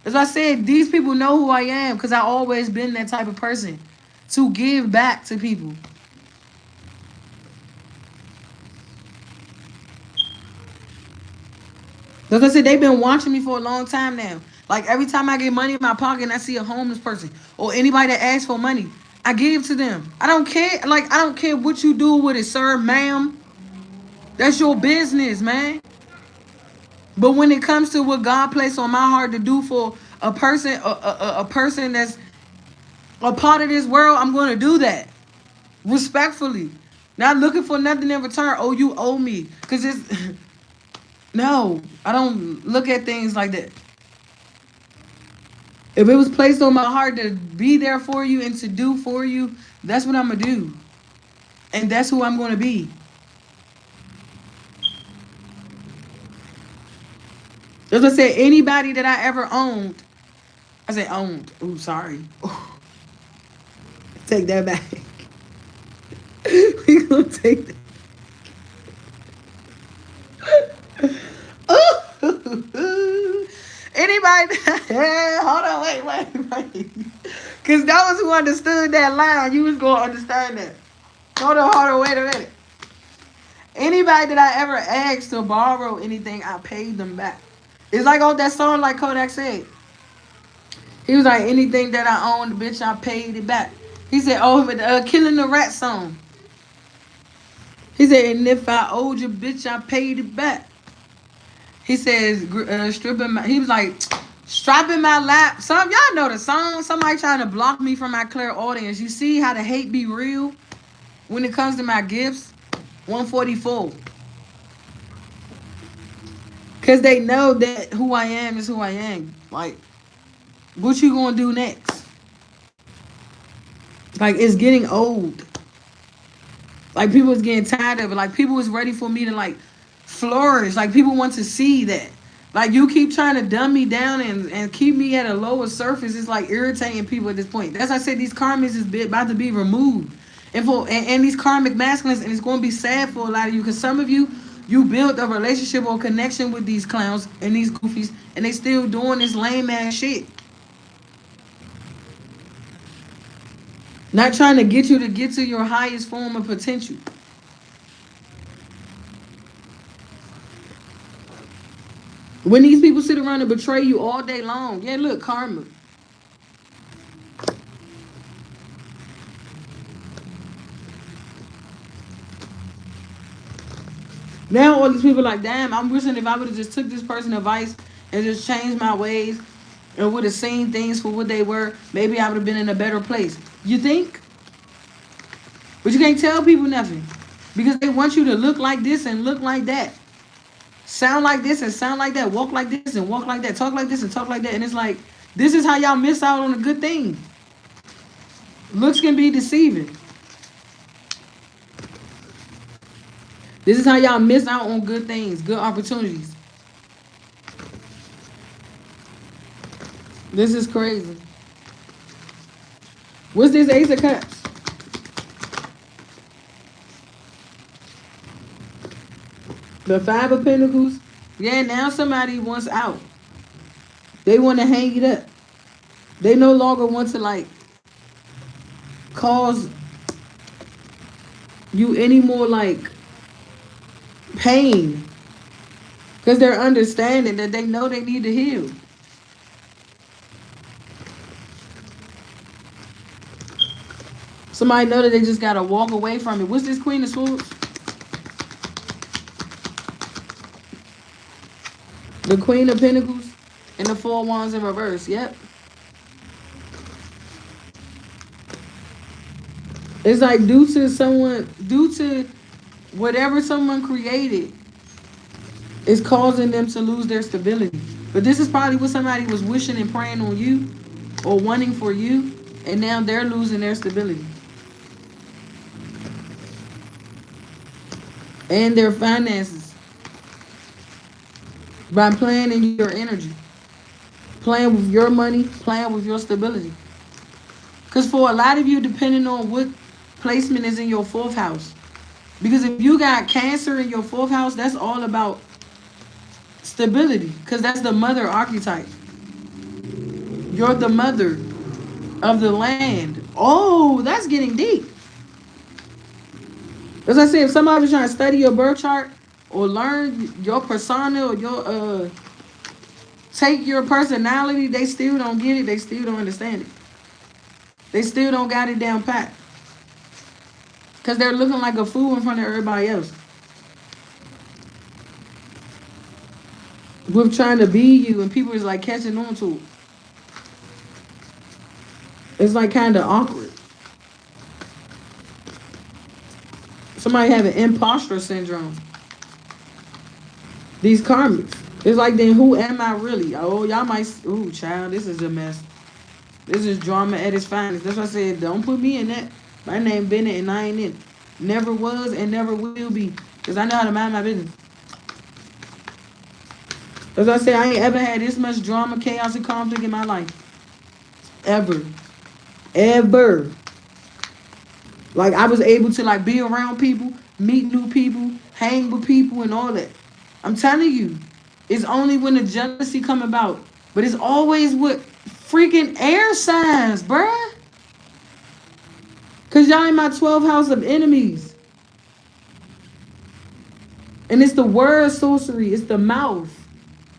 As I said, these people know who I am because I always been that type of person to give back to people. As I said, they've been watching me for a long time now. Like every time I get money in my pocket and I see a homeless person or anybody that asks for money, I give to them. I don't care. Like, I don't care what you do with it, sir, ma'am. That's your business, man. But when it comes to what God placed on my heart to do for a person, a person that's a part of this world, I'm going to do that respectfully, not looking for nothing in return. Oh, you owe me, because it's no. I don't look at things like that. If it was placed on my heart to be there for you and to do for you, that's what I'm gonna do, and that's who I'm gonna be. As I said, anybody that I ever owned, I say owned. Ooh, sorry. Take that back. We gonna take that. Anybody? Hold on, wait. Cause those who understood that line, you was gonna understand that. Hold on, wait a minute. Anybody that I ever asked to borrow anything, I paid them back. It's like on that song, like Kodak said. He was like, anything that I owned, bitch, I paid it back. He said, oh, but Killing the Rat song. He said, and if I owed you, bitch, I paid it back. He says, he was like, strapping my lap. Some y'all know the song. Somebody trying to block me from my clear audience. You see how the hate be real when it comes to my gifts? 144. Because they know that who I am is who I am. Like, what you gonna do next? Like, it's getting old. Like, people is getting tired of it. Like, people is ready for me to, like, flourish. Like, people want to see that. Like, you keep trying to dumb me down and keep me at a lower surface. It's, like, irritating people at this point. That's why I said these karmas is about to be removed. And these karmic masculines, and it's going to be sad for a lot of you. Because some of you built a relationship or connection with these clowns and these goofies. And they still doing this lame-ass shit. Not trying to get you to get to your highest form of potential. When these people sit around and betray you all day long. Yeah, look, karma. Now all these people like, damn, I'm wishing if I would have just took this person's advice and just changed my ways and would have seen things for what they were, maybe I would have been in a better place. You think? But you can't tell people nothing because they want you to look like this and look like that. Sound like this and sound like that. Walk like this and walk like that. Talk like this and talk like that. And it's like, this is how y'all miss out on a good thing. Looks can be deceiving. This is how y'all miss out on good things, good opportunities. This is crazy. What's this Ace of Cups? The Five of Pentacles. Yeah, now somebody wants out. They want to hang it up. They no longer want to like cause you any more like pain. Because they're understanding that they know they need to heal. Somebody know that they just got to walk away from it. What's this Queen of Swords? The Queen of Pentacles and the Four Wands in reverse. Yep. It's like due to whatever someone created, is causing them to lose their stability. But this is probably what somebody was wishing and praying on you or wanting for you, and now they're losing their stability. And their finances. By playing in your energy. Playing with your money, playing with your stability. Because for a lot of you, depending on what placement is in your fourth house. Because if you got Cancer in your fourth house, that's all about stability. Because that's the mother archetype. You're the mother of the land. Oh, that's getting deep. As I said, if somebody's trying to study your birth chart or learn your persona or your take your personality, they still don't get it. They still don't understand it. They still don't got it down pat. Because they're looking like a fool in front of everybody else. With trying to be you and people is like catching on to it. It's like kind of awkward. Somebody having imposter syndrome. These karmics. It's like, then who am I really? Oh, y'all might, ooh, child, this is a mess. This is drama at its finest. That's why I said, don't put me in that. My name Bennett and I ain't in it. Never was and never will be. Because I know how to mind my business. As I said, I ain't ever had this much drama, chaos, and conflict in my life. Ever. Ever. Like, I was able to, like, be around people, meet new people, hang with people, and all that. I'm telling you, it's only when the jealousy come about. But it's always with freaking air signs, bruh. Because y'all in my 12th house of enemies. And it's the word sorcery. It's the mouth.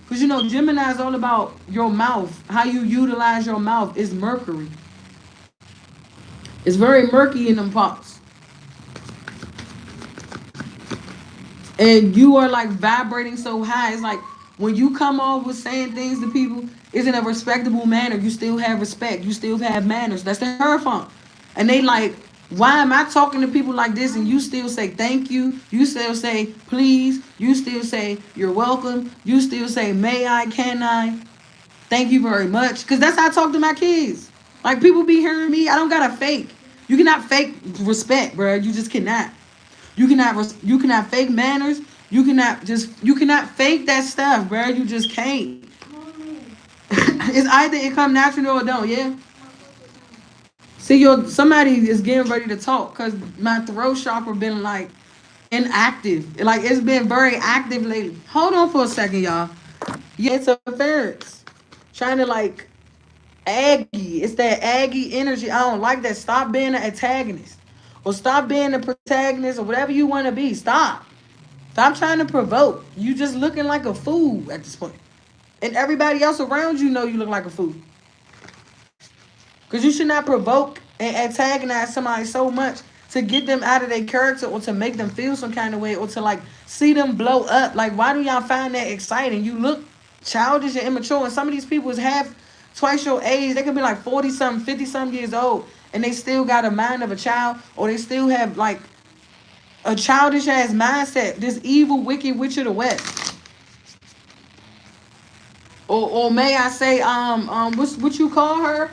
Because, you know, Gemini is all about your mouth. How you utilize your mouth is Mercury. It's very murky in them parts. And you are like vibrating so high. It's like when you come off with saying things to people, it's in a respectable manner. You still have respect. You still have manners. That's the Hierophant. And they like, why am I talking to people like this and you still say thank you? You still say please. You still say you're welcome. You still say may I, can I? Thank you very much. Because that's how I talk to my kids. Like, people be hearing me. I don't got to fake. You cannot fake respect, bro. You just cannot. You cannot fake manners. You cannot fake that stuff, bro. You just can't. It's either it come natural or it don't, yeah? See, somebody is getting ready to talk because my throat chakra been like inactive. Like, it's been very active lately. Hold on for a second, y'all. Yeah, it's a ferret. Trying to like Aggie. It's that Aggie energy. I don't like that. Stop being an antagonist. Or stop being a protagonist or whatever you want to be. Stop. Stop trying to provoke. You just looking like a fool at this point. And everybody else around you know you look like a fool. Because you should not provoke and antagonize somebody so much to get them out of their character or to make them feel some kind of way or to like see them blow up. Like, why do y'all find that exciting? You look childish and immature, and some of these people is half twice your age. They could be like 40 something, 50 something years old, and they still got a mind of a child, or they still have like a childish ass mindset. This evil, wicked witch of the west. Or may I say, what you call her?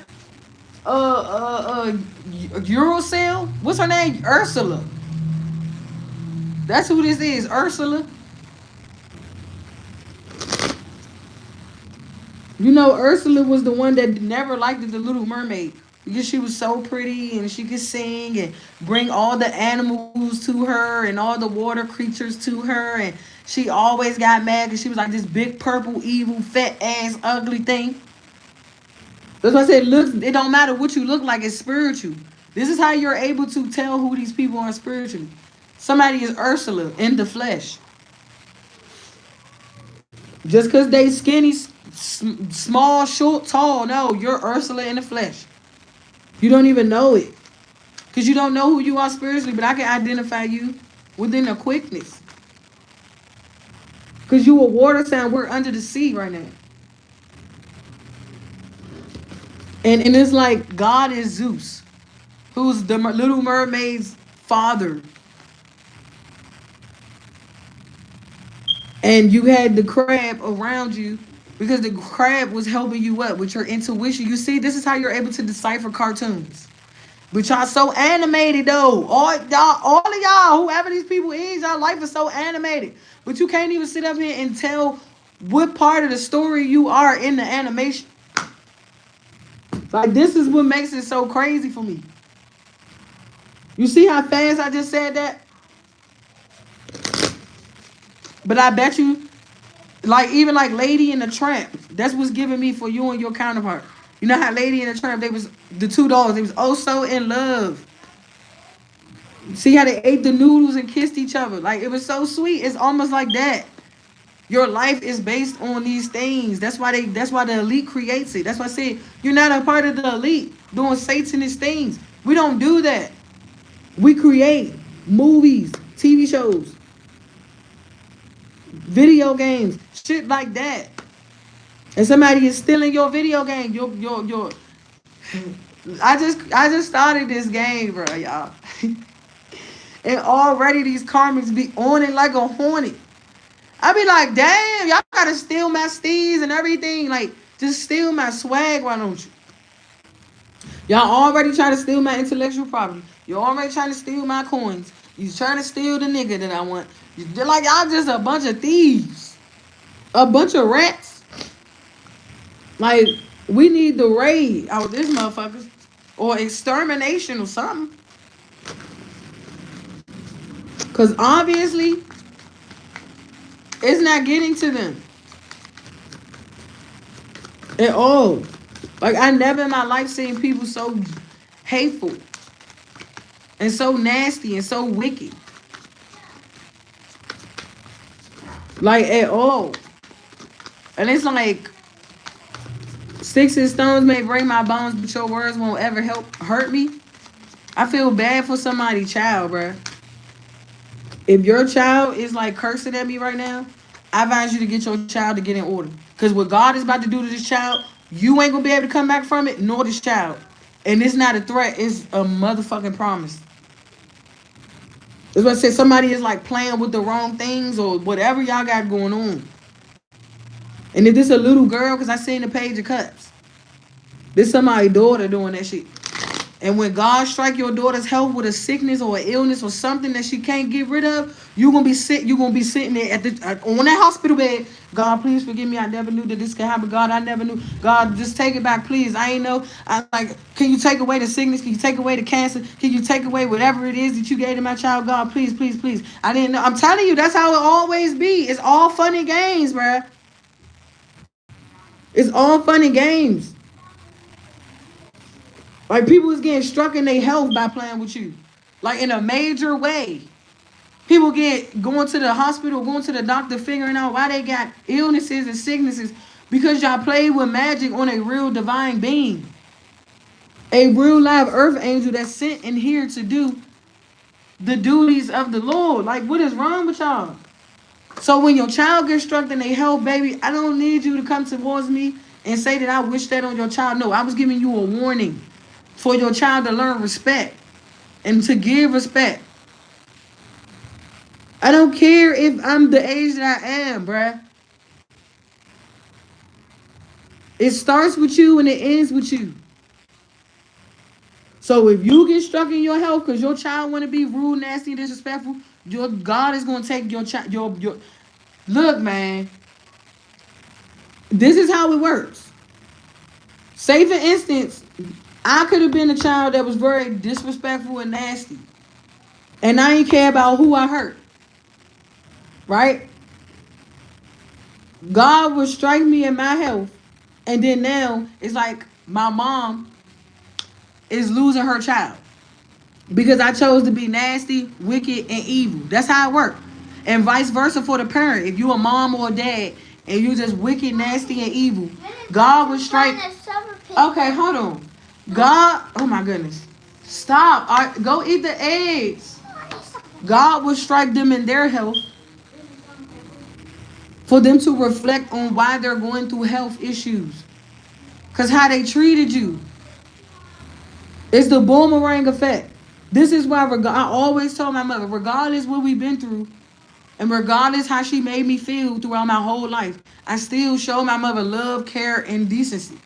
Eurocell? What's her name? Ursula. That's who this is, Ursula. You know, Ursula was the one that never liked the Little Mermaid because she was so pretty and she could sing and bring all the animals to her and all the water creatures to her. And she always got mad because she was like this big purple, evil, fat ass, ugly thing. That's why I said, look, it don't matter what you look like, it's spiritual. This is how you're able to tell who these people are spiritually. Somebody is Ursula in the flesh. Just because they skinny, small, short, tall, no, you're Ursula in the flesh. You don't even know it. Because you don't know who you are spiritually, but I can identify you within a quickness. Because you a water sign, we're under the sea right now. And it's like God is Zeus, who's the Little Mermaid's father. And you had the crab around you because the crab was helping you up with your intuition. You see, this is how you're able to decipher cartoons. But y'all so animated though. All of y'all, whoever these people is, y'all life is so animated. But you can't even sit up here and tell what part of the story you are in the animation. Like, this is what makes it so crazy for me. You see how fast I just said that? But I bet you, like, even like Lady and the Tramp, that's what's giving me for you and your counterpart. You know how Lady and the Tramp, they was the two dogs, they was oh so in love. See how they ate the noodles and kissed each other? Like, it was so sweet. It's almost like that. Your life is based on these things. That's why the elite creates it. That's why I say you're not a part of the elite doing Satanist things. We don't do that. We create movies, TV shows, video games, shit like that. And somebody is stealing your video game. Your I just started this game, bro, y'all. And already these karmics be on it like a hornet. I be like, damn, y'all gotta steal my steeds and everything. Like, just steal my swag, why don't you? Y'all already trying to steal my intellectual property. You're already trying to steal my coins. You trying to steal the nigga that I want. You're like, y'all just a bunch of thieves. A bunch of rats. Like, we need the raid out this motherfucker. Or extermination or something. Because obviously, it's not getting to them. At all. Like, I never in my life seen people so hateful. And so nasty and so wicked. Like, at all. And it's like, sticks and stones may break my bones, but your words won't ever hurt me. I feel bad for somebody's child, bruh. If your child is like cursing at me right now, I advise you to get your child to get in order. Because what God is about to do to this child, you ain't going to be able to come back from it, nor this child. And it's not a threat, it's a motherfucking promise. That's what I said. Somebody is like playing with the wrong things or whatever y'all got going on. And if this a little girl, because I seen the page of cups. This somebody's daughter doing that shit. And when God strike your daughter's health with a sickness or an illness or something that she can't get rid of, you're gonna be sick. You're gonna be sitting there on that hospital bed. God, please forgive me. I never knew that this could happen. God, I never knew. God, just take it back, please. I ain't know. I like. Can you take away the sickness? Can you take away the cancer? Can you take away whatever it is that you gave to my child? God, please, please, please. I didn't know. I'm telling you, that's how it always be. It's all fun and games, bruh. It's all fun and games. Like, people is getting struck in their health by playing with you. Like, in a major way. People going to the hospital, going to the doctor, figuring out why they got illnesses and sicknesses because y'all played with magic on a real divine being. A real live earth angel that's sent in here to do the duties of the Lord. Like, what is wrong with y'all? So when your child gets struck in their health, baby, I don't need you to come towards me and say that I wish that on your child. No, I was giving you a warning for your child to learn respect and to give respect. I don't care if I'm the age that I am, bruh. It starts with you and it ends with you. So if you get struck in your health because your child want to be rude, nasty, disrespectful, your God is gonna take your child. Your look, man. This is how it works. Say for instance, I could have been a child that was very disrespectful and nasty, and I ain't care about who I hurt. Right? God would strike me in my health, and then now it's like my mom is losing her child because I chose to be nasty, wicked, and evil. That's how it works. And vice versa for the parent. If you a mom or a dad and you just wicked, nasty, and evil, God would strike. Okay, hold on. God, oh my goodness. Stop. All right, go eat the eggs. God will strike them in their health for them to reflect on why they're going through health issues. Because how they treated you. It's the boomerang effect. This is why I always told my mother, regardless what we've been through, and regardless how she made me feel throughout my whole life, I still show my mother love, care, and decency.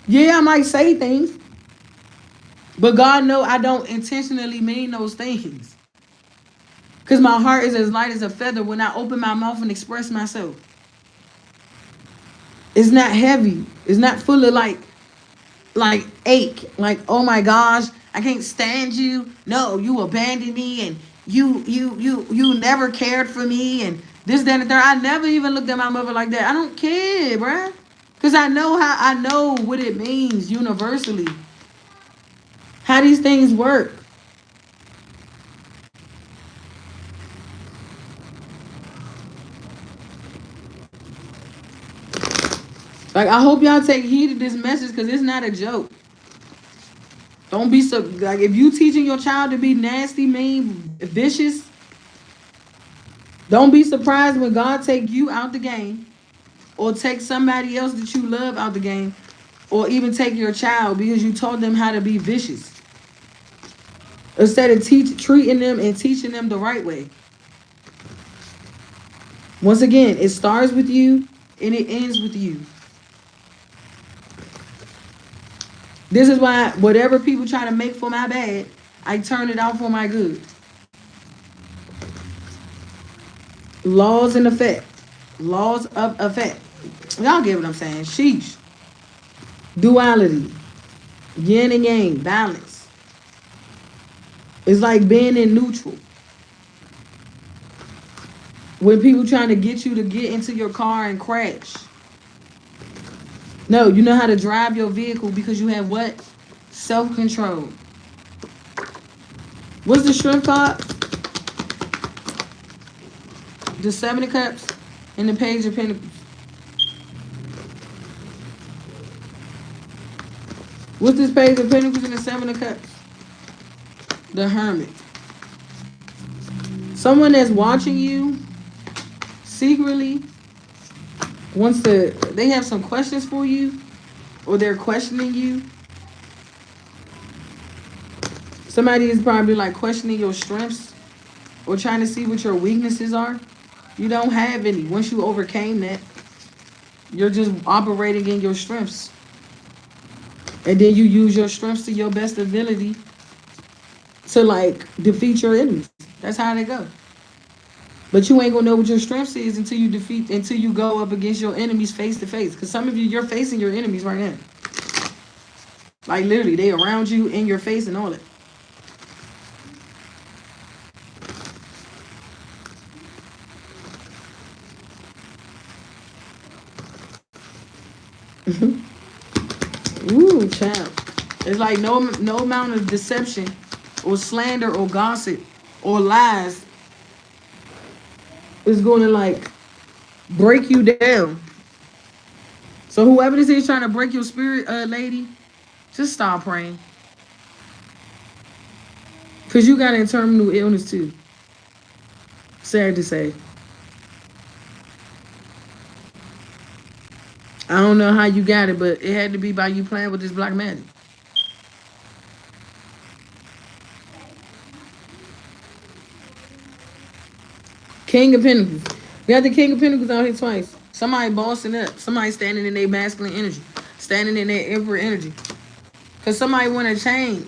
Yeah, I might say things, but God know I don't intentionally mean those things. Because my heart is as light as a feather when I open my mouth and express myself. It's not heavy. It's not full of like ache. Like, oh my gosh, I can't stand you. No, you abandoned me and you never cared for me and this, that, and the third. I never even looked at my mother like that. I don't care, bruh. Because I know what it means universally. How these things work. Like, I hope y'all take heed of this message because it's not a joke. Don't be so, like, if you teaching your child to be nasty, mean, vicious, don't be surprised when God take you out the game or take somebody else that you love out the game or even take your child because you taught them how to be vicious instead of treating them and teaching them the right way. Once again, it starts with you and it ends with you. This is why whatever people try to make for my bad, I turn it out for my good. Laws in effect. Laws of effect. Y'all get what I'm saying. Sheesh. Duality. Yin and yang. Balance. It's like being in neutral. When people trying to get you to get into your car and crash. No, you know how to drive your vehicle because you have what? Self-control. What's the shrimp called? The Seven of Cups and the Page of Pentacles. What's this Page of Pentacles and the Seven of Cups? The Hermit. Someone that's watching you secretly wants to, they have some questions for you or they're questioning you. Somebody is probably like questioning your strengths or trying to see what your weaknesses are. You don't have any. Once you overcame that, you're just operating in your strengths. And then you use your strengths to your best ability to like defeat your enemies. That's how they go. But you ain't gonna know what your strengths is until you go up against your enemies face to face. Because some of you're facing your enemies right now. Like literally, they around you, in your face, and all that. Ooh, child. It's like no amount of deception or slander or gossip or lies is going to like break you down. So whoever this is trying to break your spirit, lady, just stop praying. Because you got a terminal illness too. Sad to say. I don't know how you got it, but it had to be by you playing with this black magic. King of Pentacles. We got the King of Pentacles out here twice. Somebody bossing up. Somebody standing in their masculine energy. Standing in their emperor energy. Because somebody want to change.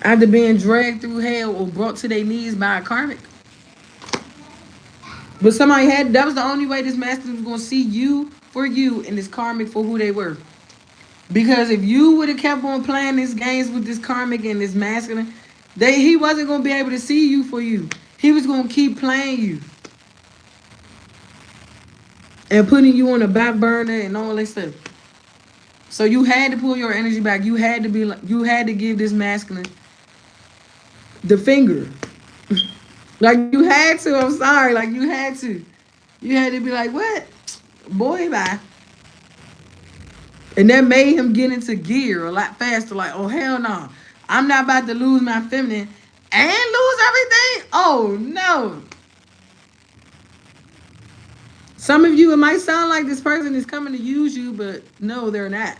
After being dragged through hell or brought to their knees by a karmic. But somebody had, that was the only way this masculine was going to see you for you and this karmic for who they were. Because if you would have kept on playing these games with this karmic and this masculine, he wasn't going to be able to see you for you. He was going to keep playing you. And putting you on a back burner and all that stuff. So you had to pull your energy back. You had to be like, you had to give this masculine the finger. Like you had to, I'm sorry. Like you had to. You had to be like, what? Boy, bye. And that made him get into gear a lot faster. Like, oh, hell no. I'm not about to lose my feminine and lose everything. Oh, no. Some of you, it might sound like this person is coming to use you, but no, they're not.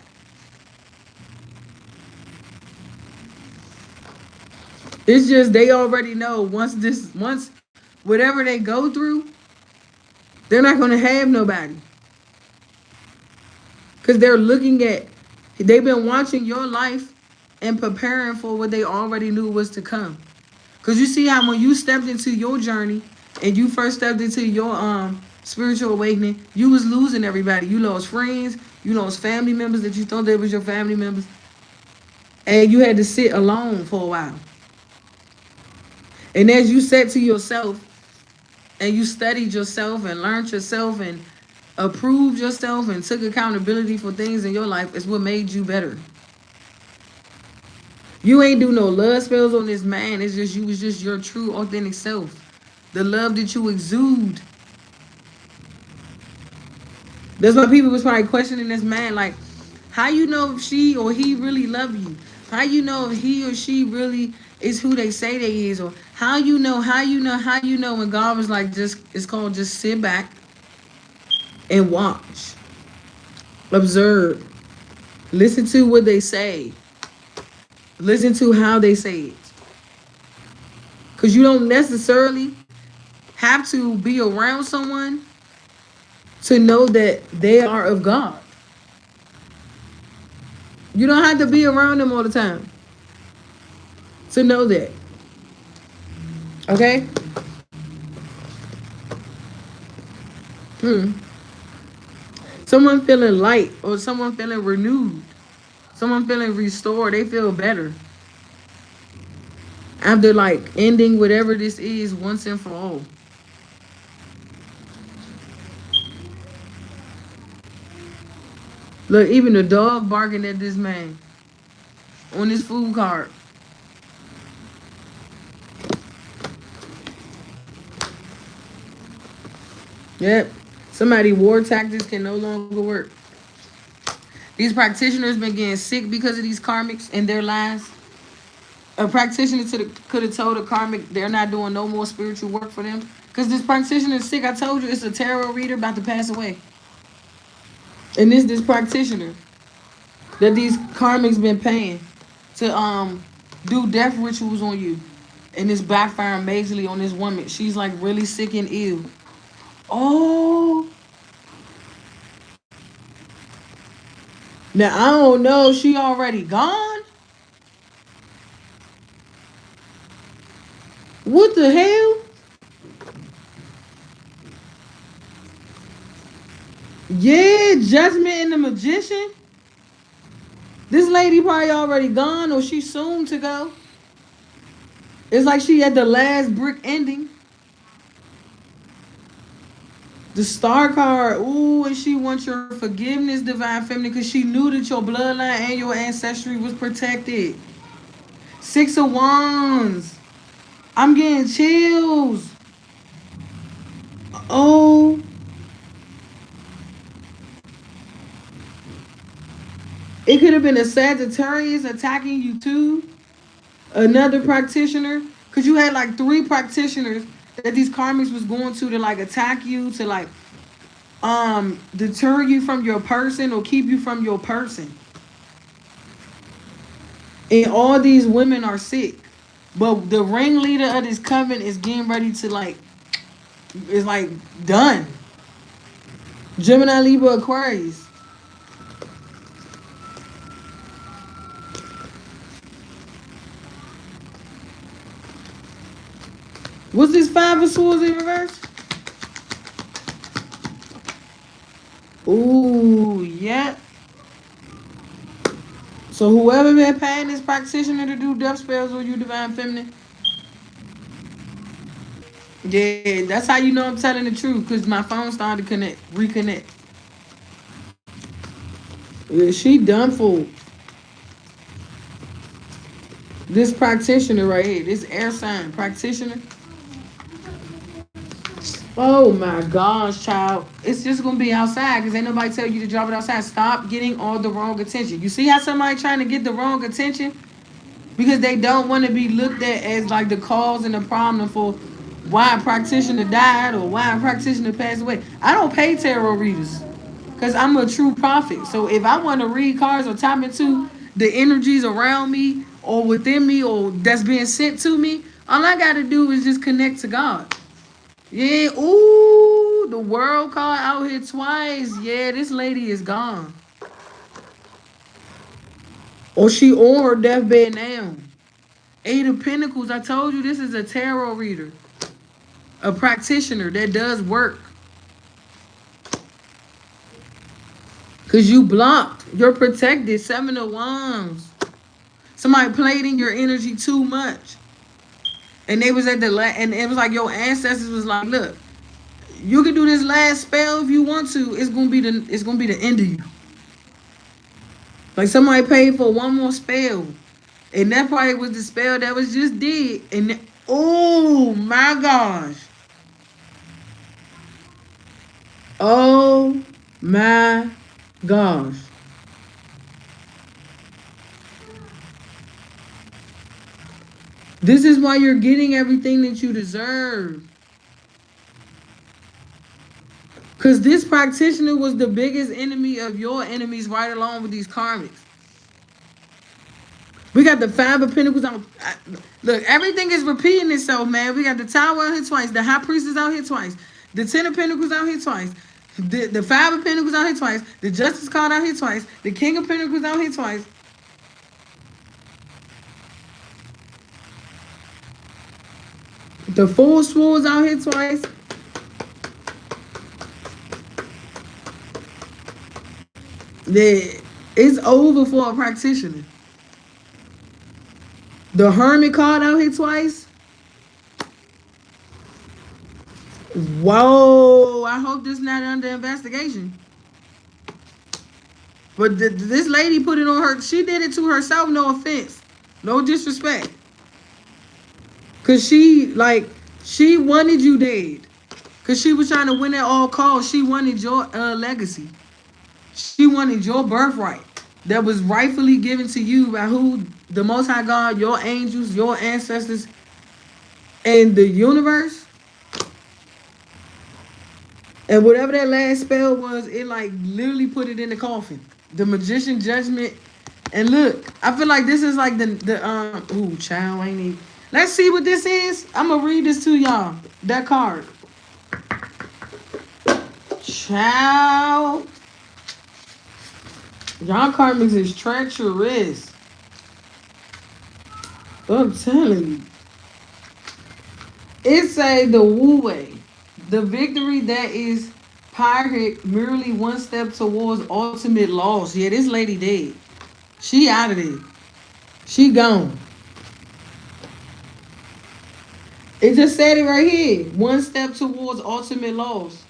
It's just they already know once whatever they go through, they're not going to have nobody. Because they've been watching your life and preparing for what they already knew was to come. Because you see how when you stepped into your journey and you first stepped into your spiritual awakening, you was losing everybody. You lost friends, you lost family members that you thought they was your family members. And you had to sit alone for a while. And as you said to yourself, and you studied yourself and learned yourself and approved yourself and took accountability for things in your life, is what made you better. You ain't do no love spells on this man. It's just you was just your true authentic self. The love that you exude. That's why people was probably questioning this man, like, how you know if she or he really love you? How you know if he or she really is who they say they is? Or how you know when God was like, it's called just sit back and watch. Observe. Listen to what they say. Listen to how they say it. Because you don't necessarily have to be around someone to know that they are of God. You don't have to be around them all the time to know that. Okay? Someone feeling light or someone feeling renewed. Someone feeling restored. They feel better. After like ending whatever this is once and for all. Look, even the dog barking at this man on his food cart. Yep. Somebody war tactics can no longer work. These practitioners been getting sick because of these karmics and their lies. A practitioner could have told a karmic they're not doing no more spiritual work for them. Because this practitioner is sick. I told you it's a tarot reader about to pass away. And this practitioner that these karmics been paying to do death rituals on you. And it's backfiring majorly on this woman. She's like really sick and ill. Oh. Now, I don't know if she already gone. What the hell? Yeah, Judgment and the Magician. This lady probably already gone or she's soon to go. It's like she at the last brick ending. The Star card, ooh, and she wants your forgiveness, Divine Feminine, because she knew that your bloodline and your ancestry was protected. 6 of Wands. I'm getting chills. Oh. It could have been a Sagittarius attacking you too. another practitioner, because you had like three practitioners that these karmics was going to like attack you, to like deter you from your person or keep you from your person. And all these women are sick. But the ringleader of this coven is getting ready to like, is like done. Gemini, Libra, Aquarius. What's this Five of Swords in reverse? Ooh, yeah. So whoever been paying this practitioner to do death spells on you, divine feminine, yeah, that's how you know I'm telling the truth. Cause my phone started to reconnect. Yeah, she done for this practitioner right here. This air sign practitioner. Oh my gosh, child. It's just gonna be outside because ain't nobody tell you to drop it outside. Stop getting all the wrong attention. You see how somebody trying to get the wrong attention? Because they don't want to be looked at as like the cause and the problem for why a practitioner died or why a practitioner passed away. I don't pay tarot readers because I'm a true prophet. So if I want to read cards or tap into the energies around me or within me or that's being sent to me, all I got to do is just connect to God. Yeah, ooh, the world card out here twice. Yeah, this lady is gone. Or she on her deathbed now. Eight of Pentacles. I told you this is a tarot reader. A practitioner that does work. Because you blocked. You're protected. Seven of Wands. Somebody played in your energy too much. And they was at the and it was like your ancestors was like, look, you can do this last spell if you want to. It's gonna be the end of you. Like somebody paid for one more spell. And that probably was the spell that was just did. And oh my gosh. Oh my gosh. This is why you're getting everything that you deserve. Because this practitioner was the biggest enemy of your enemies right along with these karmics. We got the Five of Pentacles on. Look, everything is repeating itself, man. We got the Tower out here twice. The High Priestess out here twice. The Ten of Pentacles out here twice. The Five of Pentacles out here twice. The Justice card out here twice. The King of Pentacles out here twice. The Four Swords out here twice. It's over for a practitioner. The Hermit card out here twice. Whoa, I hope this not under investigation. But this lady put it on her. She did it to herself, no offense. No disrespect. Because she wanted you dead. Because she was trying to win at all costs. She wanted your legacy. She wanted your birthright that was rightfully given to you by who? The Most High God, your angels, your ancestors, and the universe. And whatever that last spell was, it like literally put it in the coffin. The Magician Judgment. And look, I feel like this is like ooh, child, I ain't even. Let's see what this is. I'm gonna read this to y'all. That card. Child. Y'all karmics is treacherous. I'm telling you. It say the Wu Wei. The victory that is pirate merely one step towards ultimate loss. Yeah, this lady dead. She out of there. She gone. It just said it right here. One step towards ultimate loss.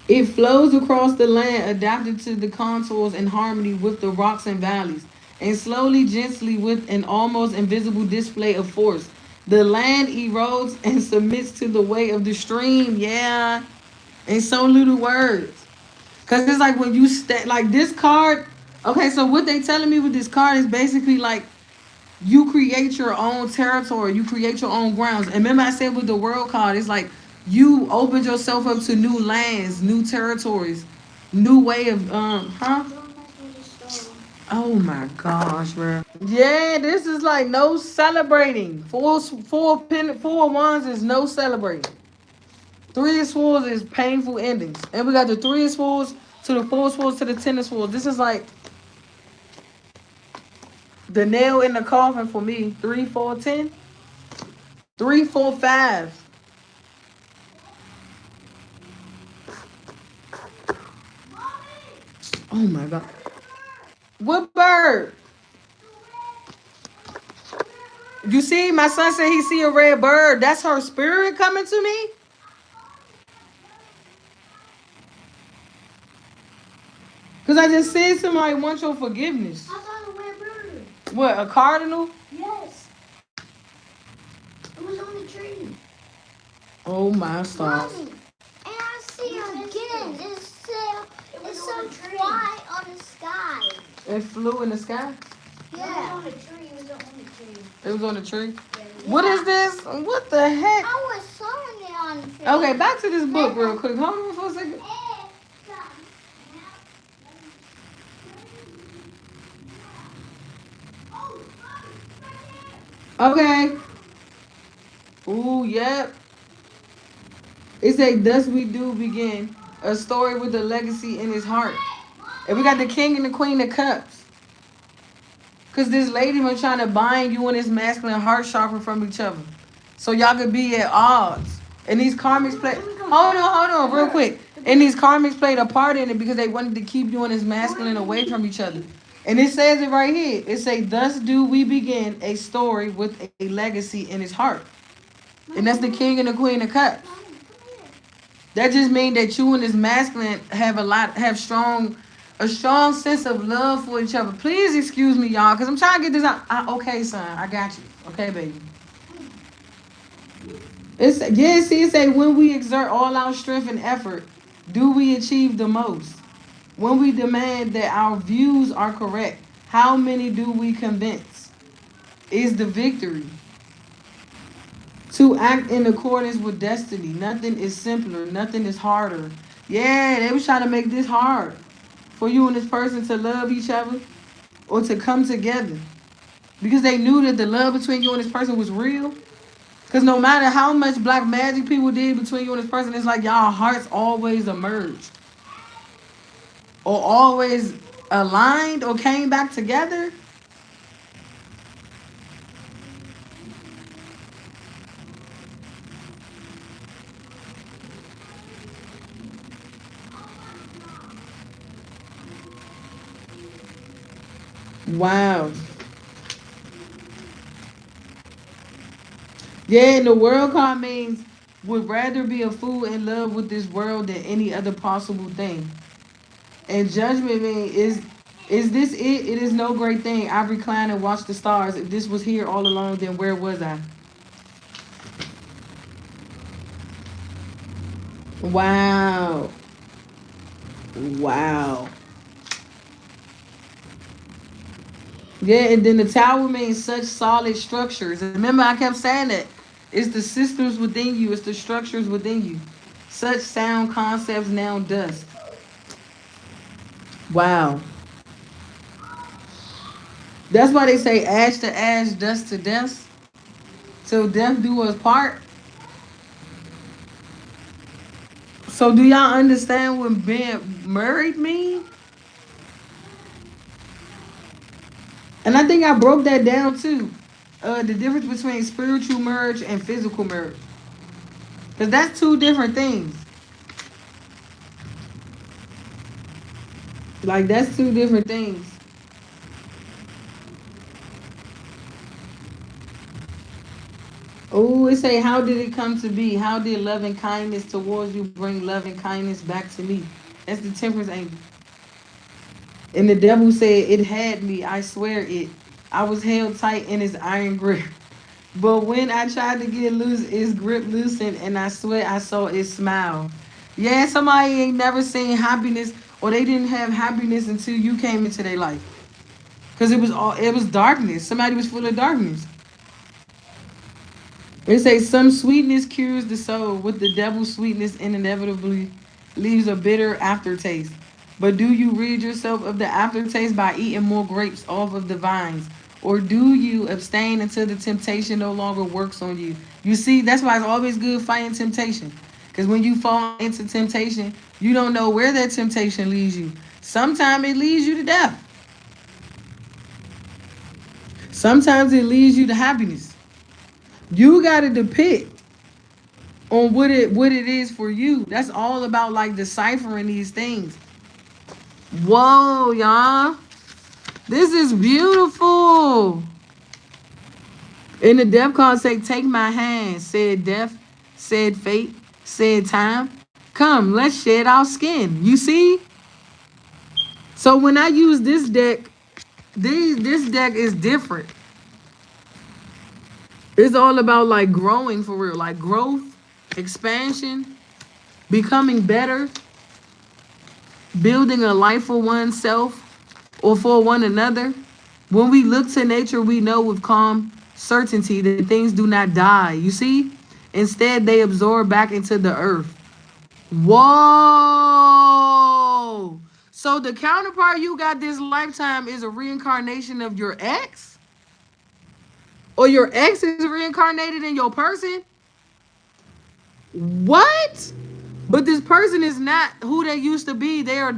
It flows across the land, adapted to the contours in harmony with the rocks and valleys, and slowly, gently, with an almost invisible display of force. The land erodes and submits to the weight of the stream. Yeah. In so little words. Because it's like when you like this card. Okay, so what they telling me with this card is basically like You create your own territory. You create your own grounds. And remember, I said with the world card, it's like you opened yourself up to new lands, new territories, new way of huh? Oh my gosh, bro. Yeah, this is like no celebrating. Four wands is no celebrating. Three of swords is painful endings, and we got the three of swords to the four of swords to the ten of swords. This is like the nail in the coffin for me. 3, 4, 10. 3, 4, 5. Oh my god. What bird? You see, my son said he see a red bird. That's her spirit coming to me. Cause I just said somebody wants your forgiveness. I saw a red bird. What, a cardinal? Yes. It was on the tree. Oh my stars. Mommy, and I see again. It's so quiet on the sky. It flew in the sky? Yeah. It was on the tree. It was on the tree. It was on the tree? Yeah. What is this? What the heck? I was sawing it on the tree. Okay, back to this book real quick. Hold on for a second. Okay. Ooh, yep. It say, thus we do begin a story with a legacy in his heart. And we got the king and the queen of cups. Because this lady was trying to bind you and this masculine heart chakra from each other. So y'all could be at odds. And these karmics play... Hold on, real quick. And these karmics played a part in it because they wanted to keep you and this masculine away from each other. And it says it right here. It say, thus do we begin a story with a legacy in his heart. And that's the king and the queen of cups. That just means that you and this masculine have a strong sense of love for each other. Please excuse me, y'all, because I'm trying to get this out. Okay, son, I got you. Okay, baby. It say when we exert all our strength and effort, do we achieve the most? When we demand that our views are correct, how many do we convince? Is the victory. To act in accordance with destiny. Nothing is simpler. Nothing is harder. Yeah, they was trying to make this hard. For you and this person to love each other. Or to come together. Because they knew that the love between you and this person was real. Because no matter how much black magic people did between you and this person, it's like y'all hearts always emerged. Or always aligned or came back together. Wow. Yeah, and the world card means would rather be a fool in love with this world than any other possible thing. And judgment means is this it? It is no great thing. I recline and watch the stars. If this was here all along, then where was I? Wow. Wow. Yeah, and then the tower means such solid structures. Remember, I kept saying that. It's the systems within you. It's the structures within you. Such sound concepts now dust. Wow. That's why they say ash to ash, dust to dust. Till death do us part. So do y'all understand what being married mean? And I think I broke that down too. The difference between spiritual marriage and physical marriage. Because that's two different things. Like, that's two different things. Oh, it say, how did it come to be? How did love and kindness towards you bring love and kindness back to me? That's the temperance angel. And the devil said, it had me, I swear it. I was held tight in his iron grip. But when I tried to get loose, its grip loosened, and I swear I saw it smile. Yeah, somebody ain't never seen happiness, or they didn't have happiness until you came into their life. because it was darkness. Somebody was full of darkness. It says some sweetness cures the soul, with the devil's sweetness inevitably leaves a bitter aftertaste. But do you rid yourself of the aftertaste by eating more grapes off of the vines? Or do you abstain until the temptation no longer works on you? You see, that's why it's always good fighting temptation. Because when you fall into temptation, you don't know where that temptation leads you. Sometimes it leads you to death. Sometimes it leads you to happiness. You gotta depict on what it is for you. That's all about like deciphering these things. Whoa, y'all. This is beautiful. In the death card say, take my hand, said death, said fate, said time. Come, let's shed our skin. You see? So when I use this deck, this deck is different. It's all about like growing for real, like growth, expansion, becoming better, building a life for oneself or for one another. When we look to nature, we know with calm certainty that things do not die. You see? Instead, they absorb back into the earth. Whoa! So the counterpart you got this lifetime is a reincarnation of your ex? Or your ex is reincarnated in your person? What? But this person is not who they used to be. They're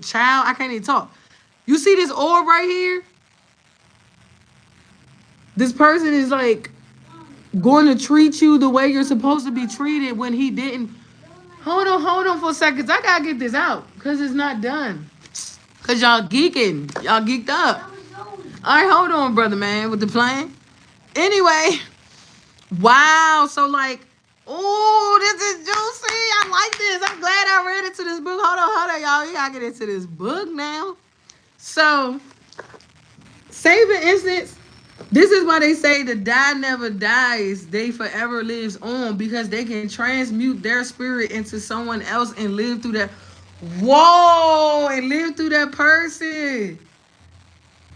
child. I can't even talk. You see this orb right here? This person is like going to treat you the way you're supposed to be treated when he didn't. Hold on for a second. I gotta get this out because it's not done. Cause y'all geeking, y'all geeked up. All right, hold on, brother man, with the plan. Anyway, wow. So like, oh, this is juicy. I like this. I'm glad I read into this book. Hold on, y'all. We gotta get into this book now. So, say for instance, this is why they say the die never dies. They forever lives on because they can transmute their spirit into someone else and live through that. Whoa, and live through that person.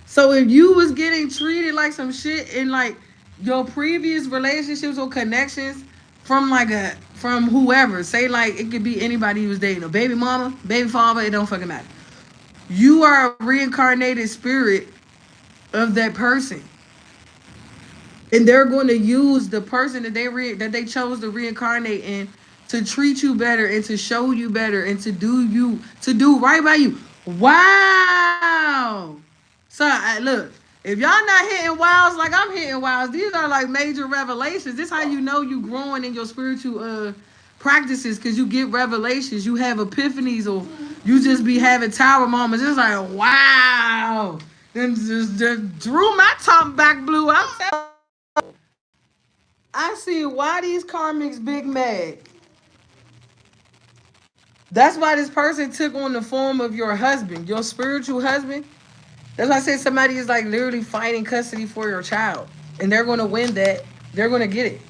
So if you was getting treated like some shit in like your previous relationships or connections from whoever, say like it could be anybody you was dating, a baby mama, baby father, it don't fucking matter. You are a reincarnated spirit of that person. And they're going to use the person that they chose to reincarnate in to treat you better and to show you better and to do right by you. Wow. So look, if y'all not hitting wows like I'm hitting wows, these are like major revelations. This how you know you growing in your spiritual practices, because you get revelations, you have epiphanies, or you just be having tower moments. It's like wow. Then just drew my top back blue. I see why these karmics big mad. That's why this person took on the form of your husband, your spiritual husband. That's why I said somebody is like literally fighting custody for your child. And they're going to win that. They're going to get it.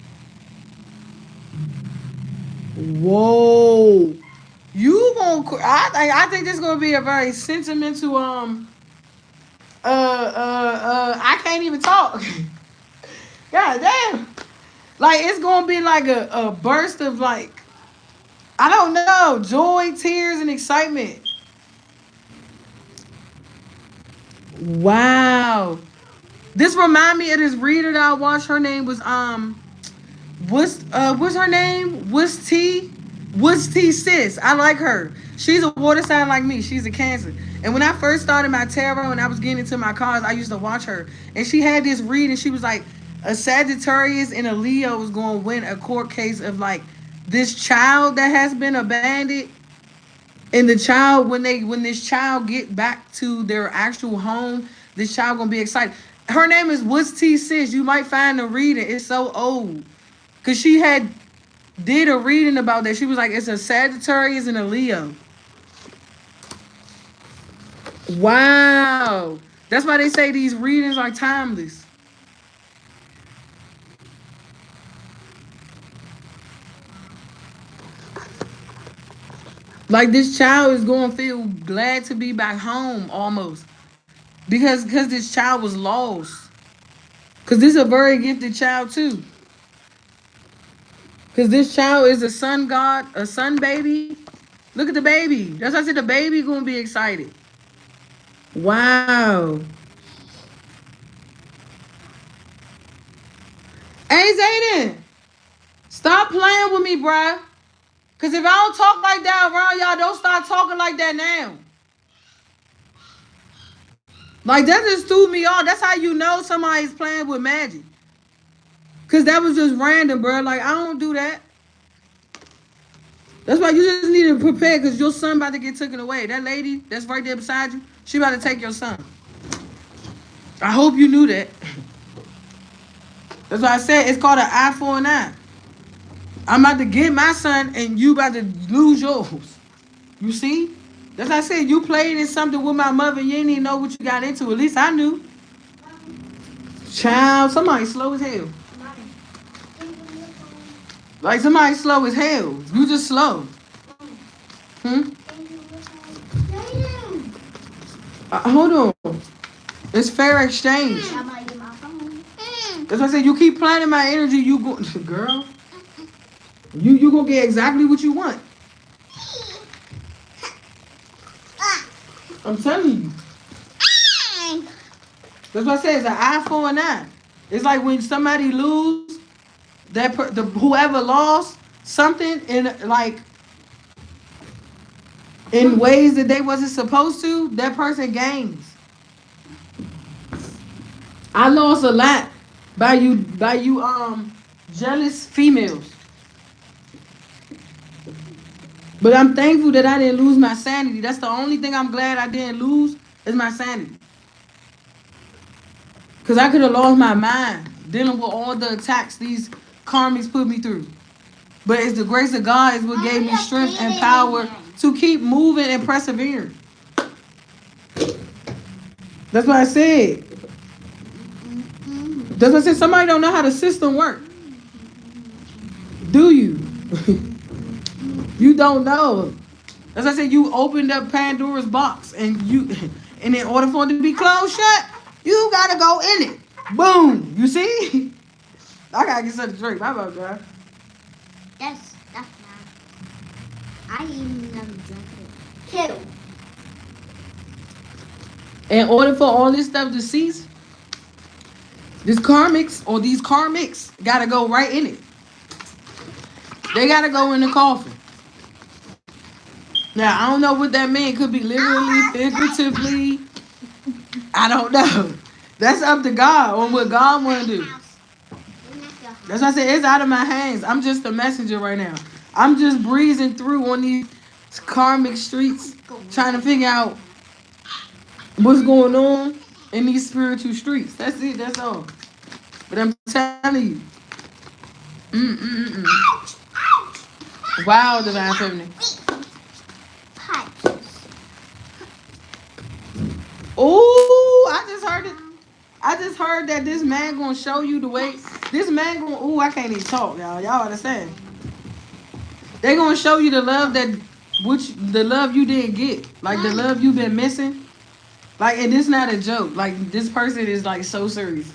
Whoa. You gonna I think this is gonna be a very sentimental I can't even talk. God damn. Like it's gonna be like a burst of like, I don't know, joy, tears, and excitement. Wow. This remind me of this reader that I watched. Her name was what's her name? What's T sis. I like her. She's a water sign like me. She's a Cancer. And when I first started my tarot and I was getting into my cards, I used to watch her. And she had this reading. She was like, a Sagittarius and a Leo was going to win a court case of like this child that has been abandoned. And the child, when this child get back to their actual home, this child gonna be excited. Her name is What's T Sis. You might find the reading. It's so old. Cause she had did a reading about that. She was like, it's a Sagittarius and a Leo. Wow. That's why they say these readings are timeless. Like this child is going to feel glad to be back home almost. because this child was lost. Because this is a very gifted child too. Because this child is a son god, a son baby. Look at the baby. That's why I said the baby gonna be excited. Wow. Hey Zayden, stop playing with me, bruh. Cause if I don't talk like that around y'all, don't start talking like that now. Like that just threw me off. That's how you know somebody's playing with magic. Cause that was just random, bro. Like I don't do that. That's why you just need to prepare, cause your son about to get taken away. That lady that's right there beside you, she about to take your son. I hope you knew that. That's why I said it's called an eye for an eye. I'm about to get my son, and you about to lose yours. You see? That's why I said you played in something with my mother. You didn't even know what you got into. At least I knew. Child, somebody slow as hell. Like somebody slow as hell. You just slow. Hold on. It's fair exchange. That's why I said you keep planning my energy. You go, girl. You gonna get exactly what you want. I'm telling you. That's what I said. It's an eye for an eye. It's like when somebody lose, whoever lost something in ways that they wasn't supposed to, that person gains. I lost a lot by you jealous females. But I'm thankful that I didn't lose my sanity. That's the only thing I'm glad I didn't lose is my sanity. Because I could have lost my mind dealing with all the attacks these karmics put me through. But it's the grace of God is what gave me strength and power to keep moving and persevering. That's what I said. That's what I said. Somebody don't know how the system works. Do you? You don't know. As I said, you opened up Pandora's box, and in order for it to be closed shut, you gotta go in it. Boom. You see? I gotta get something to drink. My bad, guy. That's not. I even never drink it. Two. In order for all this stuff to cease, these karmics gotta go right in it. They gotta go in the coffin. Now, I don't know what that means. It could be literally, figuratively. I don't know. That's up to God on what God want to do. That's why I said it's out of my hands. I'm just a messenger right now. I'm just breezing through on these karmic streets, trying to figure out what's going on in these spiritual streets. That's it. That's all. But I'm telling you. Wow, divine feminine. Ooh, I just heard that this man gonna show you the way. This man gonna. Ooh, I can't even talk, y'all. Y'all understand? They gonna show you the love the love you didn't get, like the love you've been missing. Like, and this not a joke. Like, this person is like so serious.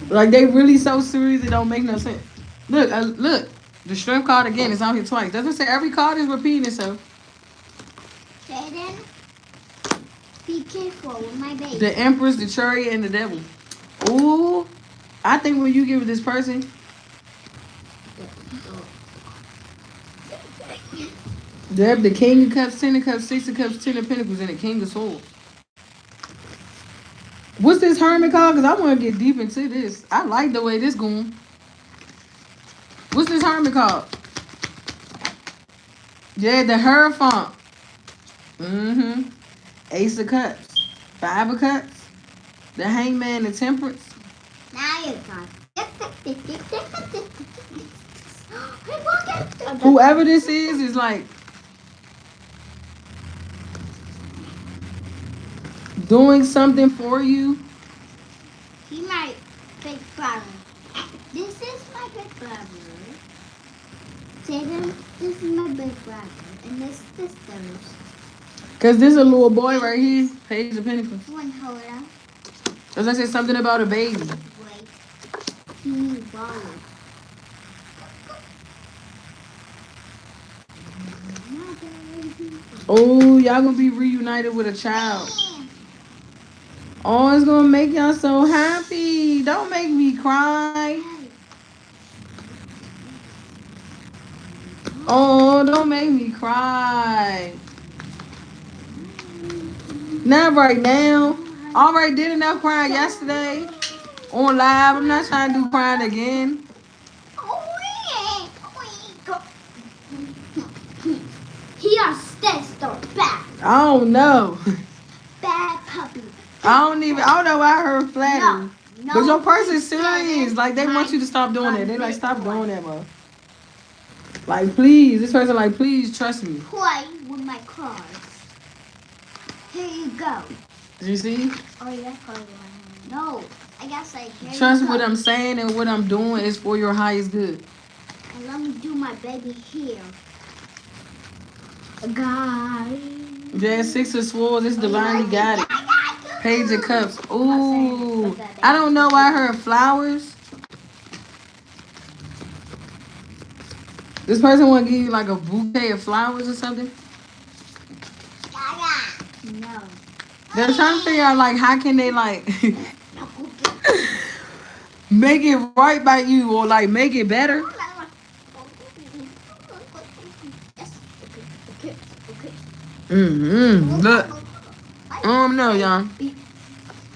Like, they really so serious it don't make no sense. Look, look. The strength card again is out here twice. Doesn't say every card is repeating itself. Jaden, be careful with my baby. The Empress, the Chariot, and the Devil. Ooh, I think when you give this person, they have the King of Cups, Ten of Cups, Six of Cups, Ten of Pentacles, and the King of Swords. What's this Hermit card? Because I want to get deep into this. I like the way this going. What's this Hermit card? Yeah, the Hierophant. Ace of Cups. Five of Cups. The Hangman, the Temperance. Now you're talking. Whoever this is like doing something for you. He my big brother. This is my big brother. Jaden, this is my big brother. And this sisters. Cause this a little boy right here, Page of Pentacles. One hold up. Cause I said something about a baby. Wait. He bottle. Oh, y'all gonna be reunited with a child. Oh, it's gonna make y'all so happy. Don't make me cry. Oh, don't make me cry. Not right now. All right, did enough crying yesterday on live. I'm not trying to do crying again. He has stats or bad. I don't know. Bad puppy. I don't know why I heard flattery. No, But your person's serious. Shannon, Like, they want you to stop doing my that. They like, big stop boy. doing that, bro. Like, please. This person like, please trust me. Play with my cards. Here you go. Did you see? Oh, yeah, card one. No, I gotta say, here Trust you go. what I'm saying and what I'm doing is for your highest good. And let me do my baby here. Guys. Yeah, Six of Swords. It's divinely guided. Page of Cups. Ooh. I don't know why I heard flowers. This person want to give you like a bouquet of flowers or something. No. They're trying to figure out like how can they like make it right by you or like make it better. Look. I don't know, y'all.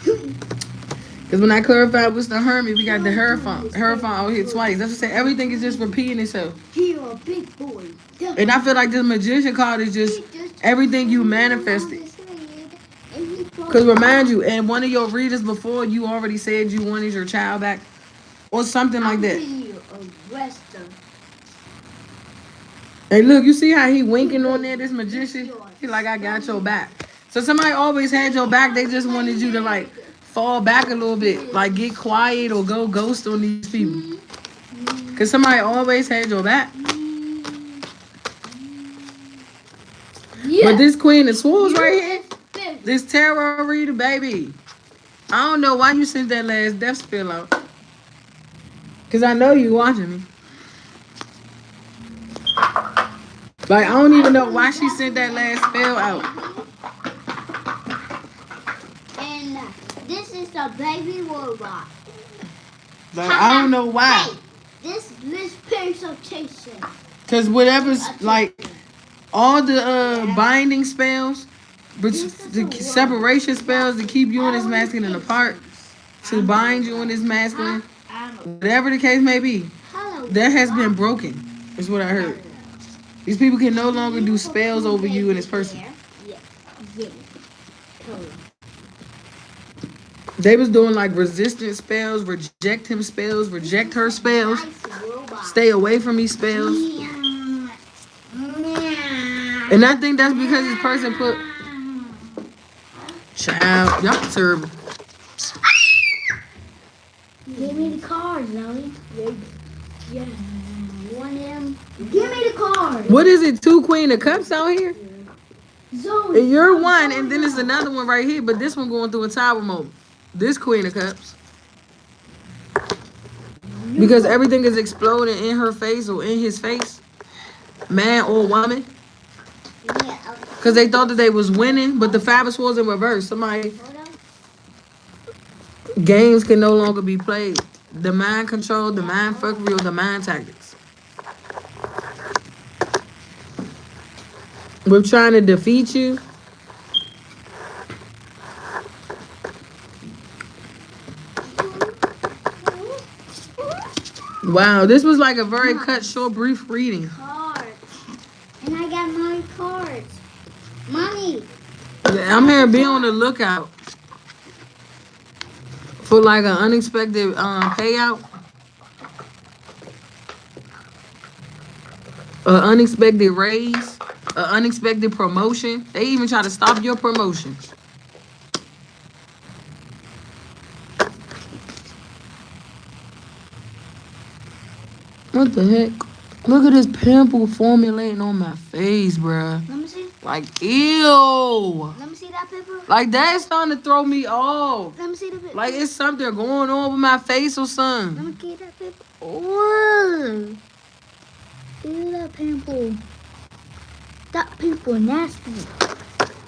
Because when I clarified what's the Hermit, we got the Hierophant. Hierophant out here twice. That's what I'm saying. Everything is just repeating itself. You're a big boy. And I feel like this Magician card is just everything you manifested. Because remind you, and one of your readers before, you already said you wanted your child back. Or something like that. Hey, look, you see how he winking on there, this Magician? He like, I got your back. So somebody always had your back. They just wanted you to, like, fall back a little bit. Like, get quiet or go ghost on these people. Because somebody always had your back. But this Queen of Swords right here, this tarot reader, baby. I don't know why you sent that last death spell out. Because I know you watching me. Like, I don't even know why she sent that last spell out. And this is the baby robot. Like, I don't know why. Hey, this presentation. Because whatever's, like, all the binding spells, but the separation spells to keep you and this masculine apart, to bind you and this masculine, whatever the case may be, that has been broken, is what I heard. These people can no longer do spells over you and this person. They was doing like resistance spells, reject him spells, reject her spells, stay away from these spells. And I think that's because this person put, child, y'all terrible. Give me the card, Zoe. Yeah. Want him? Give me the card. What is it? 2 Queen of Cups out here? Zoe. And you're one, and then there's another one right here, but this one going through a tower moment. This Queen of Cups. Because everything is exploding in her face or in his face. Man or woman. Because they thought that they was winning, but the Five of Swords in reverse. Somebody... Games can no longer be played. The mind control, the mind fuckery, or the mind tactics. We're trying to defeat you. Wow, this was like a very cut, short, brief reading. Cards. And I got my cards. Mommy. Yeah, I'm here. Be on the lookout for like an unexpected payout, an unexpected raise, an unexpected promotion. They even try to stop your promotion. What the heck? Look at this pimple formulating on my face, bruh. Let me see. Like, ew. Let me see that pimple. Like, that's starting to throw me off. Let me see the pimple. Like, it's something going on with my face or Let something. me get that pimple. Oh. See that pimple. That pimple nasty.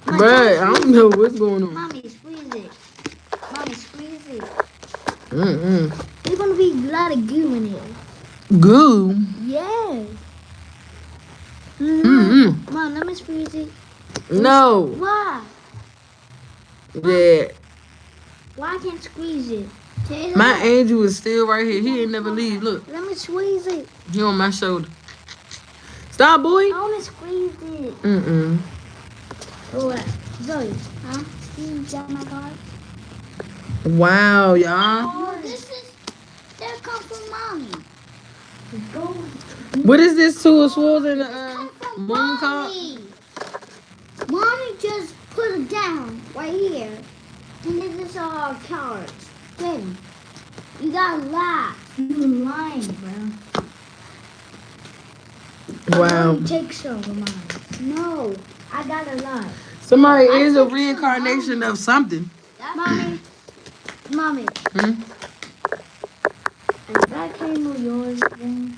Bruh, I don't know what's going on. Mommy, squeeze it. Mommy, squeeze it. Mm-mm. There's gonna be a lot of goo in it. Goo? Yes. Mm-mm. Mom, let me squeeze it. No. Why? Yeah. Why I can't squeeze it? Taylor, My angel is still right here. He ain't never leave. Look, let me squeeze it. he on my shoulder. Stop, boy. I wanna squeeze it. Mm-mm. What? Zoe, huh? You got my card? Wow, y'all. Oh, that comes from mommy. Go. What is this two of swords in the Come from moon card? mommy. Mommy just put it down right here. And this is all our cards. Then you got a lot. You lying, bro. Wow. Take some of mine. No, I got a lot. Somebody I is a took some reincarnation of something. Mommy, mommy. Hmm? Is that came of yours then?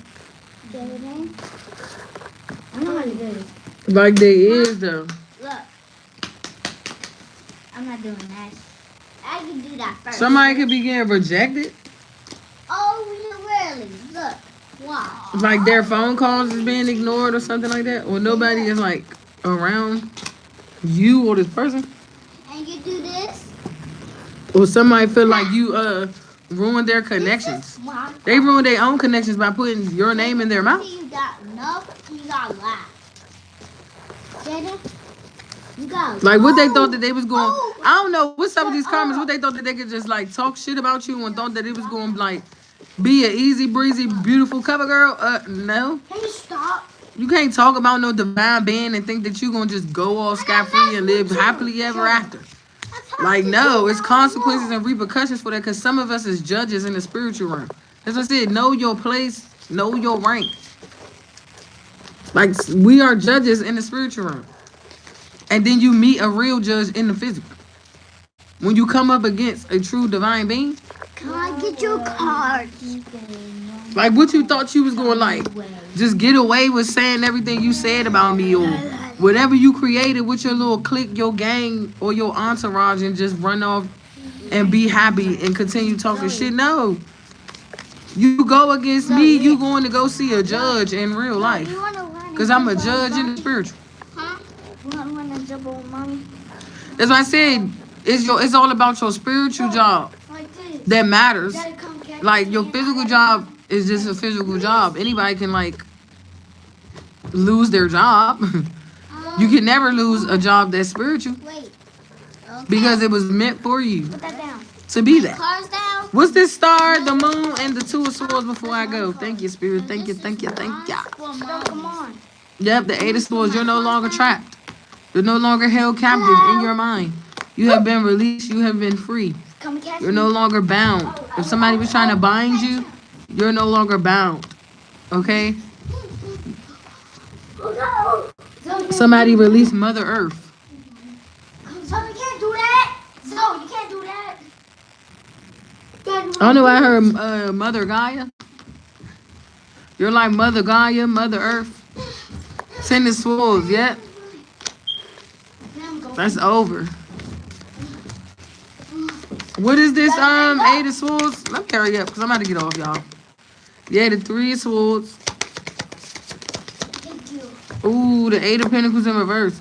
The other day? I know how to do it. Like they is though. Look. I'm not doing that. I can do that first. Somebody could be getting rejected. Oh, really? Look. Wow. Like their phone calls is being ignored or something like that. Or nobody is like around you or this person. And you do this. Or somebody feel like you ruined their connections. They ruined their own connections by putting your name in their mouth. You got enough. You got a lot. Get it? You got Like what they thought that they was going. I don't know what's up with these comments. What they thought that they could just like talk shit about you and thought that it was going to like be an easy breezy beautiful cover girl. No. Can you stop? You can't talk about no divine being and think that you gonna just go all scot free and live happily ever after. Like no, it's consequences and repercussions for that. Cause some of us is judges in the spiritual realm. As I said, know your place, know your rank. Like we are judges in the spiritual realm. And then you meet a real judge in the physical. When you come up against a true divine being. Can I get your cards? Like what you thought you was going like just get away with saying everything you said about me or whatever you created with your little clique, your gang or your entourage and just run off and be happy and continue talking shit. No. You go against me, you going to go see a judge in real life. Because I'm a judge in the spiritual. That's why I said it's all about your spiritual job that matters. Like your physical job is just a physical job. Anybody can like lose their job. You can never lose a job that's spiritual because it was meant for you to be that. What's this star, the moon, and the two of swords before I go? Thank you, spirit. Thank you, thank you, thank you. Come on. Yep, the eight of swords. You're no longer trapped. You're no longer held captive in your mind. You have been released. You have been free. You're no longer bound. If somebody was trying to bind you, you're no longer bound. Okay? Somebody release Mother Earth. So you can't do that. So you can't do that. I don't know. I heard Mother Gaia. You're like Mother Gaia, Mother Earth. Ten of swords. Yep. That's over. What is this? Eight of swords. Let me hurry up because I'm about to get off, y'all. Yeah, the three of swords. Ooh, the eight of pentacles in reverse.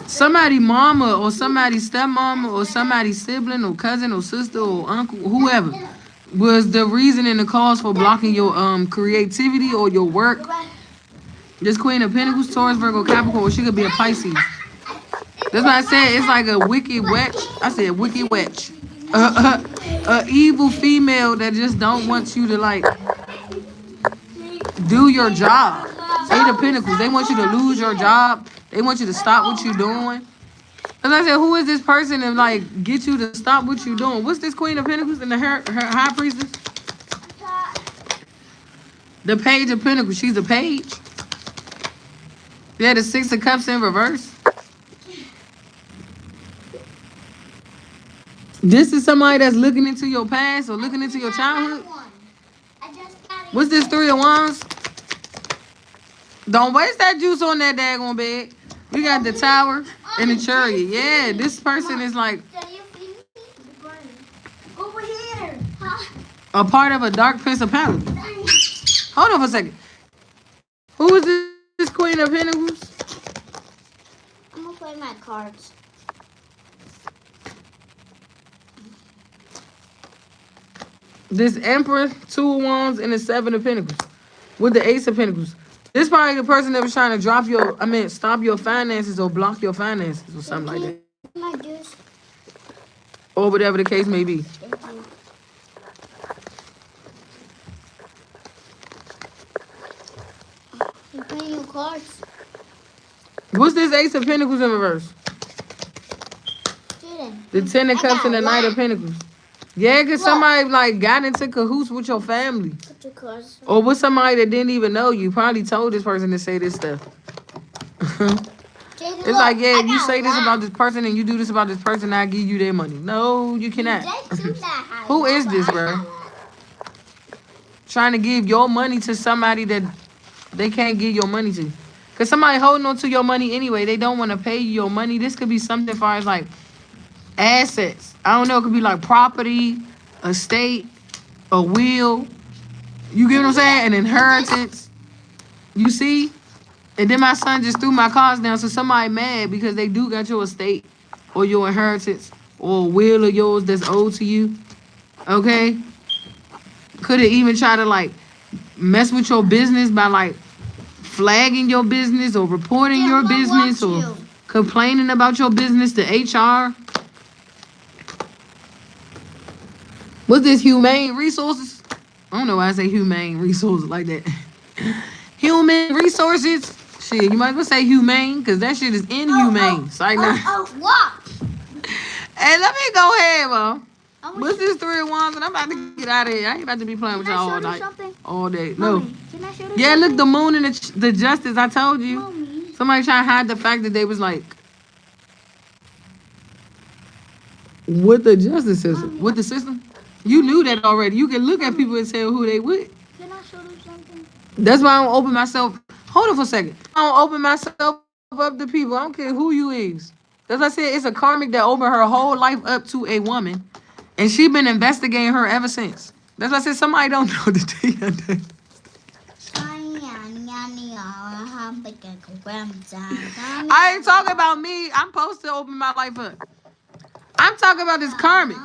Somebody mama or somebody stepmama or somebody sibling or cousin or sister or uncle, whoever, was the reason and the cause for blocking your creativity or your work. This Queen of Pentacles, Taurus, Virgo, Capricorn, or she could be a Pisces. That's why I said it's like a wicked witch. I said wicked witch. A evil female that just don't want you to like do your job. Eight of Pentacles. They want you to lose your job. They want you to stop what you're doing. As I said, who is this person to like get you to stop what you're doing? What's this Queen of Pentacles and her High Priestess? The Page of Pentacles. She's a page. Yeah, the Six of Cups in reverse. This is somebody that's looking into your past or looking into your childhood. What's this Three of Wands? Don't waste that juice on that daggone bed. You got the Tower and the Chariot. Yeah, this person is like Over here. a part of a dark principality. Hold on for a second. Who is this Queen of Pentacles? I'm gonna play my cards. This Emperor, Two of Wands, and the Seven of Pentacles. With the Ace of Pentacles. This probably the person that was trying to stop your finances or block your finances or something like that. My juice. Or whatever the case may be. Thank you. You're playing your cards. What's this Ace of Pentacles in reverse? The Ten of Cups and the Knight of Pentacles. Yeah, because somebody like got into cahoots with your family. Put your cards. Or with somebody that didn't even know you. Probably told this person to say this stuff. It's like, yeah, if you say this about this person and you do this about this person, I'll give you their money. No, you cannot. Who is this, bro? Trying to give your money to somebody that they can't give your money to. Because somebody holding on to your money anyway. They don't want to pay you your money. This could be something as far as like assets. I don't know. It could be like property, estate, a will. You get what I'm saying? An inheritance. You see? And then my son just threw my cards down. So somebody mad because they do got your estate or your inheritance or a will of yours that's owed to you. Okay? Could have even tried to like mess with your business by like flagging your business or reporting your business or complaining about your business to HR. What's this, humane resources? I don't know why I say humane resources like that. Human resources? Shit, you might as well say humane because that shit is inhumane. What? Hey, let me go ahead, bro. What's this Three of Wands? And I'm about to get out of here. I ain't about to be playing with y'all all night. All day. No. Can I show Yeah, look, the moon and the justice. I told you. Mommy. Somebody trying to hide the fact that they was like, with the justice system. With the system. You knew that already. You can look at people and tell who they with. Can I show them something? That's why I don't open myself. Hold on for a second. I don't open myself up to people. I don't care who you is. That's why I said it's a karmic that opened her whole life up to a woman. And she been investigating her ever since. That's why I said somebody don't know the day. I ain't talking about me. I'm supposed to open my life up. I'm talking about this karmic.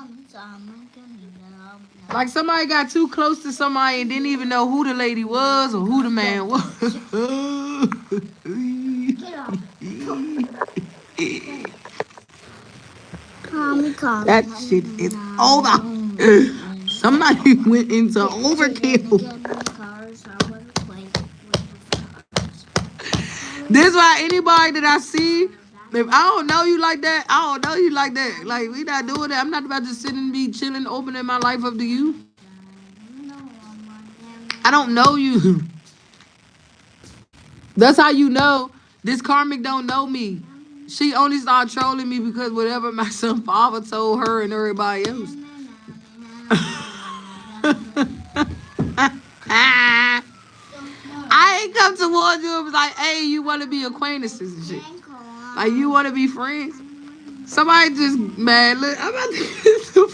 Like somebody got too close to somebody and didn't even know who the lady was or who the man was. Get off. That shit is over. Somebody went into overkill. This is why anybody that I see, if I don't know you like that, I don't know you like that. Like, we not doing that. I'm not about to sit and be chilling, opening my life up to you. I don't know you. That's how you know this karmic don't know me. She only started trolling me because whatever my son father told her and everybody else. I ain't come towards you and was like, hey, you want to be acquaintances and shit. Like, you want to be friends? Somebody just, man, look, I'm about to get the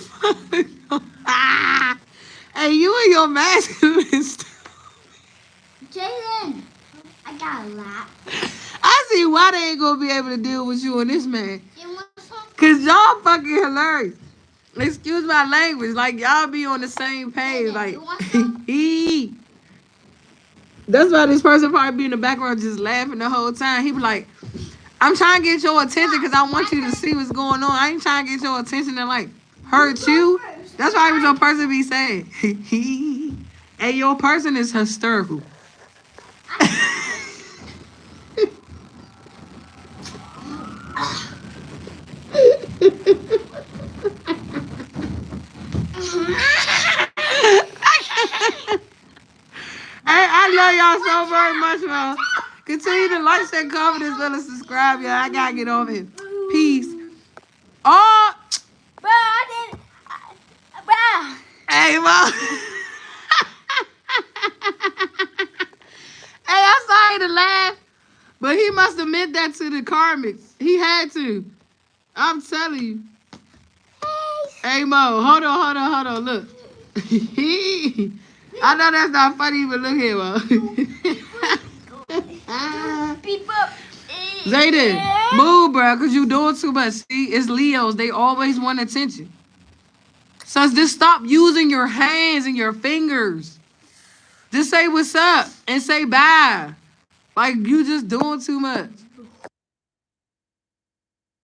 fuck. Hey, you and your masculine stuff. Jaden, I got a lot. I see why they ain't going to be able to deal with you and this man. You want some? Because y'all fucking hilarious. Excuse my language. Like, y'all be on the same page. Like, You want some? That's why this person probably be in the background just laughing the whole time. He be like, I'm trying to get your attention because I want you to see what's going on. I ain't trying to get your attention and like hurt you. That's why your person be saying. Hey, your person is hysterical. I y'all so very much, man. Continue to like, share, comment, as well as subscribe, y'all. I gotta get over here. Peace. Oh, Bro, I didn't. Bro. hey, Mom. Hey, I'm sorry to laugh, but he must have meant that to the karmics. He had to. I'm telling you. Hey, Mo, hold on. Look. I know that's not funny, but look here, Mo. Zayden, move, bro, because you doing too much. See, it's Leos. They always want attention. So just stop using your hands and your fingers. Just say what's up and say bye. Like, you just doing too much.